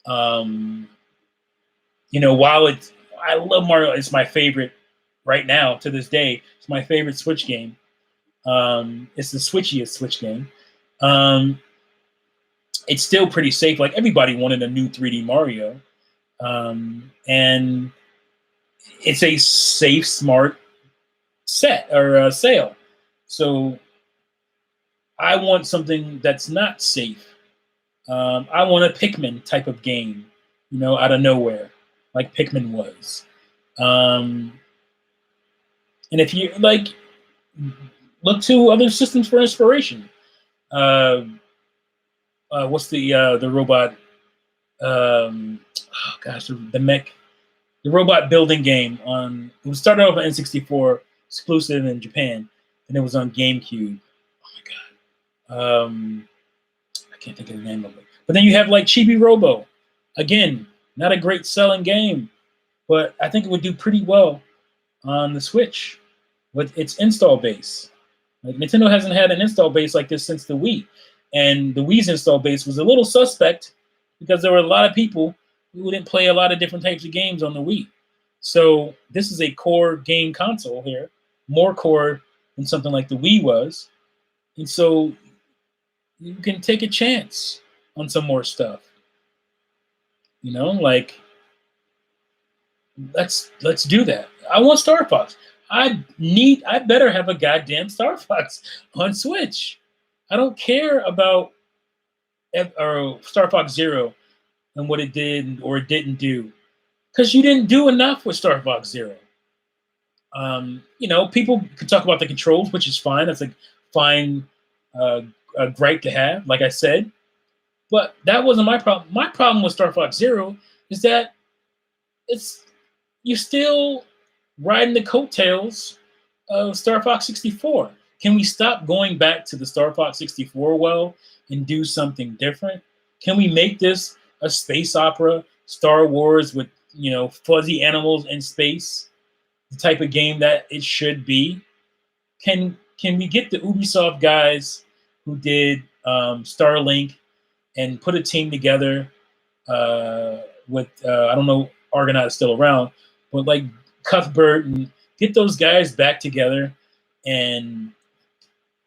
while I love Mario, it's my favorite right now to this day. It's my favorite Switch game. It's the switchiest Switch game. It's still pretty safe. Like, everybody wanted a new 3D Mario. And it's a safe, smart set or sale. So I want something that's not safe. I want a Pikmin type of game, out of nowhere, like Pikmin was. And if you look to other systems for inspiration. What's the robot? The mech, the robot building game it started off on N64, exclusive in Japan, and it was on GameCube. Oh my god, I can't think of the name of it. But then you have like Chibi Robo, again, not a great selling game, but I think it would do pretty well on the Switch with its install base. Like, Nintendo hasn't had an install base like this since the Wii. And the Wii's install base was a little suspect because there were a lot of people who didn't play a lot of different types of games on the Wii. So this is a core game console here, more core than something like the Wii was. And so you can take a chance on some more stuff. Let's do that. I want Star Fox. I better have a goddamn Star Fox on Switch. I don't care about Star Fox Zero and what it did or it didn't do, because you didn't do enough with Star Fox Zero. People could talk about the controls, which is fine. That's a fine gripe to have, like I said. But that wasn't my problem. My problem with Star Fox Zero is that you're still riding the coattails of Star Fox 64. Can we stop going back to the Star Fox 64 well and do something different? Can we make this a space opera, Star Wars with, fuzzy animals in space, the type of game that it should be? Can we get the Ubisoft guys who did Starlink and put a team together with, I don't know, Argonaut is still around, but like Cuthbert, and get those guys back together and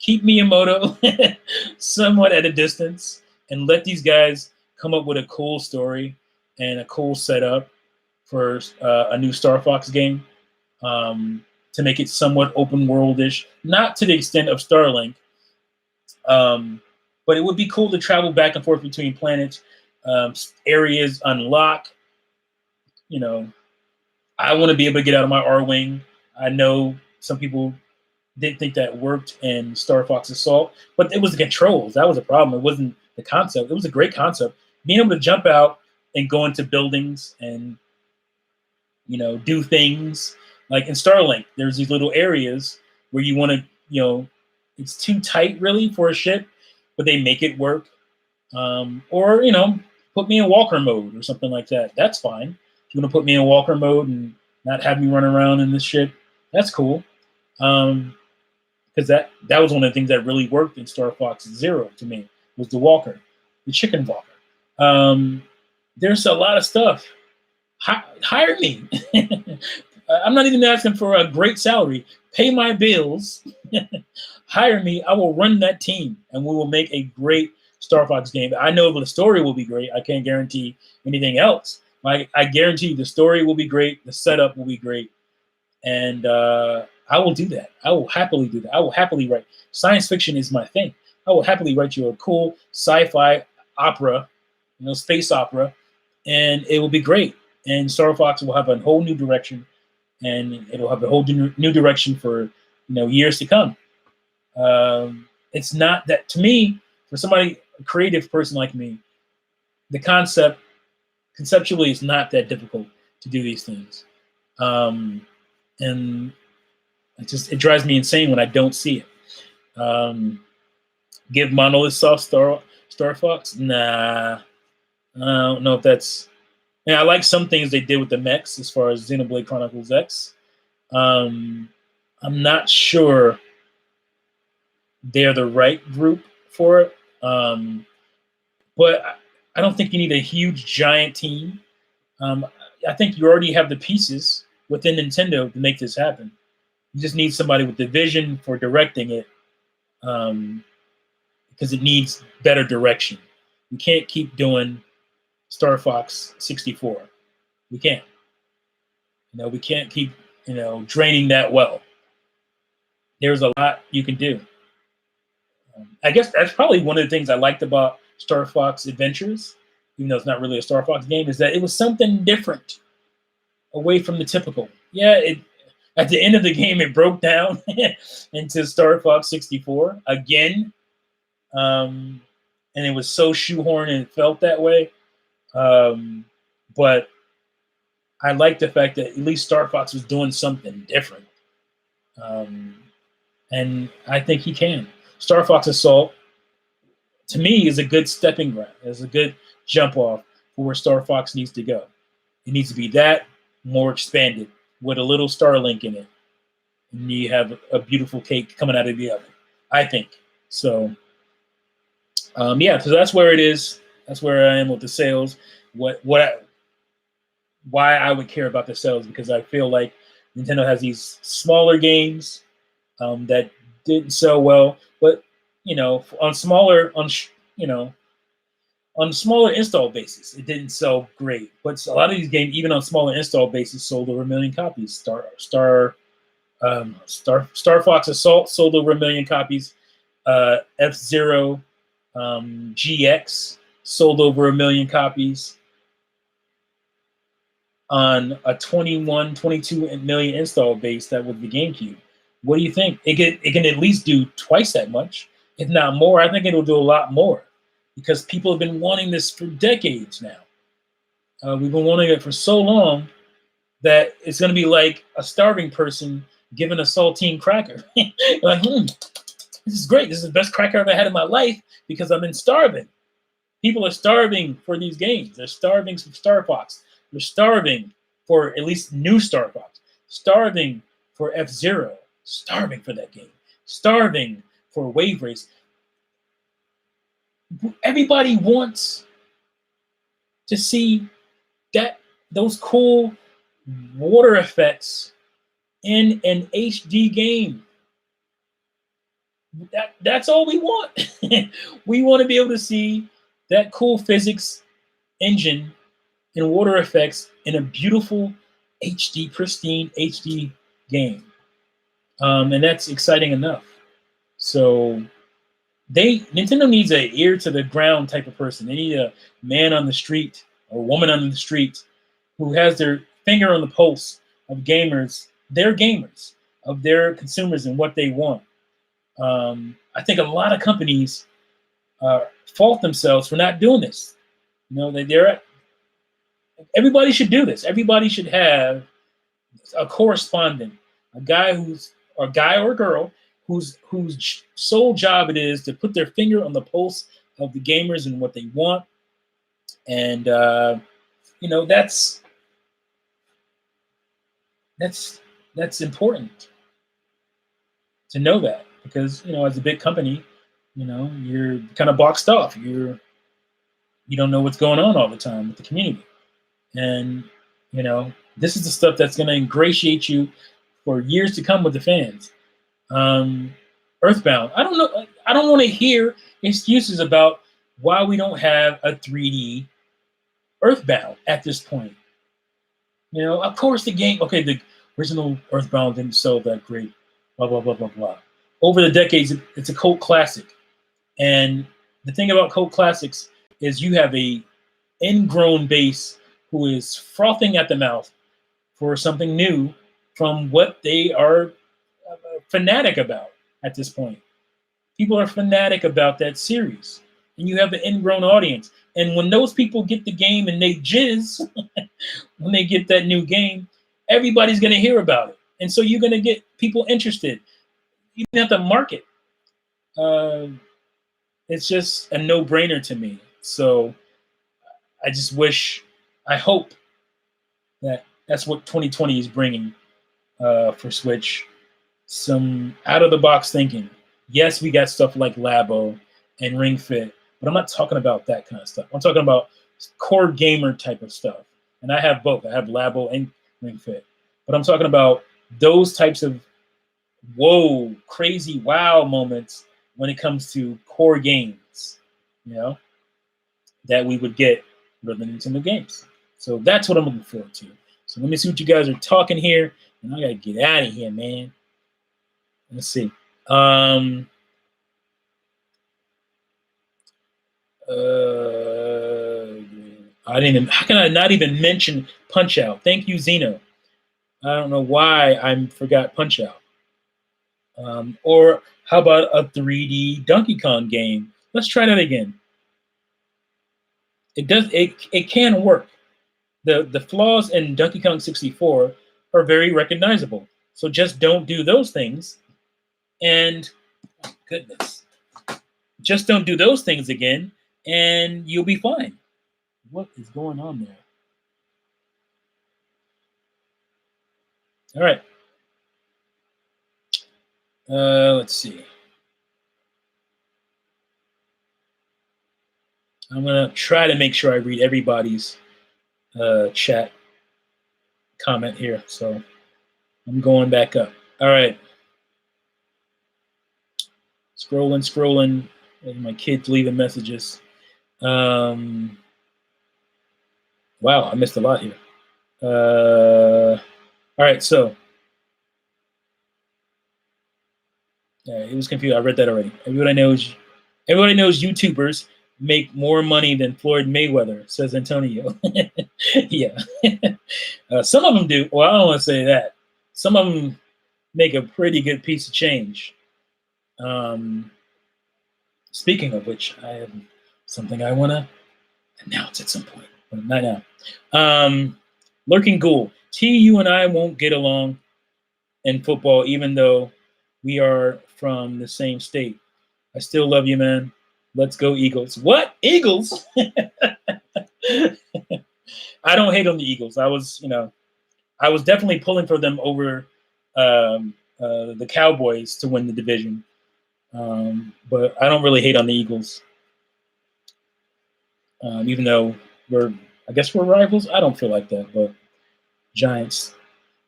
keep Miyamoto somewhat at a distance and let these guys come up with a cool story and a cool setup for a new Star Fox game, to make it somewhat open world-ish, not to the extent of Starlink, but it would be cool to travel back and forth between planets, areas unlock. I want to be able to get out of my R-Wing. I know some people didn't think that worked in Star Fox Assault, but it was the controls. That was a problem. It wasn't the concept. It was a great concept. Being able to jump out and go into buildings and, do things. Like in Starlink, there's these little areas where you want to, it's too tight really for a ship, but they make it work. Or, put me in walker mode or something like that. That's fine. If you want to put me in walker mode and not have me run around in this ship, that's cool. Because that was one of the things that really worked in Star Fox Zero to me, was the walker, the chicken walker. There's a lot of stuff. Hire me. I'm not even asking for a great salary. Pay my bills. Hire me. I will run that team, and we will make a great Star Fox game. I know the story will be great. I can't guarantee anything else. I guarantee the story will be great. The setup will be great. And I will do that. I will happily do that. I will happily write. Science fiction is my thing. I will happily write you a cool sci-fi opera, space opera, and it will be great. And Star Fox will have a whole new direction, and it'll have a whole new direction for years to come. It's not that, to me, for somebody, a creative person like me, the conceptually is not that difficult to do these things. And it drives me insane when I don't see it. Give Monolith Soft Star Fox? Nah. I don't know if that's. I like some things they did with the mechs as far as Xenoblade Chronicles X. I'm not sure they're the right group for it. But I don't think you need a huge, giant team. I think you already have the pieces within Nintendo to make this happen. You just need somebody with the vision for directing it, because it needs better direction. You can't keep doing Star Fox 64. We can't. We can't keep, draining that well. There's a lot you can do. I guess that's probably one of the things I liked about Star Fox Adventures, even though it's not really a Star Fox game, is that it was something different, away from the typical. Yeah, at the end of the game, it broke down into Star Fox 64 again, and it was so shoehorned and it felt that way. But I like the fact that at least Star Fox was doing something different, and I think he can. Star Fox Assault, to me, is a good stepping ground. It's a good jump off for where Star Fox needs to go. It needs to be that more expanded with a little Starlink in it, and you have a beautiful cake coming out of the oven, I think. So, yeah, so that's where it is. That's where I am with the sales. Why I would care about the sales, because I feel like Nintendo has these smaller games that didn't sell well, but on smaller install basis, it didn't sell great. But a lot of these games, even on smaller install basis, sold over 1 million copies. Star Fox Assault sold over 1 million copies. F-Zero GX sold over 1 million copies on a 22 million install base that was the GameCube. What do you think? It can at least do twice that much, if not more. I think it'll do a lot more, because people have been wanting this for decades now. We've been wanting it for so long that it's going to be like a starving person given a saltine cracker. Like, this is great. This is the best cracker I've ever had in my life, because I've been starving. People are starving for these games. They're starving for Star Fox. They're starving for at least new Star Fox. Starving for F-Zero. Starving for that game. Starving for Wave Race. Everybody wants to see those cool water effects in an HD game. That's all we want. We want to be able to see that cool physics engine and water effects in a beautiful HD, pristine HD game. And that's exciting enough. So Nintendo needs an ear to the ground type of person. They need a man on the street or woman on the street who has their finger on the pulse of gamers, of their consumers and what they want. I think a lot of companies fault themselves for not doing this. Everybody should do this. Everybody should have a correspondent, a guy or a girl whose sole job it is to put their finger on the pulse of the gamers and what they want. And that's important to know that, because as a big company, you're kind of boxed off. You don't know what's going on all the time with the community, and this is the stuff that's going to ingratiate you for years to come with the fans. Earthbound. I don't know. I don't want to hear excuses about why we don't have a 3D Earthbound at this point. Of course the original Earthbound didn't sell that great. Blah blah blah blah blah. Over the decades, it's a cult classic. And the thing about cult classics is you have a ingrown base who is frothing at the mouth for something new from what they are fanatic about at this point. People are fanatic about that series, and you have an ingrown audience. And when those people get the game and they jizz, when they get that new game, everybody's going to hear about it, and so you're going to get people interested. You don't have to market. It's just a no-brainer to me. So I just wish, I hope that that's what 2020 is bringing for Switch. Some out-of-the-box thinking. Yes, we got stuff like Labo and Ring Fit, but I'm not talking about that kind of stuff. I'm talking about core gamer type of stuff. And I have both. I have Labo and Ring Fit. But I'm talking about those types of whoa, crazy wow moments when it comes to core games, you know, that we would get with the Nintendo games. So that's what I'm looking forward to. So let me see what you guys are talking here. And I got to get out of here, man. Let's see. I didn't even, how can I not even mention Punch Out? Thank you, Zeno. I don't know why I forgot Punch Out. Or how about a 3D Donkey Kong game? Let's try that again. It can work. The flaws in Donkey Kong 64 are very recognizable. So just don't do those things. And oh goodness, just don't do those things again, and you'll be fine. What is going on there? All right. Let's see. I'm gonna try to make sure I read everybody's chat comment here. So I'm going back up. All right. Scrolling. My kids leaving messages. Wow, I missed a lot here. All right, so it was confused. I read that already. Everybody knows YouTubers make more money than Floyd Mayweather, says Antonio. Yeah. Some of them do. Well, I don't want to say that. Some of them make a pretty good piece of change. Speaking of which, I have something I want to announce at some point, but not now. Lurking Ghoul. T, you and I won't get along in football, even though we are from the same state. I still love you, man. Let's go Eagles. What? Eagles? I don't hate on the Eagles. I was definitely pulling for them over the Cowboys to win the division. But I don't really hate on the Eagles. Even though I guess we're rivals. I don't feel like that, but Giants.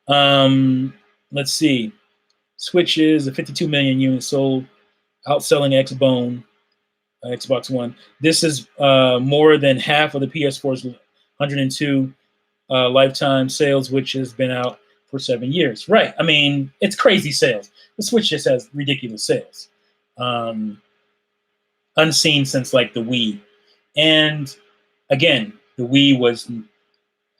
Let's see. Switch is a 52 million units sold, outselling Xbox One. This is more than half of the PS4's 102 lifetime sales, which has been out for 7 years. Right. I mean, it's crazy sales. The Switch just has ridiculous sales. Unseen since like the Wii. And again, the Wii was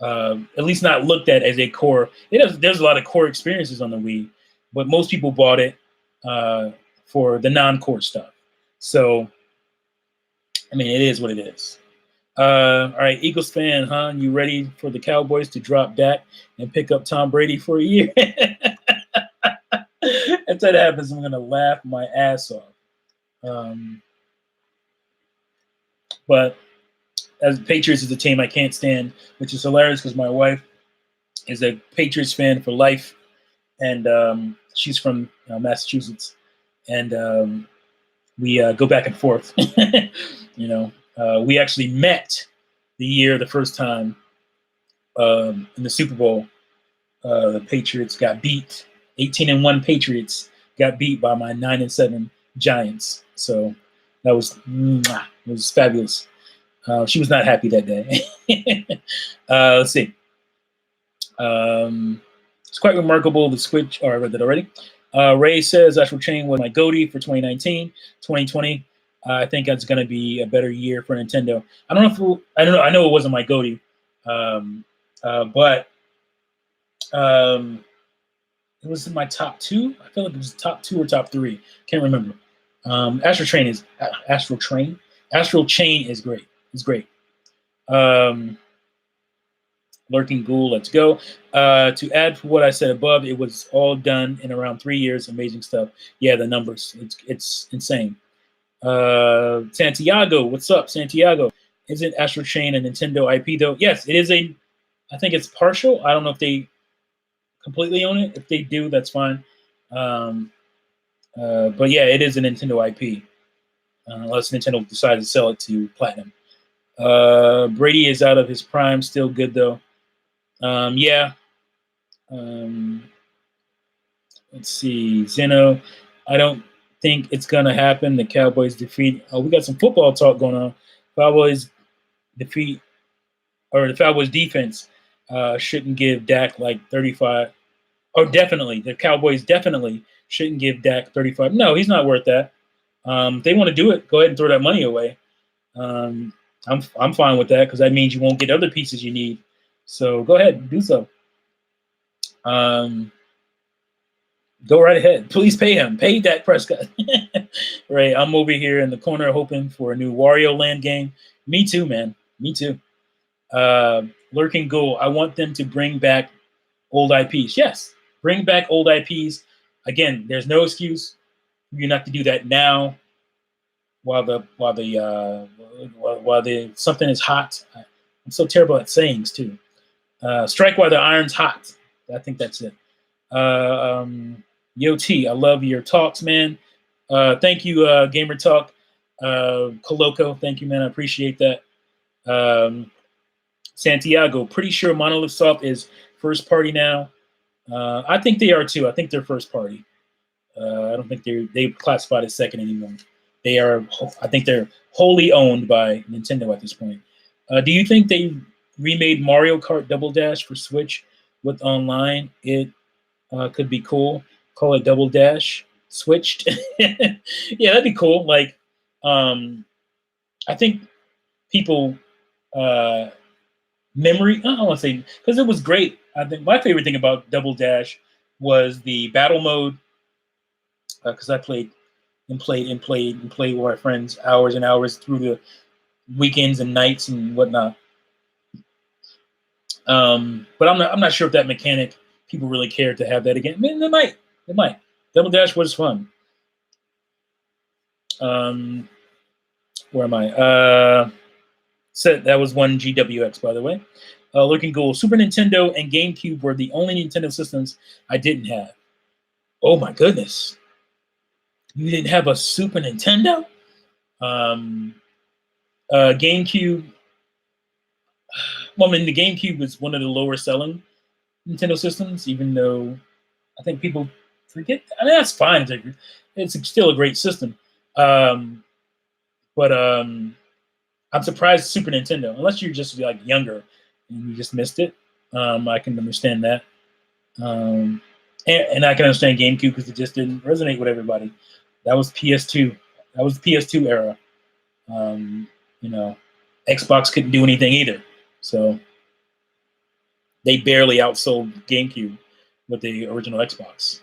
at least not looked at as a core. There's a lot of core experiences on the Wii, but most people bought it for the non-core stuff. So, I mean, it is what it is. All right, Eagles fan, huh? You ready for the Cowboys to drop Dak and pick up Tom Brady for a year? If that happens, I'm going to laugh my ass off. But as Patriots is a team I can't stand, which is hilarious because my wife is a Patriots fan for life, and she's from Massachusetts, and we go back and forth. We actually met the first time in the Super Bowl. The Patriots got beat. 18-1 Patriots got beat by my 9-7 Giants. So that was fabulous. She was not happy that day. Let's see. It's quite remarkable. The Switch. Oh, I read that already. Ray says Astral Chain was my goatee for 2019. 2020. I think that's going to be a better year for Nintendo. I don't know if I don't know. I know it wasn't my go-to, but it was in my top 2. I feel like it was top 2 or top 3. Can't remember. Astral Chain is great. It's great. Lurking Ghoul, let's go. To add for what I said above, it was all done in around 3 years. Amazing stuff. Yeah, the numbers. It's insane. Santiago, what's up, Santiago? Isn't Astral Chain a Nintendo IP though? Yes, it is a. I think it's partial. I don't know if they completely own it. If they do, that's fine. But yeah, it is a Nintendo IP, unless Nintendo decides to sell it to Platinum. Brady is out of his prime, still good though. Yeah. Let's see, Zeno. I don't think it's gonna happen. The Cowboys defeat. Oh, we got some football talk going on. Cowboys defeat, or the Cowboys defense shouldn't give Dak like 35. Oh, definitely, the Cowboys definitely shouldn't give Dak 35. No, he's not worth that. If they want to do it, go ahead and throw that money away. I'm fine with that because that means you won't get other pieces you need. So go ahead and do so. Go right ahead. Please pay him. Pay Dak Prescott. Right. I'm over here in the corner hoping for a new Wario Land game. Me too, man. Me too. Lurking Ghoul. I want them to bring back old IPs. Yes. Bring back old IPs. Again, there's no excuse for you not to do that now while the something is hot. I'm so terrible at sayings too. Strike while the iron's hot. I think that's it. Yo T, I love your talks, man. Thank you, Gamer Talk. Coloco, thank you, man. I appreciate that. Santiago, pretty sure Monolith Soft is first party now. I think they are too. I think they're first party. I don't think they classified as second anymore. They are. I think they're wholly owned by Nintendo at this point. Do you think they remade Mario Kart Double Dash for Switch with online? It could be cool. Call it Double Dash switched. Yeah, that'd be cool. Like, I think people memory. I don't want to say because it was great. I think my favorite thing about Double Dash was the battle mode because I played with my friends hours and hours through the weekends and nights and whatnot. But I'm not sure if that mechanic people really care to have that again. I mean, they might. Double Dash was fun. Where am I? So that was one GWX, by the way. Looking cool. Super Nintendo and GameCube were the only Nintendo systems I didn't have. Oh my goodness. You didn't have a Super Nintendo? GameCube. Well, I mean, the GameCube was one of the lower selling Nintendo systems, even though I think people forget. I mean, that's fine. It's still a great system. But I'm surprised Super Nintendo, unless you're just like younger and you just missed it. I can understand that. And I can understand GameCube because it just didn't resonate with everybody. That was PS2. That was the PS2 era. You know, Xbox couldn't do anything either. So they barely outsold GameCube with the original Xbox.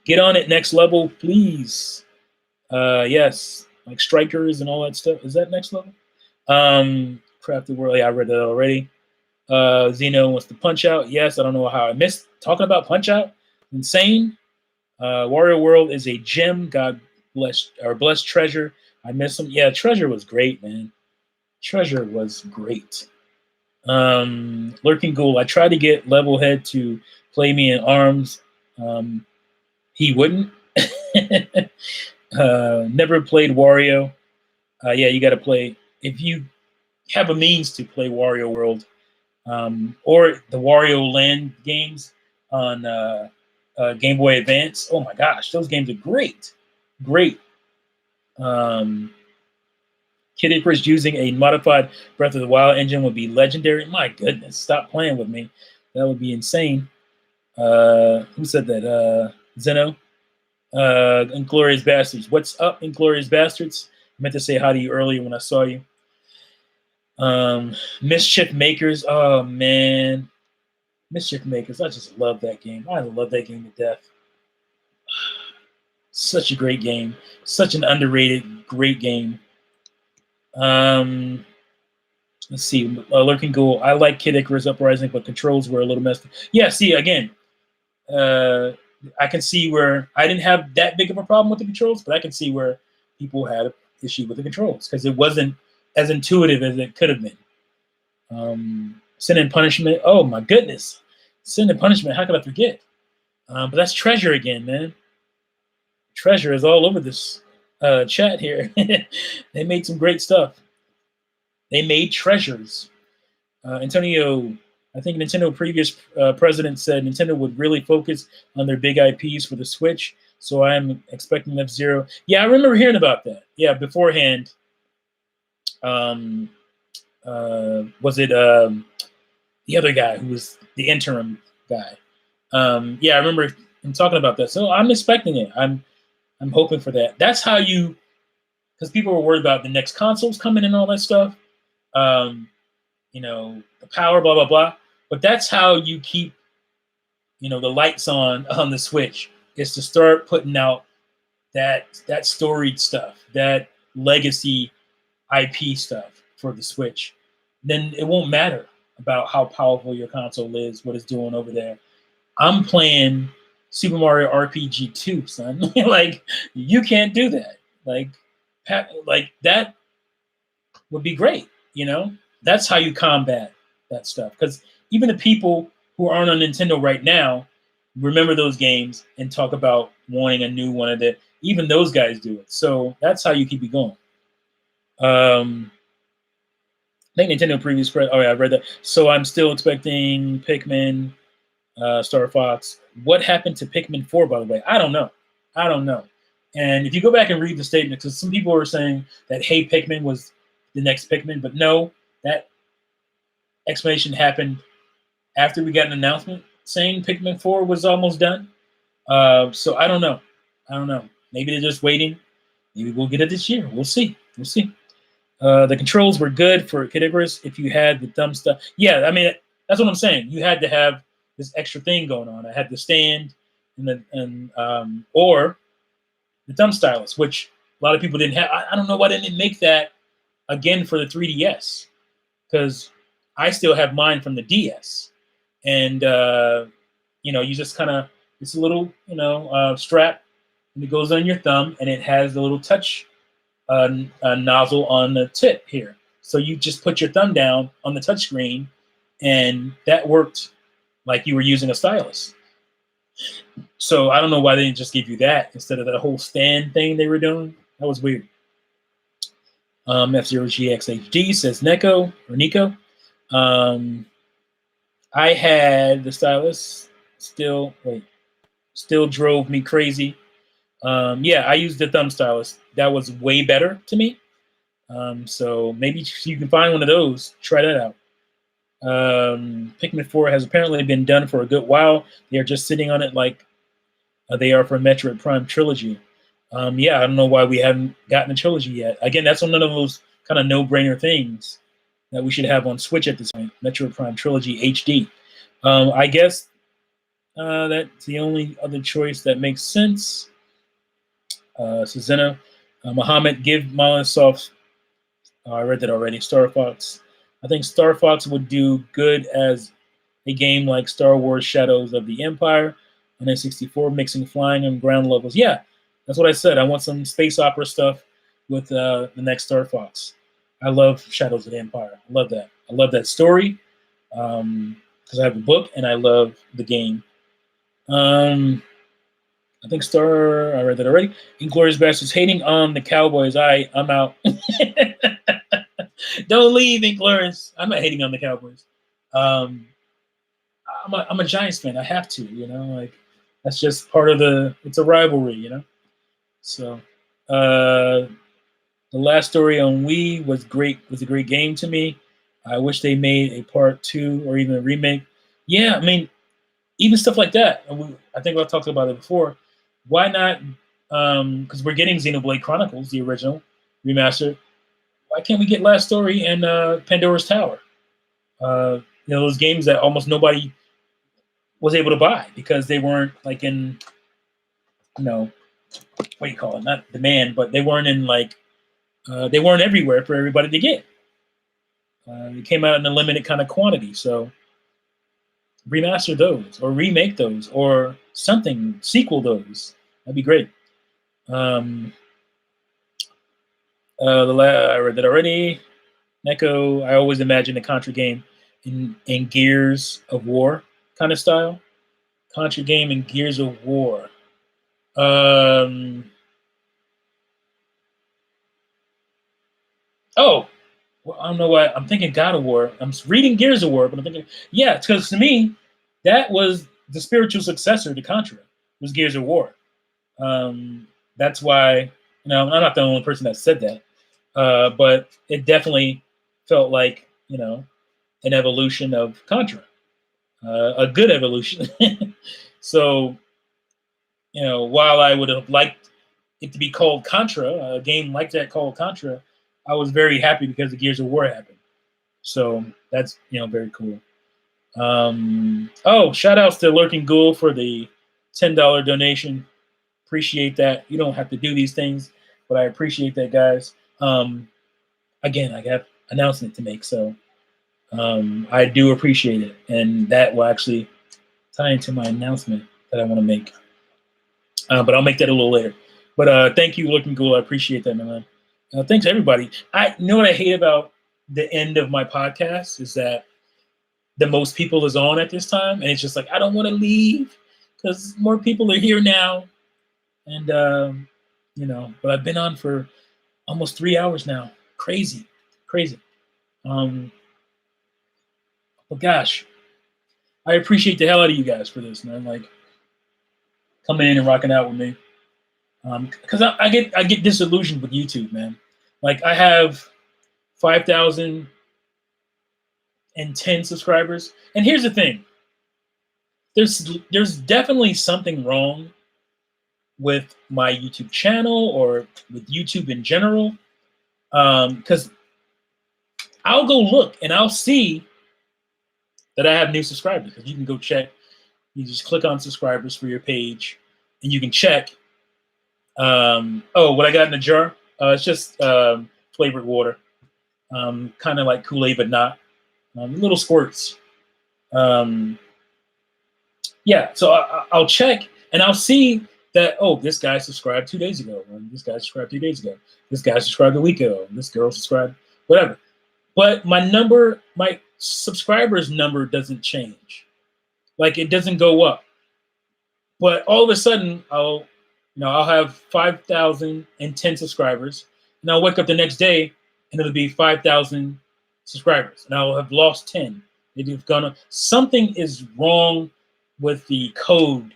Get on it, next level, please. Yes, like strikers and all that stuff. Is that next level? Crafted World. Yeah, I read that already. Zeno wants to Punch Out. Yes, I don't know how I missed talking about Punch Out. Insane. Wario World is a gem. God bless or bless Treasure. I miss him. Yeah, Treasure was great, man. Treasure was great. Lurking Ghoul. I tried to get Levelhead to play me in ARMS. He wouldn't. Never played Wario. Yeah, you got to play if you have a means to play Wario World or the Wario Land games on Game Boy Advance. Oh my gosh, those games are great, great. Kid Icarus using a modified Breath of the Wild engine would be legendary. My goodness, stop playing with me. That would be insane. Who said that? Zeno. Inglourious Bastards. What's up, Inglourious Bastards? I meant to say hi to you earlier when I saw you. Mischief Makers. Oh man, Mischief Makers. I just love that game. I love that game to death. Such a great game. Such an underrated, great game. Let's see. Lurking Ghoul. I like Kid Icarus Uprising, but controls were a little messed up. Yeah, see, again, I can see where I didn't have that big of a problem with the controls, but I can see where people had an issue with the controls because it wasn't as intuitive as it could have been. Sin and Punishment. Oh my goodness, Sin and Punishment. How could I forget? But that's Treasure again, man. Treasure is all over this chat here. They made some great stuff. They made treasures. Antonio, I think Nintendo previous president said Nintendo would really focus on their big IPs for the Switch. So I'm expecting F-Zero. Yeah, I remember hearing about that. Yeah, beforehand. Was it the other guy who was the interim guy? Yeah, I remember him talking about that. So I'm expecting it. I'm hoping for that. That's how you, because people were worried about the next consoles coming and all that stuff. The power, blah, blah, blah. But that's how you keep, the lights on the Switch, is to start putting out that storied stuff, that legacy IP stuff for the Switch. Then it won't matter about how powerful your console is, what it's doing over there. I'm playing Super Mario RPG 2, son. Like, you can't do that. Like that would be great, That's how you combat that stuff. Because even the people who aren't on Nintendo right now remember those games and talk about wanting a new one of the. Even those guys do it. So that's how you keep it going. I think Nintendo previous. Oh yeah, I read that. So I'm still expecting Pikmin, Star Fox. What happened to Pikmin 4, by the way? I don't know. And if you go back and read the statement, because some people were saying that Hey Pikmin was the next Pikmin, but no, that explanation happened after we got an announcement saying Pikmin 4 was almost done. So I don't know. Maybe they're just waiting. Maybe we'll get it this year. We'll see. The controls were good for Kid Icarus if you had the thumb stuff. Yeah, I mean, that's what I'm saying. You had to have this extra thing going on. I had the stand or the thumb stylus, which a lot of people didn't have. I don't know why they didn't make that again for the 3DS, because I still have mine from the DS. And, you just kind of, it's a little, strap, and it goes on your thumb, and it has the little touch nozzle on the tip here. So you just put your thumb down on the touch screen, and that worked like you were using a stylus. So I don't know why they didn't just give you that instead of that whole stand thing they were doing. That was weird. F-Zero GX HD says Nico. I had the stylus. Still drove me crazy. Yeah, I used the thumb stylus. That was way better to me. So maybe you can find one of those. Try that out. Pikmin 4 has apparently been done for a good while. They are just sitting on it like they are for Metroid Prime Trilogy. Yeah, I don't know why we haven't gotten a trilogy yet. Again, that's one of those kind of no-brainer things that we should have on Switch at this point. Metroid Prime Trilogy HD. I guess that's the only other choice that makes sense. Susanna, Muhammad, give Microsoft. I read that already. Star Fox. I think Star Fox would do good as a game like Star Wars Shadows of the Empire on N64, mixing flying and ground levels. Yeah, that's what I said. I want some space opera stuff with the next Star Fox. I love Shadows of the Empire. I love that. I love that story because I have the book and I love the game. I think I read that already. Inglourious Bastards hating on the Cowboys. I'm out. Don't leave, Inglourious. I'm not hating on the Cowboys. I'm a Giants fan. I have to, like that's just part of it's a rivalry, So the last story on Wii was great. Was a great game to me. I wish they made a part 2 or even a remake. Yeah, I mean, even stuff like that. I think I talked about it before. Why not because we're getting Xenoblade Chronicles, the original remaster. Why can't we get Last Story and Pandora's Tower? Those games that almost nobody was able to buy because they weren't like in, what do you call it? Not demand, but they weren't in they weren't everywhere for everybody to get. It came out in a limited kind of quantity, so remaster those or remake those or something, sequel those. That'd be great. I read that already. Neko, I always imagine a Contra game in Gears of War kind of style. Contra game in Gears of War. Oh, well, I don't know why I'm thinking God of War. I'm reading Gears of War, but I'm thinking, yeah, because to me, that was the spiritual successor to Contra. Was Gears of War. That's why I'm not the only person that said that, but it definitely felt like an evolution of Contra, a good evolution. So while I would have liked it to be called Contra, a game like that called Contra, I was very happy because the Gears of War happened. So that's very cool. Shout outs to Lurking Ghoul for the $10 donation. Appreciate that. You don't have to do these things, but I appreciate that, guys. Again, I got an announcement to make, so I do appreciate it, and that will actually tie into my announcement that I want to make. But I'll make that a little later. But thank you, Looking Ghoul. I appreciate that, man. Thanks, everybody. What I hate about the end of my podcast is that the most people is on at this time, and it's just like, I don't want to leave because more people are here now. And, but I've been on for almost 3 hours now. Crazy. But gosh, I appreciate the hell out of you guys for this, man. Like, coming in and rocking out with me. Because I get disillusioned with YouTube, man. Like, I have 5,010 subscribers, and here's the thing: there's definitely something wrong with my YouTube channel or with YouTube in general, because I'll go look and I'll see that I have new subscribers. Because you can go check. You just click on subscribers for your page, and you can check. What I got in the jar? It's just flavored water, kind of like Kool-Aid, but not. Little squirts. So I'll check and I'll see that, this guy subscribed 2 days ago, or this guy subscribed 3 days ago, this guy subscribed a week ago, this girl subscribed, whatever. But my subscribers number doesn't change. Like, it doesn't go up. But all of a sudden, I'll have 5,010 subscribers, and I'll wake up the next day and it'll be 5,000 subscribers, and I'll have lost 10. Something is wrong with the code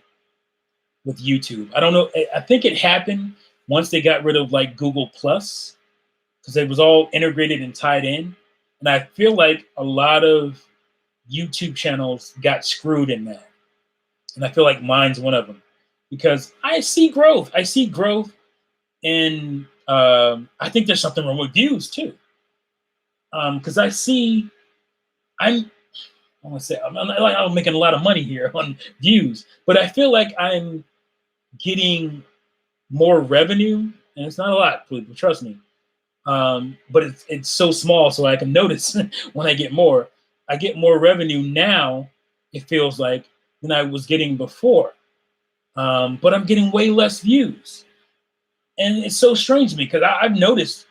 with YouTube. I don't know. I think it happened once they got rid of Google Plus, because it was all integrated and tied in. And I feel like a lot of YouTube channels got screwed in that. And I feel like mine's one of them, because I see growth. And I think there's something wrong with views too. Because I'm making a lot of money here on views, but I feel like I'm getting more revenue, and it's not a lot, people, trust me. But it's so small, so I can notice when I get more revenue now, it feels like, than I was getting before. But I'm getting way less views. And it's so strange to me, because I've noticed,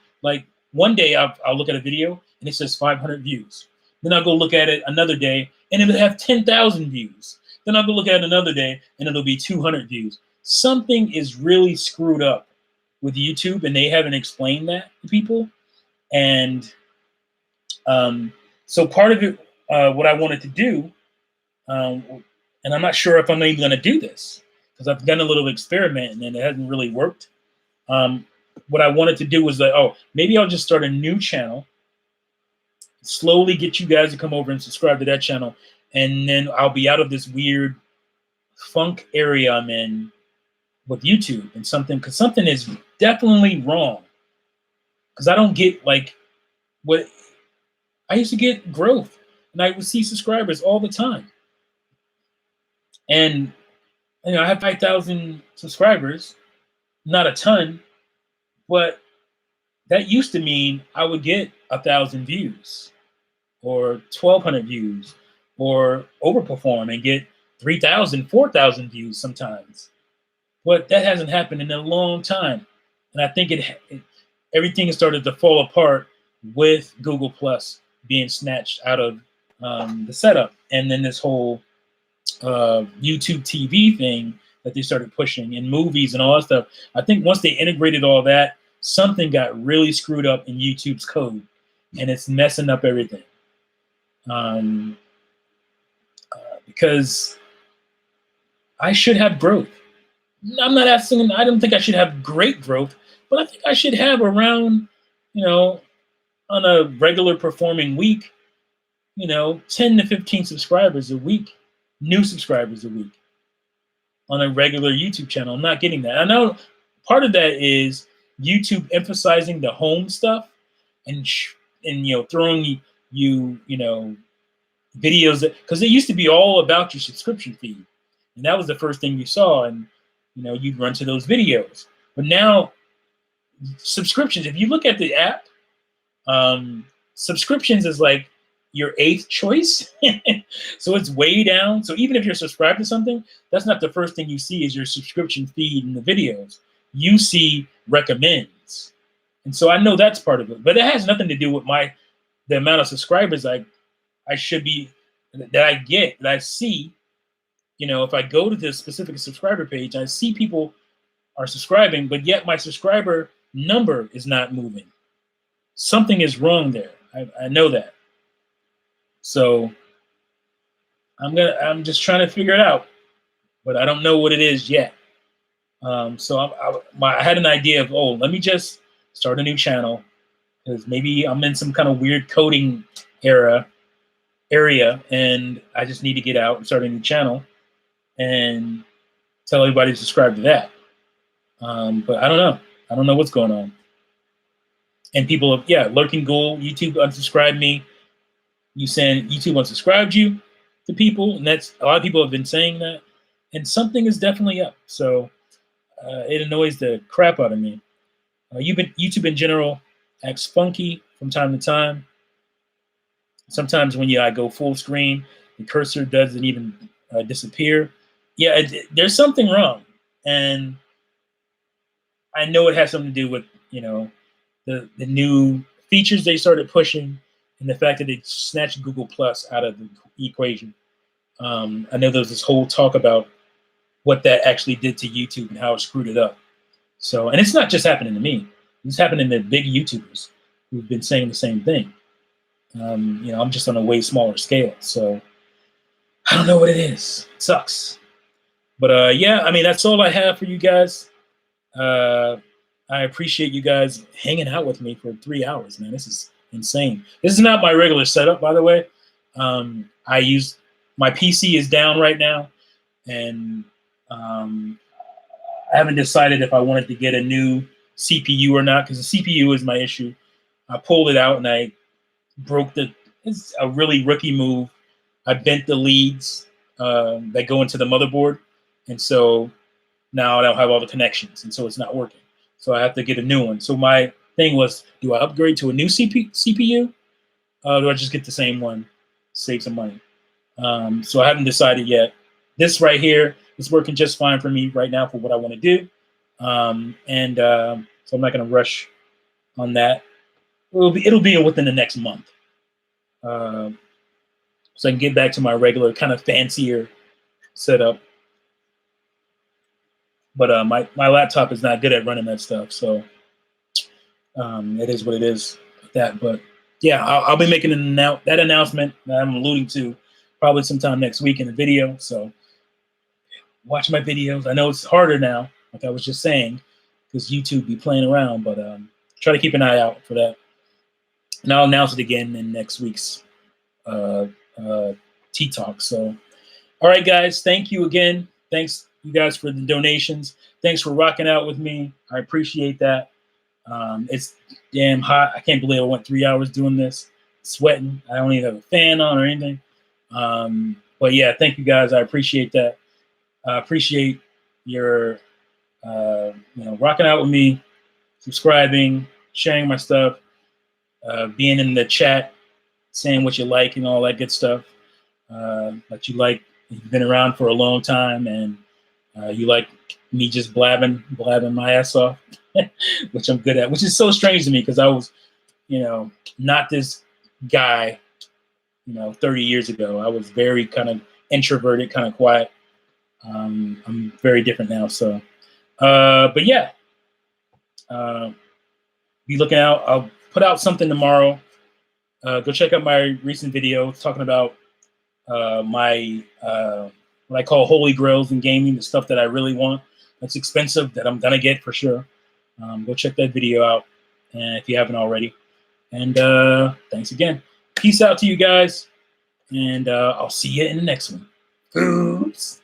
one day I'll look at a video and it says 500 views. Then I'll go look at it another day and it'll have 10,000 views. Then I'll go look at it another day and it'll be 200 views. Something is really screwed up with YouTube, and they haven't explained that to people. And so part of it, what I wanted to do, and I'm not sure if I'm even going to do this, because I've done a little experiment and it hasn't really worked. What I wanted to do was maybe I'll just start a new channel, slowly get you guys to come over and subscribe to that channel, and then I'll be out of this weird funk area I'm in, with YouTube and something, because something is definitely wrong. Because I don't get like what I used to get growth, and I would see subscribers all the time. And I have 5,000 subscribers, not a ton, but that used to mean I would get 1,000 views or 1,200 views, or overperform and get 3,000, 4,000 views sometimes. But that hasn't happened in a long time, and I think everything has started to fall apart with Google Plus being snatched out of the setup, and then this whole YouTube TV thing that they started pushing, and movies and all that stuff. I think once they integrated all that, something got really screwed up in YouTube's code, and it's messing up everything. Because I should have growth. I'm not asking, I don't think I should have great growth, but I think I should have around, on a regular performing week, 10 to 15 subscribers a week, new subscribers a week on a regular YouTube channel. I'm not getting that. I know part of that is YouTube emphasizing the home stuff and throwing you videos, because it used to be all about your subscription feed, and that was the first thing you saw, and you'd run to those videos. But now subscriptions, if you look at the app, subscriptions is like your 8th choice. So it's way down. So even if you're subscribed to something, that's not the first thing you see is your subscription feed and the videos. You see recommends. And so I know that's part of it, but it has nothing to do with the amount of subscribers I should be, that I get, that I see. If I go to this specific subscriber page, I see people are subscribing, but yet my subscriber number is not moving. Something is wrong there. I know that. So I'm just trying to figure it out, but I don't know what it is yet. So I had an idea of, let me just start a new channel, because maybe I'm in some kind of weird coding area, and I just need to get out and start a new channel and tell everybody to subscribe to that. But I don't know. I don't know what's going on. And people have, lurking goal, YouTube unsubscribed me. You saying YouTube unsubscribed you to people, and that's a lot of people have been saying that. And something is definitely up. So it annoys the crap out of me. YouTube in general acts funky from time to time. Sometimes when I go full screen, the cursor doesn't even disappear. Yeah, there's something wrong, and I know it has something to do with the new features they started pushing, and the fact that they snatched Google Plus out of the equation. I know there's this whole talk about what that actually did to YouTube and how it screwed it up. So, and it's not just happening to me. It's happening to big YouTubers who've been saying the same thing. I'm just on a way smaller scale. So I don't know what it is. It sucks. But that's all I have for you guys. I appreciate you guys hanging out with me for 3 hours, man. This is insane. This is not my regular setup, by the way. I use my PC is down right now, and I haven't decided if I wanted to get a new CPU or not, because the CPU is my issue. I pulled it out and I broke it's a really rookie move. I bent the leads that go into the motherboard, and so now I don't have all the connections, and so it's not working. So I have to get a new one. So my thing was, do I upgrade to a new CPU? Do I just get the same one, save some money? So I haven't decided yet. This right here is working just fine for me right now for what I want to do. So I'm not going to rush on that. It'll be within the next month. So I can get back to my regular kind of fancier setup. But my laptop is not good at running that stuff, so it is what it is with that. But yeah, I'll be making that announcement that I'm alluding to probably sometime next week in the video. So watch my videos. I know it's harder now, like I was just saying, because YouTube be playing around, but try to keep an eye out for that. And I'll announce it again in next week's Tea Talk. So, all right, guys, thank you again. Thanks, you guys, for the donations. thanks for rocking out with me. I appreciate that. It's damn hot. I can't believe I went 3 hours doing this, sweating. I don't even have a fan on or anything. But yeah, thank you guys. I appreciate that. I appreciate your, rocking out with me, subscribing, sharing my stuff, being in the chat, saying what you like and all that good stuff. That you like, you've been around for a long time, and you like me just blabbing my ass off, which I'm good at, which is so strange to me because I was, not this guy, 30 years ago. I was very kind of introverted, kind of quiet. I'm very different now. So, but yeah, be looking out. I'll put out something tomorrow. Go check out my recent video talking about my what I call holy grails in gaming, the stuff that I really want, that's expensive, that I'm gonna get for sure. Go check that video out, and if you haven't already. And thanks again. Peace out to you guys, and I'll see you in the next one. Oops.